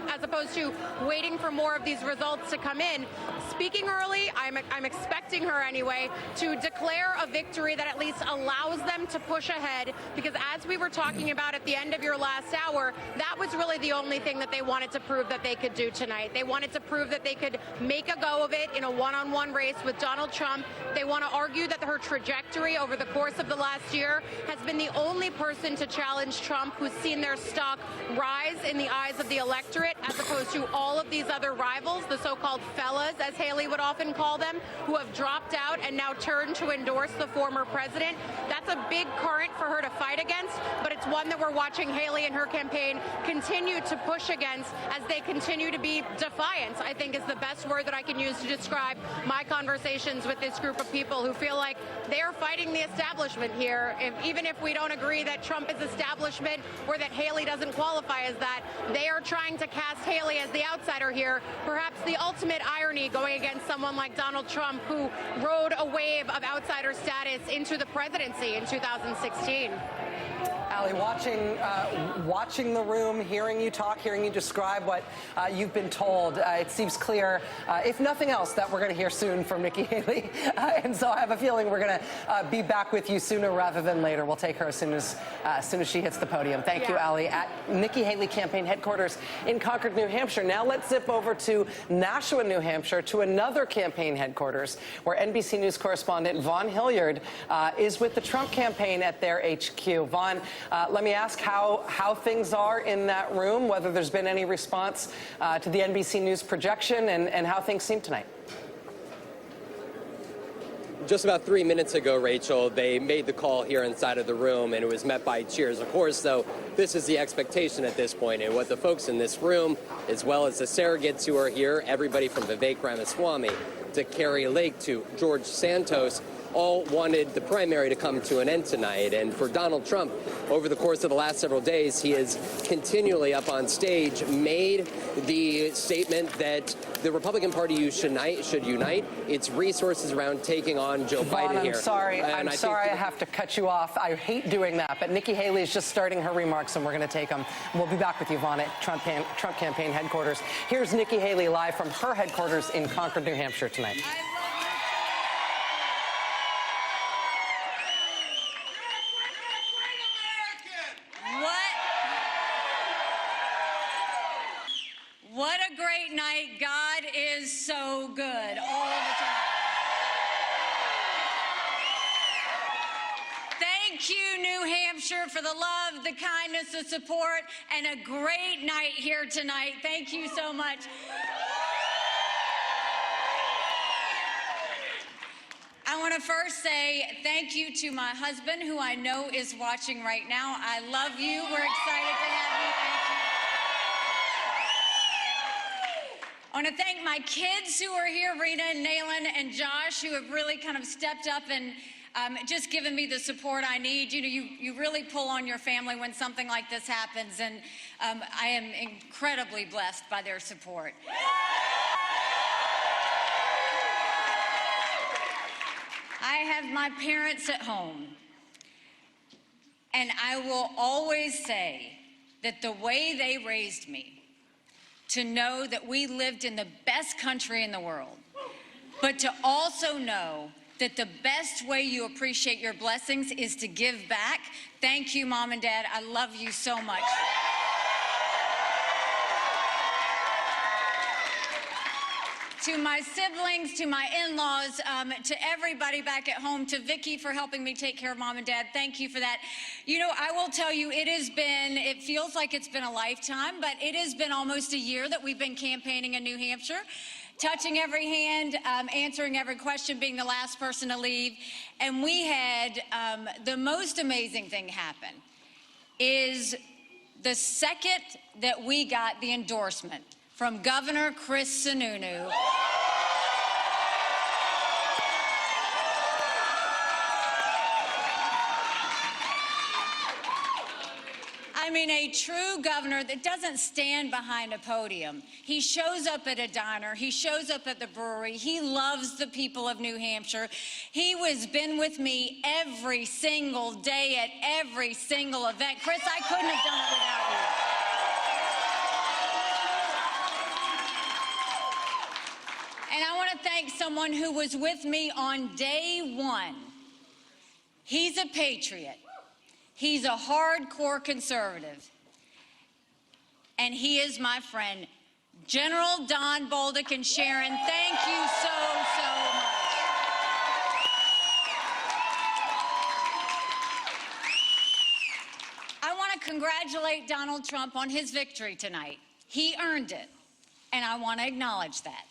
as opposed to waiting for more of these results to come in. Speaking early, I'm expecting her anyway to declare a victory that at least allows them to push ahead, because as we were talking about at the end of your last hour, that was really the only thing that they wanted to prove that they could do tonight. They wanted to prove that they could make a go of it in a one-on-one race with Donald Trump. They want to argue that her trajectory over the course of the last year has been the only person to challenge Trump who's seen their stock rise in the eyes of the electorate, as opposed to all of these other rivals, the so-called fellas, as Haley would often call them, who have dropped out and now turned to endorse the former president. That's a big current for her to fight against, but it's one that we're watching Haley and her campaign continue to push against as they continue to be defiant, I think is the best word that I can use to describe my conversations with this group of people who feel like they are fighting the establishment here. Even if we don't agree that Trump is establishment or that Haley doesn't qualify as that, they are trying to cast Haley as the outsider here. Perhaps the ultimate irony going against someone like Donald Trump, who rode a wave of outsider status into the presidency in 2016. Ali, watching the room, hearing you talk, hearing you describe what you've been told, it seems clear, if nothing else, that we're going to hear soon from Nikki Haley. And so I have a feeling we're going to be back with you sooner rather than later. We'll take her as soon as she hits the podium. Thank you, Ali. At Nikki Haley campaign headquarters in Concord, New Hampshire. Now let's zip over to Nashua, New Hampshire, to another campaign headquarters where NBC News correspondent Vaughn Hilliard is with the Trump campaign at their HQ. Vaughn, let me ask how things are in that room, whether there's been any response to the NBC News projection, and how things seem tonight. Just about 3 minutes ago, Rachel, they made the call here inside of the room, and it was met by cheers. Of course, though, this is the expectation at this point, and what the folks in this room, as well as the surrogates who are here, everybody from Vivek Ramaswamy to Carrie Lake to George Santos, all wanted the primary to come to an end tonight. And for Donald Trump, over the course of the last several days, he has continually up on stage made the statement that the Republican Party should unite its resources around taking on Joe Biden here. I'm sorry I have to cut you off. I hate doing that, but Nikki Haley is just starting her remarks, and we're going to take them. We'll be back with you, Vaughn, at Trump campaign headquarters. Here's Nikki Haley live from her headquarters in Concord, New Hampshire tonight. What a great night. God is so good all the time. Thank you, New Hampshire, for the love, the kindness, the support, and a great night here tonight. Thank you so much. I want to first say thank you to my husband, who I know is watching right now. I love you. We're excited to have you. Thank you. I want to thank my kids who are here, Rita and Naylan and Josh, who have really kind of stepped up and just given me the support I need. You know, you really pull on your family when something like this happens, and I am incredibly blessed by their support. I have my parents at home, and I will always say that the way they raised me, to know that we lived in the best country in the world, but to also know that the best way you appreciate your blessings is to give back. Thank you, Mom and Dad. I love you so much. To my siblings, to my in-laws, to everybody back at home, to Vicki for helping me take care of Mom and Dad, thank you for that. You know, I will tell you, it feels like it's been a lifetime, but it has been almost a year that we've been campaigning in New Hampshire, touching every hand, answering every question, being the last person to leave. And we had the most amazing thing happen is the second that we got the endorsement from Governor Chris Sununu. I mean, a true governor that doesn't stand behind a podium. He shows up at a diner. He shows up at the brewery. He loves the people of New Hampshire. He has been with me every single day at every single event. Chris, I couldn't have done it without you. And I want to thank someone who was with me on day one. He's a patriot. He's a hardcore conservative. And he is my friend, General Don Bolduc. And Sharon, thank you so much. I want to congratulate Donald Trump on his victory tonight. He earned it, and I want to acknowledge that.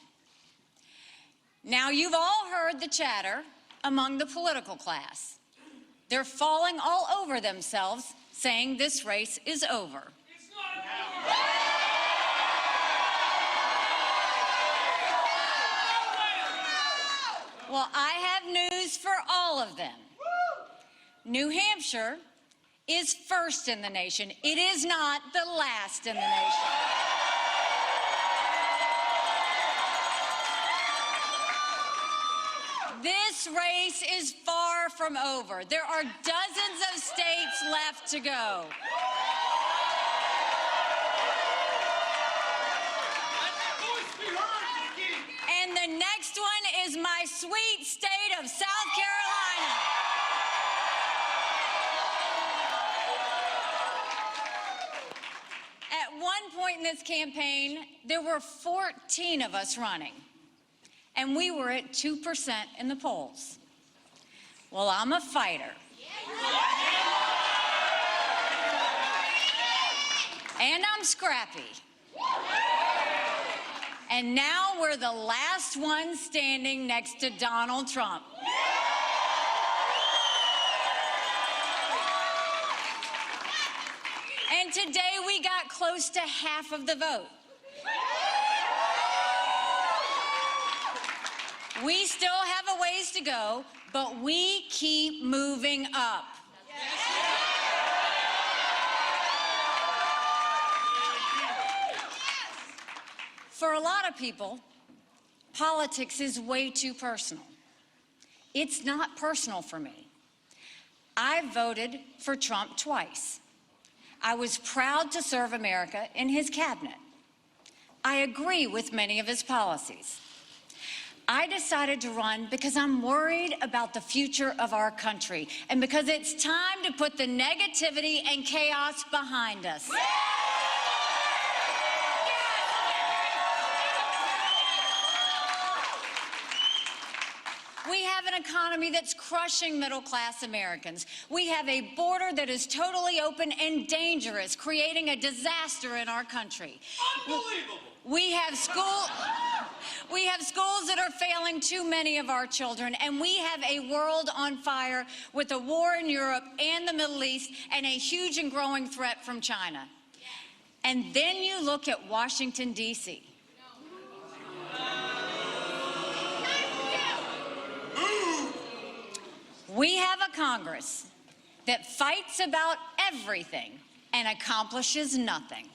Now, you've all heard the chatter among the political class. They're falling all over themselves, saying this race is over. It's not over. Well, I have news for all of them. New Hampshire is first in the nation. It is not the last in the nation. This race is far from over. There are dozens of states left to go. And the next one is my sweet state of South Carolina. At one point in this campaign, there were 14 of us running. And we were at 2% in the polls. Well, I'm a fighter. And I'm scrappy. And now we're the last one standing next to Donald Trump. And today we got close to half of the vote. We still have a ways to go, but we keep moving up. For a lot of people, politics is way too personal. It's not personal for me. I voted for Trump twice. I was proud to serve America in his cabinet. I agree with many of his policies. I decided to run because I'm worried about the future of our country and because it's time to put the negativity and chaos behind us. We have an economy that's crushing middle-class Americans. We have a border that is totally open and dangerous, creating a disaster in our country. Unbelievable! We have schools that are failing too many of our children, and we have a world on fire with a war in Europe and the Middle East and a huge and growing threat from China. And then you look at Washington, D.C. We have a Congress that fights about everything and accomplishes nothing.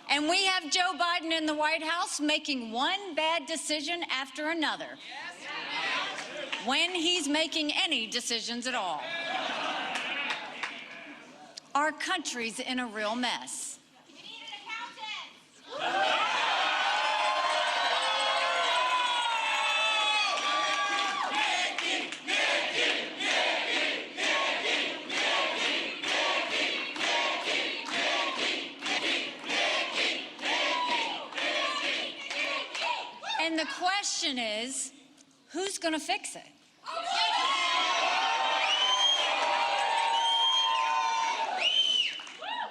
And we have Joe Biden in the White House making one bad decision after another, when he's making any decisions at all. Our country's in a real mess. And the question is, who's going to fix it?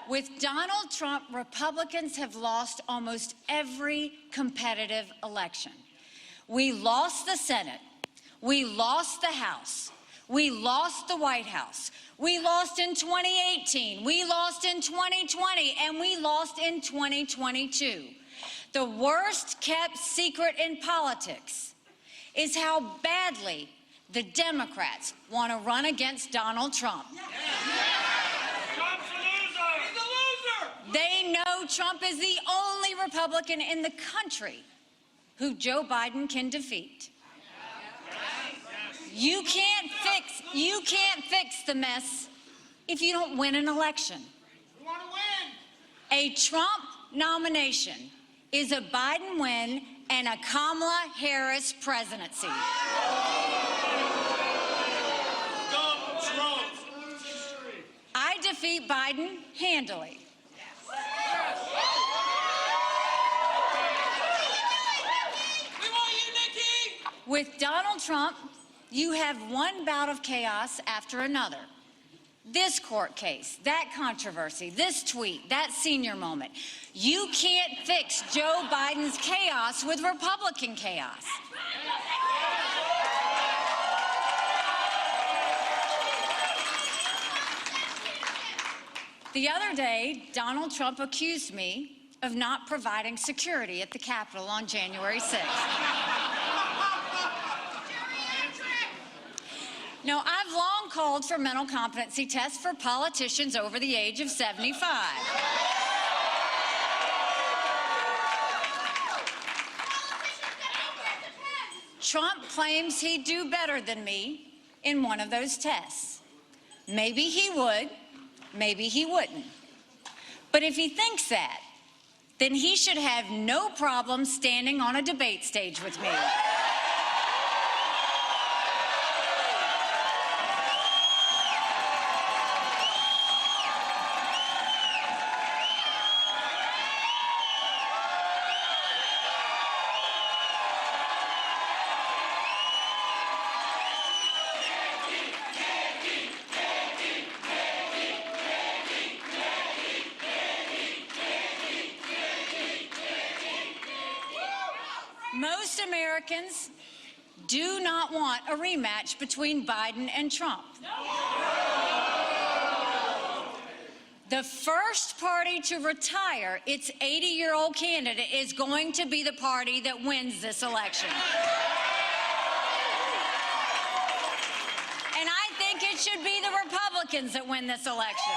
With Donald Trump, Republicans have lost almost every competitive election. We lost the Senate. We lost the House. We lost the White House. We lost in 2018. We lost in 2020. And we lost in 2022. The worst kept secret in politics is how badly the Democrats want to run against Donald Trump. They know Trump is the only Republican in the country who Joe Biden can defeat. You can't fix the mess if you don't win an election. A Trump nomination is a Biden win and a Kamala Harris presidency. I defeat Biden handily. With Donald Trump, you have one bout of chaos after another. This court case, that controversy, this tweet, that senior moment. You can't fix Joe Biden's chaos with Republican chaos. The other day, Donald Trump accused me of not providing security at the Capitol on January 6th. Now, I've long called for mental competency tests for politicians over the age of 75. Trump claims he'd do better than me in one of those tests. Maybe he would, maybe he wouldn't. But if he thinks that, then he should have no problem standing on a debate stage with me. Most Americans do not want a rematch between Biden and Trump. The first party to retire its 80-year-old candidate is going to be the party that wins this election. And I think it should be the Republicans that win this election.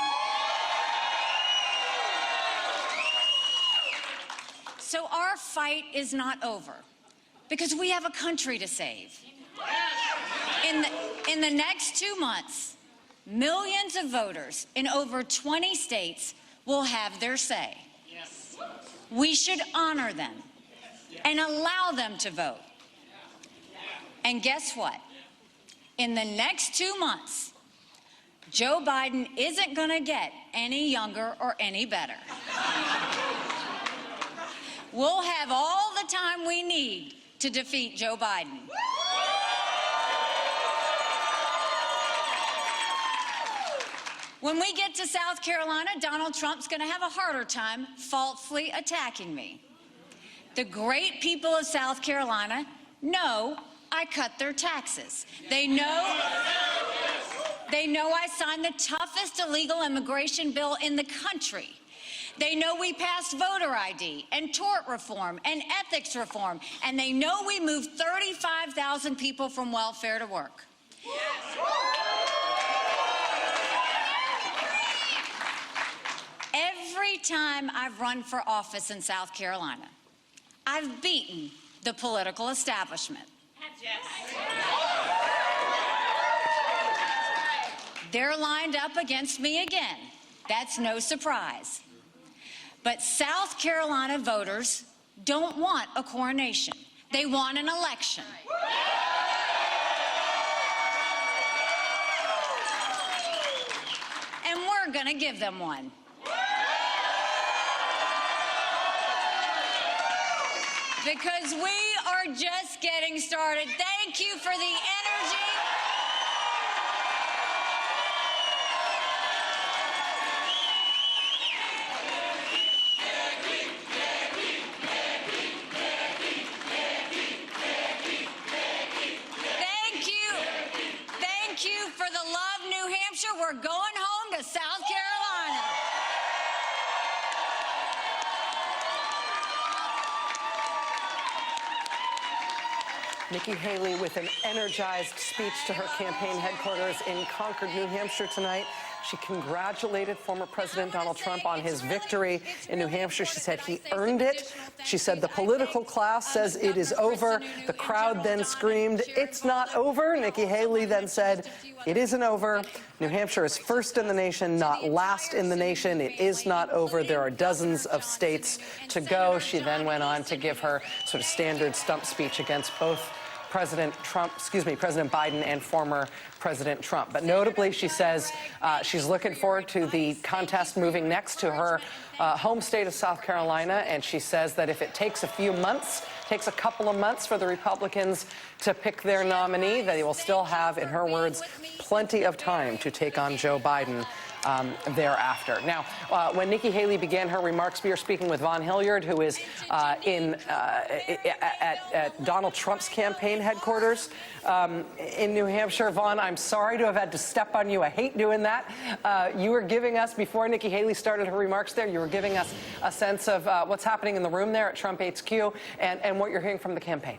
So our fight is not over, because we have a country to save. In the next 2 months, millions of voters in over 20 states will have their say. We should honor them and allow them to vote. And guess what? In the next 2 months, Joe Biden isn't going to get any younger or any better. We'll have all the time we need to defeat Joe Biden. When we get to South Carolina, Donald Trump's going to have a harder time falsely attacking me. The great people of South Carolina know I cut their taxes. They know I signed the toughest illegal immigration bill in the country. They know we passed voter ID and tort reform and ethics reform, and they know we moved 35,000 people from welfare to work. Every time I've run for office in South Carolina, I've beaten the political establishment. They're lined up against me again. That's no surprise. But South Carolina voters don't want a coronation. They want an election. And we're going to give them one. Because we are just getting started. Thank you for the energy. Thank you for the love, New Hampshire. We're going home to South Carolina. Nikki Haley with an energized speech to her campaign headquarters in Concord, New Hampshire tonight. She congratulated former President Donald Trump on his victory in New Hampshire. She said he earned it. She said the political class says it is over. The crowd then screamed, "It's not over." Nikki Haley then said, "It isn't over. New Hampshire is first in the nation, not last in the nation. It is not over. There are dozens of states to go." She then went on to give her sort of standard stump speech against both President Biden and former President Trump. But notably, she says she's looking forward to the contest moving next to her home state of South Carolina. And she says that if it takes a couple of months for the Republicans to pick their nominee, that they will still have, in her words, plenty of time to take on Joe Biden thereafter. Now, when Nikki Haley began her remarks, we are speaking with Vaughn Hilliard, who is at Donald Trump's campaign headquarters in New Hampshire. Vaughn, I'm sorry to have had to step on you. I hate doing that. You were giving us, before Nikki Haley started her remarks there, you were giving us a sense of what's happening in the room there at Trump HQ and what you're hearing from the campaign.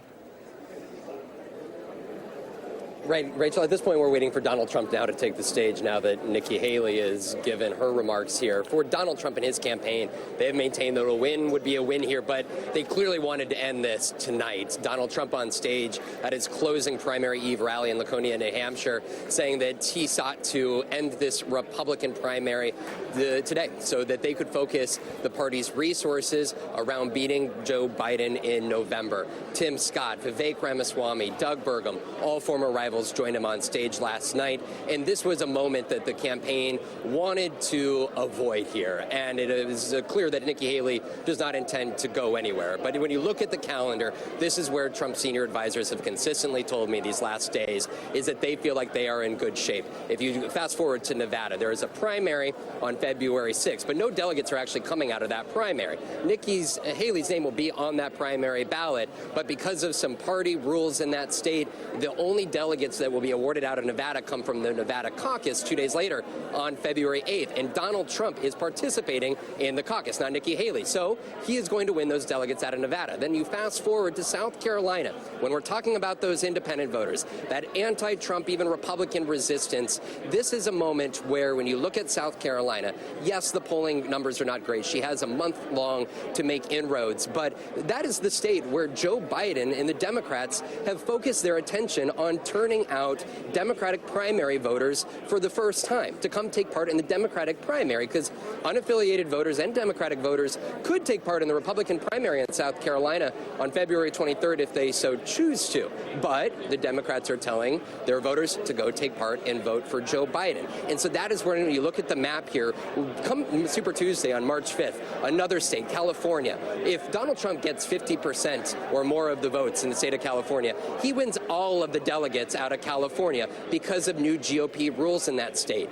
Right, Rachel, at this point, we're waiting for Donald Trump now to take the stage now that Nikki Haley has given her remarks here. For Donald Trump and his campaign, they have maintained that a win would be a win here, but they clearly wanted to end this tonight. Donald Trump on stage at his closing primary eve rally in Laconia, New Hampshire, saying that he sought to end this Republican primary today so that they could focus the party's resources around beating Joe Biden in November. Tim Scott, Vivek Ramaswamy, Doug Burgum, all former rivals joined him on stage last night, and this was a moment that the campaign wanted to avoid here, and it is clear that Nikki Haley does not intend to go anywhere. But when you look at the calendar, this is where Trump's senior advisors have consistently told me these last days is that they feel like they are in good shape. If you fast forward to Nevada, there is a primary on February 6th, but no delegates are actually coming out of that primary. Nikki Haley's name will be on that primary ballot, but because of some party rules in that state, the only delegates that will be awarded out of Nevada come from the Nevada caucus 2 days later on February 8th. And Donald Trump is participating in the caucus, not Nikki Haley. So he is going to win those delegates out of Nevada. Then you fast forward to South Carolina. When we're talking about those independent voters, that anti-Trump, even Republican resistance, this is a moment where when you look at South Carolina, yes, the polling numbers are not great. She has a month long to make inroads. But that is the state where Joe Biden and the Democrats have focused their attention on turning out Democratic primary voters for the first time to come take part in the Democratic primary, because unaffiliated voters and Democratic voters could take part in the Republican primary in South Carolina on February 23rd if they so choose to. But the Democrats are telling their voters to go take part and vote for Joe Biden. And so that is where, when you look at the map here, come Super Tuesday on March 5th, another state, California. If Donald Trump gets 50% or more of the votes in the state of California, he wins all of the delegates out of California because of new GOP rules in that state.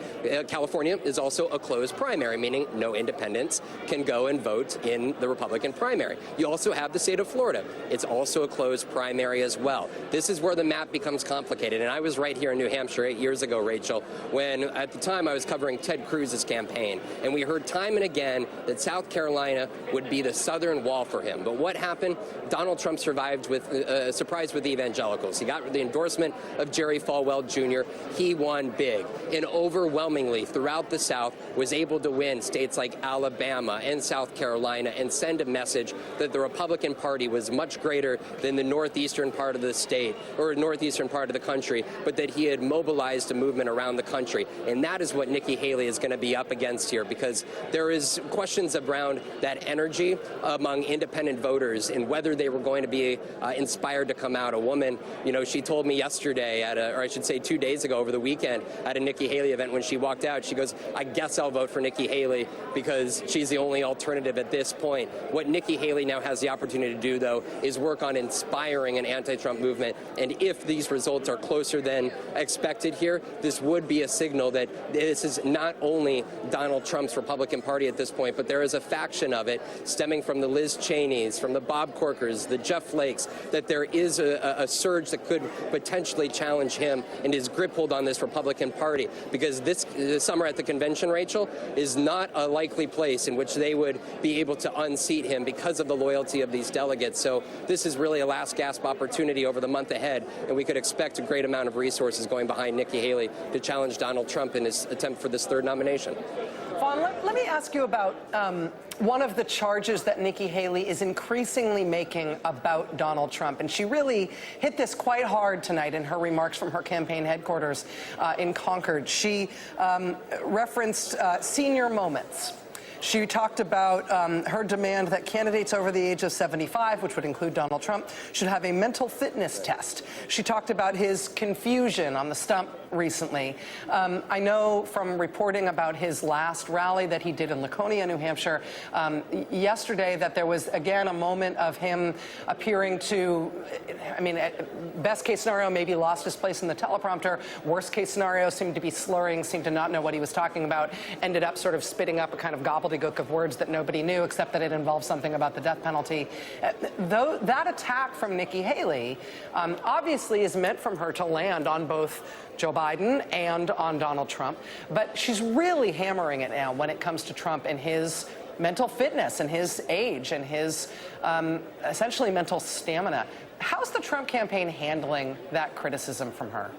California is also a closed primary, meaning no independents can go and vote in the Republican primary. You also have the state of Florida. It's also a closed primary as well. This is where the map becomes complicated. And I was right here in New Hampshire 8 years ago, Rachel, when at the time I was covering Ted Cruz's campaign. And we heard time and again that South Carolina would be the southern wall for him. But what happened? Donald Trump survived with surprised with the evangelicals. He got the endorsement of Jerry Falwell Jr. He won big and overwhelmingly throughout the South was able to win states like Alabama and South Carolina and send a message that the Republican Party was much greater than the northeastern part of the state or northeastern part of the country, but that he had mobilized a movement around the country. And that is what Nikki Haley is going to be up against here, because there is questions around that energy among independent voters and whether they were going to be inspired to come out. A woman, she told me yesterday or I should say 2 days ago over the weekend at a Nikki Haley event when she walked out, she goes, I guess I'll vote for Nikki Haley because she's the only alternative at this point. What Nikki Haley now has the opportunity to do, though, is work on inspiring an anti-Trump movement. And if these results are closer than expected here, this would be a signal that this is not only Donald Trump's Republican Party at this point, but there is a faction of it stemming from the Liz Cheneys, from the Bob Corkers, the Jeff Flakes, that there is a surge that could potentially challenge him and his grip hold on this Republican Party. Because this summer at the convention, Rachel, is not a likely place in which they would be able to unseat him because of the loyalty of these delegates. So this is really a last gasp opportunity over the month ahead, and we could expect a great amount of resources going behind Nikki Haley to challenge Donald Trump in his attempt for this third nomination. Vaughn, let me ask you about one of the charges that Nikki Haley is increasingly making about Donald Trump. And she really hit this quite hard tonight in her remarks from her campaign headquarters in Concord. She referenced senior moments. She talked about her demand that candidates over the age of 75, which would include Donald Trump, should have a mental fitness test. She talked about his confusion on the stump recently. I know from reporting about his last rally that he did in Laconia, New Hampshire, yesterday, that there was, again, a moment of him appearing to, best case scenario, maybe lost his place in the teleprompter. Worst case scenario, seemed to be slurring, seemed to not know what he was talking about, ended up sort of spitting up a kind of gobbledygook of words that nobody knew, except that it involved something about the death penalty. Though that attack from Nikki Haley obviously is meant from her to land on both Joe Biden and on Donald Trump, but she's really hammering it now when it comes to Trump and his mental fitness and his age and his essentially mental stamina. How's the Trump campaign handling that criticism from her?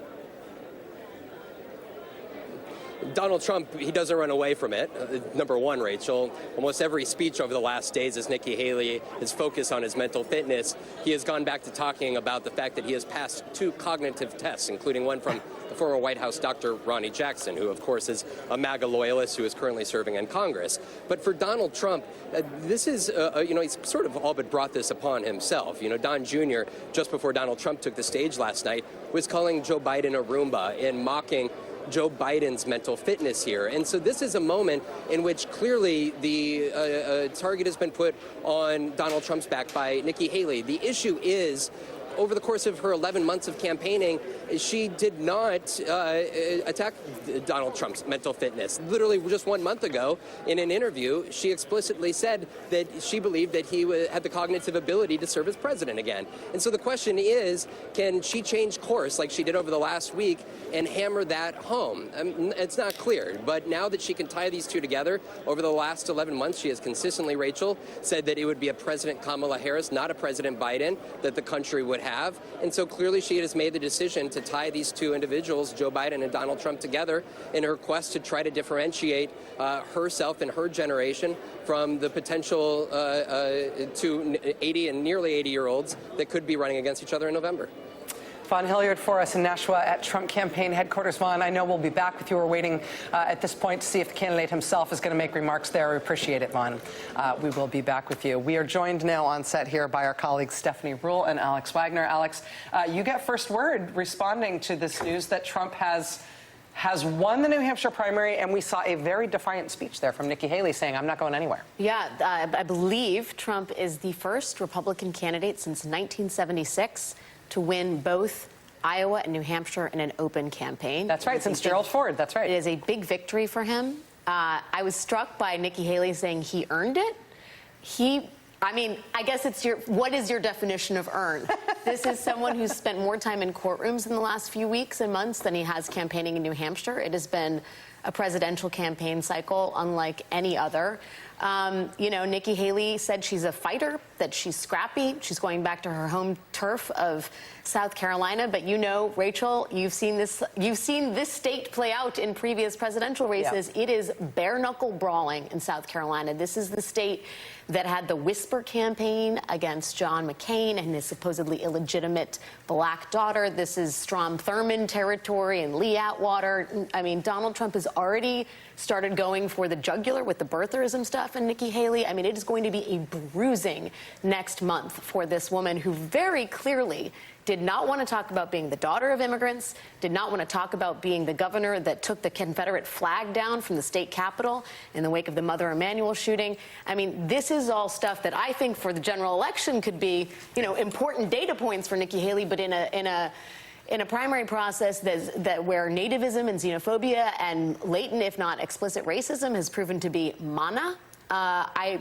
Donald Trump, he doesn't run away from it. Number one, Rachel, almost every speech over the last days as Nikki Haley is focused on his mental fitness, he has gone back to talking about the fact that he has passed 2 cognitive tests, including one from the former White House Dr. Ronnie Jackson, who, of course, is a MAGA loyalist who is currently serving in Congress. But for Donald Trump, this is, he's sort of all but brought this upon himself. Don Jr., just before Donald Trump took the stage last night, was calling Joe Biden a Roomba and mocking Joe Biden's mental fitness here. And so this is a moment in which clearly the target has been put on Donald Trump's back by Nikki Haley. The issue is, over the course of her 11 months of campaigning, she did not attack Donald Trump's mental fitness. Literally just 1 month ago, in an interview, she explicitly said that she believed that he had the cognitive ability to serve as president again. And so the question is, can she change course like she did over the last week and hammer that home? It's not clear. But now that she can tie these two together, over the last 11 months, she has consistently, Rachel, said that it would be a President Kamala Harris, not a President Biden, that the country would have. And so clearly she has made the decision to tie these two individuals, Joe Biden and Donald Trump, together in her quest to try to differentiate herself and her generation from the potential to 80 and nearly 80-year-olds that could be running against each other in November. Vaughn Hilliard for us in Nashua at Trump campaign headquarters. Vaughn, I know we'll be back with you. We're waiting at this point to see if the candidate himself is going to make remarks there. We appreciate it, Vaughn. We will be back with you. We are joined now on set here by our colleagues Stephanie Ruhle and Alex Wagner. Alex, you get first word responding to this news that Trump has won the New Hampshire primary, and we saw a very defiant speech there from Nikki Haley saying, I'm not going anywhere. Yeah, I believe Trump is the first Republican candidate since 1976 to win both Iowa and New Hampshire in an open campaign. That's right, since Gerald Ford. That's right. It is a big victory for him. I was struck by Nikki Haley saying he earned it. I mean, I guess it's what is your definition of earn? This is someone who's spent more time in courtrooms in the last few weeks and months than he has campaigning in New Hampshire. It has been a presidential campaign cycle unlike any other. You know, Nikki Haley said she's a fighter, that she's scrappy. She's going back to her home turf of South Carolina. But you know, Rachel, you've seen this state play out in previous presidential races. Yeah. It is bare knuckle brawling in South Carolina. This is the state that had the whisper campaign against John McCain and his supposedly illegitimate black daughter. This is Strom Thurmond territory and Lee Atwater. I mean, Donald Trump has already started going for the jugular with the birtherism stuff and Nikki Haley. I mean, it is going to be a bruising next month for this woman who very clearly did not want to talk about being the daughter of immigrants, did not want to talk about being the governor that took the Confederate flag down from the state capitol in the wake of the Mother Emanuel shooting. I mean, this is all stuff that I think for the general election could be, you know, important data points for Nikki Haley, but in a primary process where nativism and xenophobia and latent, if not explicit, racism has proven to be mana. I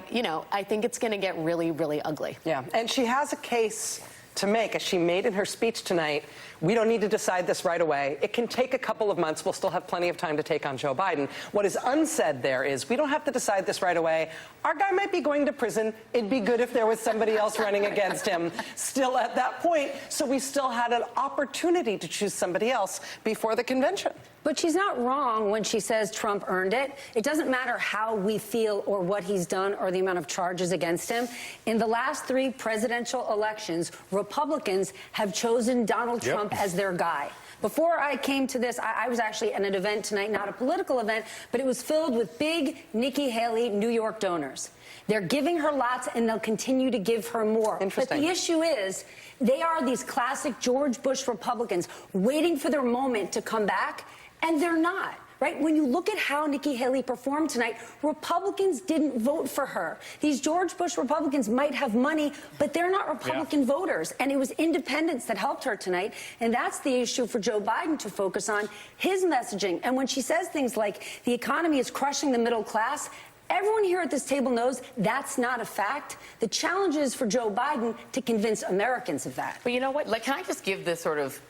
think it's going to get really, really ugly. Yeah, and she has a case to make, as she made in her speech tonight. We don't need to decide this right away. It can take a couple of months. We'll still have plenty of time to take on Joe Biden. What is unsaid there is we don't have to decide this right away. Our guy might be going to prison. It'd be good if there was somebody else running against him still at that point, so we still had an opportunity to choose somebody else before the convention. But she's not wrong when she says Trump earned it. It doesn't matter how we feel or what he's done or the amount of charges against him. In the last 3 presidential elections, Republicans have chosen Donald Trump as their guy. Before I came to this, I was actually at an event tonight, not a political event, but it was filled with big Nikki Haley New York donors. They're giving her lots, and they'll continue to give her more. But the issue is, they are these classic George Bush Republicans waiting for their moment to come back, and they're not. Right? When you look at how Nikki Haley performed tonight, Republicans didn't vote for her. These George Bush Republicans might have money, but they're not Republican voters. And it was independents that helped her tonight. And that's the issue for Joe Biden to focus on, his messaging. And when she says things like the economy is crushing the middle class, everyone here at this table knows that's not a fact. The challenge is for Joe Biden to convince Americans of that. But you know what? Like, can I just give this sort of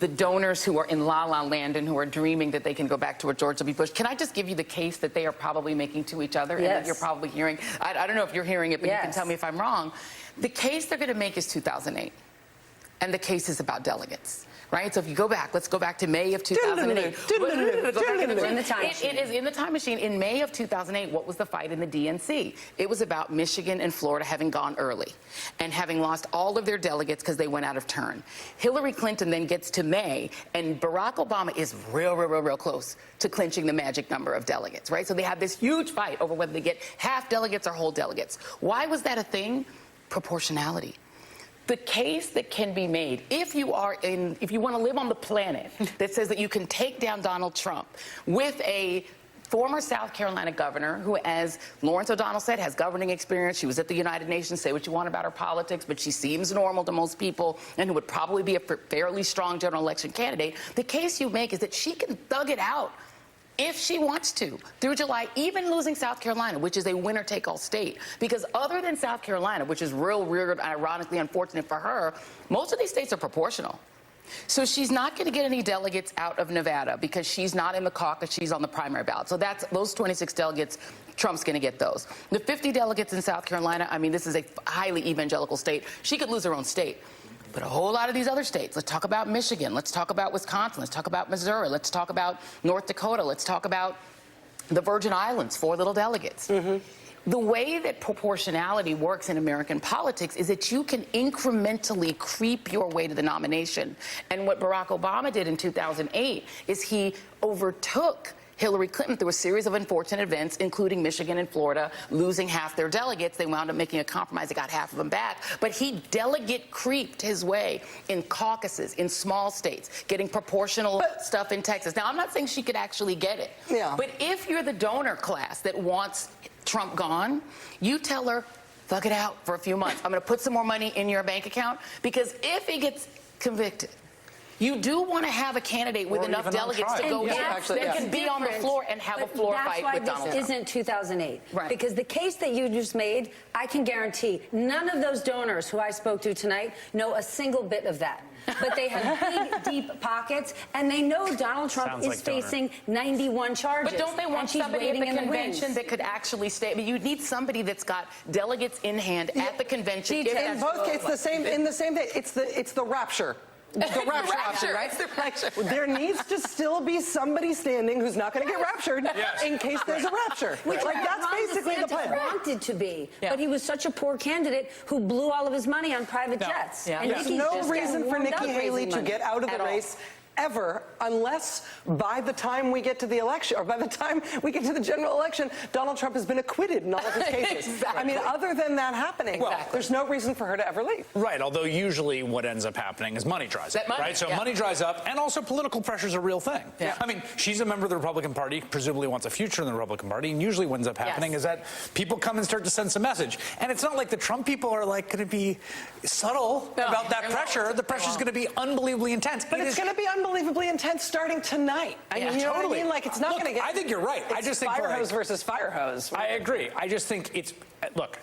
the donors who are in la-la land and who are dreaming that they can go back to a George W. Bush, can I just give you the case that they are probably making to each other and that you're probably hearing? I don't know if you're hearing it, but you can tell me if I'm wrong. The case they're going to make is 2008, and the case is about delegates. Right? So if you go back, let's go back to May of 2008. In the time machine. It is in the time machine. In May of 2008, what was the fight in the DNC? It was about Michigan and Florida having gone early and having lost all of their delegates because they went out of turn. Hillary Clinton then gets to May, and Barack Obama is real close to clinching the magic number of delegates, right? So they have this huge fight over whether they get half delegates or whole delegates. Why was that a thing? Proportionality. The case that can be made, if you want to live on the planet that says that you can take down Donald Trump with a former South Carolina governor who, as Lawrence O'Donnell said, has governing experience. She was at the United Nations. Say what you want about her politics, but she seems normal to most people and who would probably be a fairly strong general election candidate. The case you make is that she can thug it out if she wants to, through July, even losing South Carolina, which is a winner-take-all state. Because other than South Carolina, which is real weird, ironically unfortunate for her, most of these states are proportional. So she's not going to get any delegates out of Nevada because she's not in the caucus, she's on the primary ballot. So that's those 26 delegates, Trump's going to get those. The 50 delegates in South Carolina, I mean, this is a highly evangelical state. She could lose her own state. But a whole lot of these other states, let's talk about Michigan, let's talk about Wisconsin, let's talk about Missouri, let's talk about North Dakota, let's talk about the Virgin Islands, 4 little delegates. The way that proportionality works in American politics is that you can incrementally creep your way to the nomination. And what Barack Obama did in 2008 is he overtook Hillary Clinton through a series of unfortunate events, including Michigan and Florida losing half their delegates. They wound up making a compromise. They got half of them back. But he delegate creeped his way in caucuses, in small states, getting proportional stuff in Texas. Now, I'm not saying she could actually get it. But if you're the donor class that wants Trump gone, you tell her, thug it out for a few months. I'm going to put some more money in your bank account, because if he gets convicted, You do want to have a candidate with enough delegates to go in that can be on the floor and have a floor fight with Donald Trump. That's why this isn't 2008. Right. Because the case that you just made, I can guarantee none of those donors who I spoke to tonight know a single bit of that. But they have big, deep pockets, and they know Donald Trump is facing 91 charges. But don't they want somebody at the convention that could actually stay? I mean, you need somebody that's got delegates in hand at the convention. In both cases, in the same day, it's the rapture. The rapture option, right? There needs to still be somebody standing who's not going to get raptured in case there's a rapture. Which that's basically the plan. Wanted to be, but he was such a poor candidate who blew all of his money on private jets. And there's no reason for Nikki Haley to get out of the race ever, unless by the time we get to the election, or by the time we get to the general election, Donald Trump has been acquitted in all of his cases. I mean, other than that happening, there's no reason for her to ever leave. Right, although usually what ends up happening is money dries up, right? So money dries up, and also political pressure is a real thing. I mean, she's a member of the Republican Party, presumably wants a future in the Republican Party, and usually what ends up happening is that people come and start to send some message. And it's not like the Trump people are like going to be subtle about that pressure. The pressure's going to be unbelievably intense. But it's going to be unbelievably intense starting tonight. I mean, you know what I mean? Like, it's not going to get... I think you're right. I just think fire hose versus fire hose. I agree. I just think it's... Look,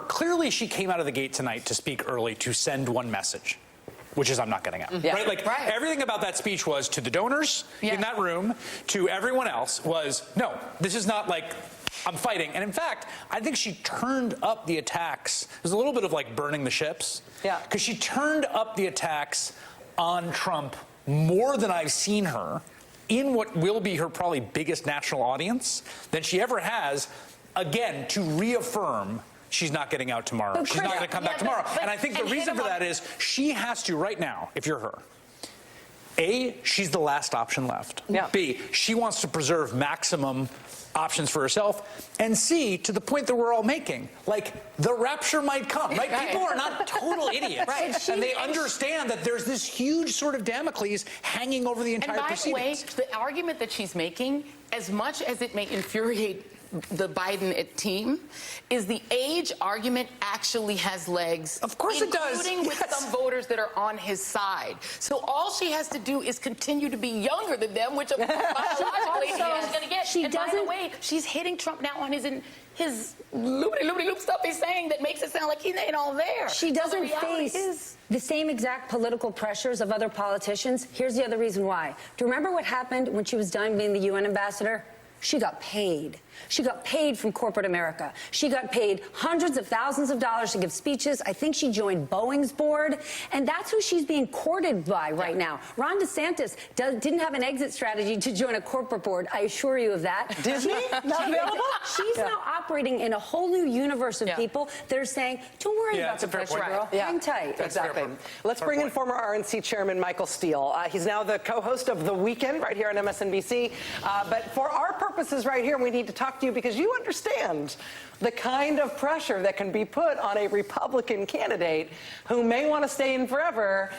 clearly she came out of the gate tonight to speak early to send one message, which is I'm not getting out. Right? Like, everything about that speech was to the donors in that room, to everyone else, was, no, this is not like... I'm fighting. And in fact, I think she turned up the attacks. There's a little bit of like burning the ships. Because she turned up the attacks on Trump more than I've seen her in what will be her probably biggest national audience than she ever has, again, to reaffirm she's not getting out tomorrow. She's not going to come back tomorrow. And I think the reason for that is she has to, right now, if you're her, A, she's the last option left. B, she wants to preserve maximum options for herself, and C, to the point that we're all making, like, the rapture might come, right? People are not total idiots, and they understand that there's this huge sort of Damocles hanging over the entire proceedings. And by the way, the argument that she's making, as much as it may infuriate the Biden team, is the age argument actually has legs. Of course it does. Including with some voters that are on his side. So all she has to do is continue to be younger than them, which biologically she's going to get. And by the way, she's hitting Trump now on his loopy-loop stuff he's saying that makes it sound like he ain't all there. She doesn't face the same exact political pressures of other politicians. Here's the other reason why. Do you remember what happened when she was done being the UN ambassador? She got paid. She got paid from corporate America. She got paid hundreds of thousands of dollars to give speeches. I think she joined Boeing's board. And that's who she's being courted by right now. Ron DeSantis didn't have an exit strategy to join a corporate board. I assure you of that. Disney? Not available? She's now operating in a whole new universe of people that are saying, don't worry about the pressure, girl. Hang tight. Exactly. Let's bring in former RNC chairman Michael Steele. He's now the co-host of The Weekend right here on MSNBC. But for our purposes right here, we need to talk to you because you understand the kind of pressure that can be put on a Republican candidate who may want to stay in forever,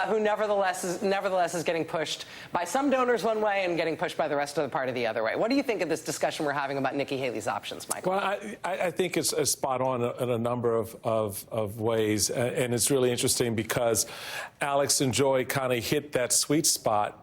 who nevertheless is getting pushed by some donors one way and getting pushed by the rest of the party the other way. What do you think of this discussion we're having about Nikki Haley's options, Michael? Well, I think it's spot on in a number of ways, and it's really interesting because Alex and Joy kind of hit that sweet spot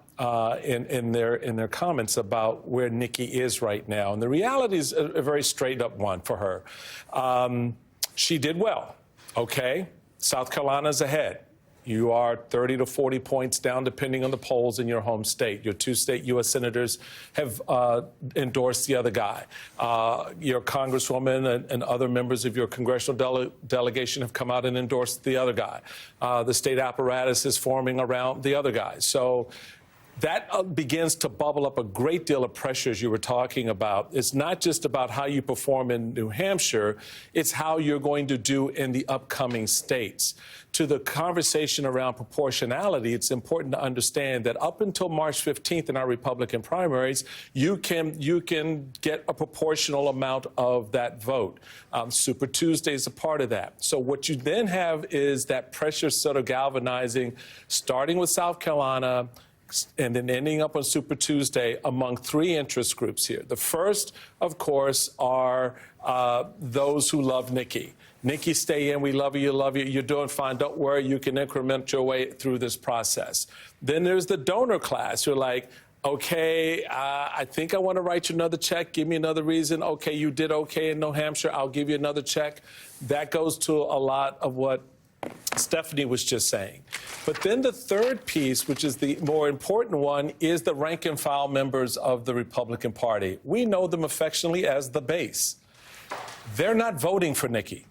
in their comments about where Nikki is right now. And the reality is a very straight up one for her. She did well, okay? South Carolina's ahead. You are 30 to 40 points down, depending on the polls in your home state. Your two state U.S. senators have endorsed the other guy. Your congresswoman and other members of your congressional delegation have come out and endorsed the other guy. The state apparatus is forming around the other guy. So that begins to bubble up a great deal of pressure, as you were talking about. It's not just about how you perform in New Hampshire, it's how you're going to do in the upcoming states. To the conversation around proportionality, it's important to understand that up until March 15th in our Republican primaries, you can get a proportional amount of that vote. Super Tuesday is a part of that. So what you then have is that pressure sort of galvanizing, starting with South Carolina, and then ending up on Super Tuesday among three interest groups here. The first, of course, are those who love Nikki. Nikki, stay in. We love you. You're doing fine. Don't worry. You can increment your way through this process. Then there's the donor class who are like, okay, I think I want to write you another check. Give me another reason. Okay, you did okay in New Hampshire. I'll give you another check. That goes to a lot of what Stephanie was just saying. But then the third piece, which is the more important one, is the rank and file members of the Republican Party. We know them affectionately as the base. They're not voting for Nikki.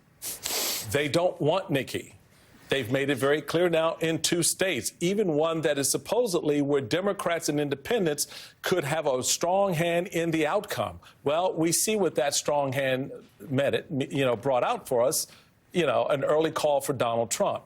They don't want Nikki. They've made it very clear now in 2 states, even one that is supposedly where Democrats and independents could have a strong hand in the outcome. Well, we see what that strong hand brought out for us, an early call for Donald Trump.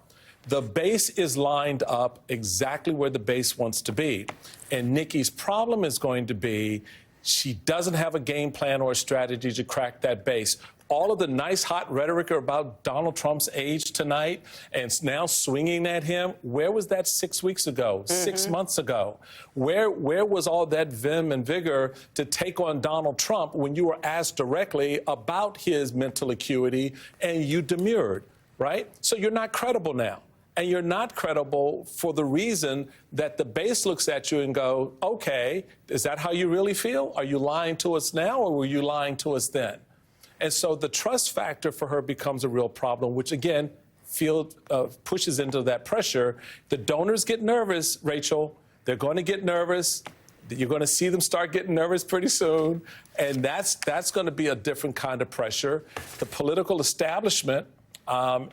The base is lined up exactly where the base wants to be. And Nikki's problem is going to be she doesn't have a game plan or a strategy to crack that base. All of the nice, hot rhetoric about Donald Trump's age tonight and now swinging at him, where was that 6 weeks ago, 6 months ago? Where was all that vim and vigor to take on Donald Trump when you were asked directly about his mental acuity and you demurred, right? So you're not credible now. And you're not credible for the reason that the base looks at you and go, okay, is that how you really feel? Are you lying to us now or were you lying to us then? And so the trust factor for her becomes a real problem, which, again, pushes into that pressure. The donors get nervous, Rachel. They're going to get nervous. You're going to see them start getting nervous pretty soon. And that's going to be a different kind of pressure. The political establishment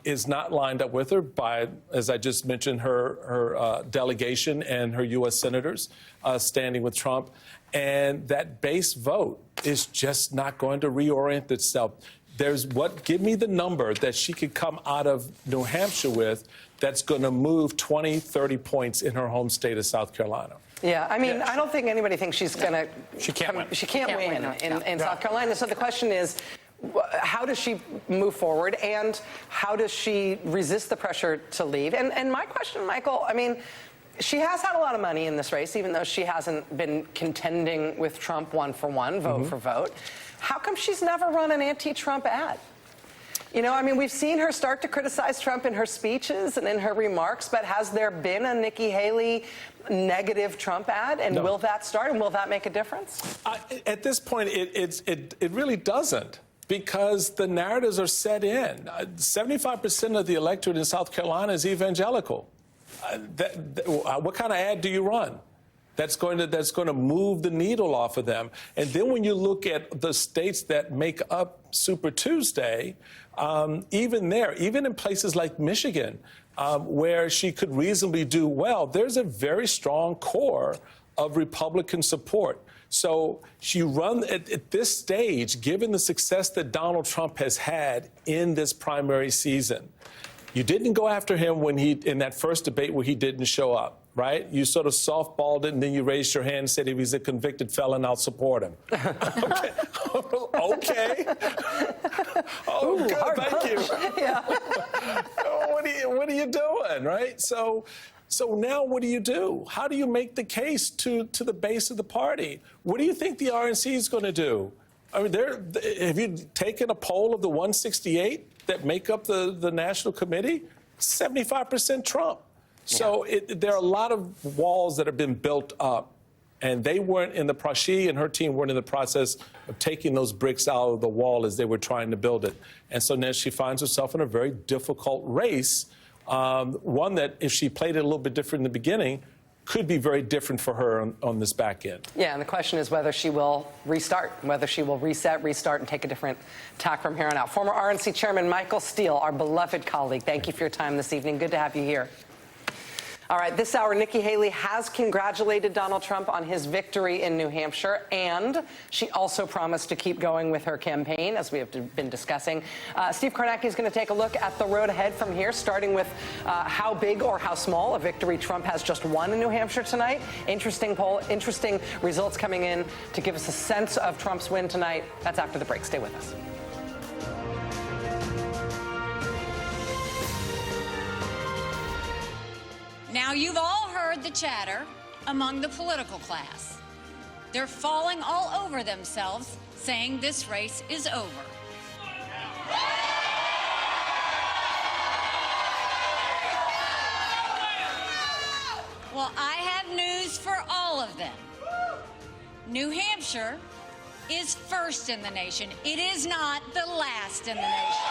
is not lined up with her by, as I just mentioned, her delegation and her U.S. senators standing with Trump. And that base vote is just not going to reorient itself. Give me the number that she could come out of New Hampshire with that's going to move 20, 30 points in her home state of South Carolina. Yeah, I mean, I don't think anybody thinks she's going to... She can't win. She can't win in South Carolina. So the question is, how does she move forward, and how does she resist the pressure to leave? And my question, Michael, I mean, she has had a lot of money in this race, even though she hasn't been contending with Trump one for one, vote for vote. How come she's never run an anti-Trump ad? I mean, we've seen her start to criticize Trump in her speeches and in her remarks, but has there been a Nikki Haley negative Trump ad? And will that start, and will that make a difference? At this point, it really doesn't, because the narratives are set in. 75% of the electorate in South Carolina is evangelical. What kind of ad do you run that's going to move the needle off of them? And then when you look at the states that make up Super Tuesday, even in places like Michigan, where she could reasonably do well, there's a very strong core of Republican support. So she run at this stage, given the success that Donald Trump has had in this primary season. You didn't go after him in that first debate where he didn't show up, right? You sort of softballed it, and then you raised your hand and said, if he's a convicted felon, I'll support him. Okay. Okay. Oh, good. Thank you. Yeah. What are you doing, right? So now what do? How do you make the case to the base of the party? What do you think the RNC is going to do? I mean, have you taken a poll of the 168 that make up the National Committee? 75% Trump. So there are a lot of walls that have been built up, and she and her team weren't in the process of taking those bricks out of the wall as they were trying to build it. And so now she finds herself in a very difficult race, one that if she played it a little bit different in the beginning, could be very different for her on this back end. Yeah, and the question is whether she will restart, whether she will restart, and take a different tack from here on out. Former RNC Chairman Michael Steele, our beloved colleague, thank you for your time this evening. Good to have you here. All right, this hour, Nikki Haley has congratulated Donald Trump on his victory in New Hampshire, and she also promised to keep going with her campaign, as we have been discussing. Steve Kornacki is going to take a look at the road ahead from here, starting with how big or how small a victory Trump has just won in New Hampshire tonight. Interesting poll, interesting results coming in to give us a sense of Trump's win tonight. That's after the break. Stay with us. Now, you've all heard the chatter among the political class. They're falling all over themselves, saying this race is over. Well, I have news for all of them. New Hampshire is first in the nation. It is not the last in the nation.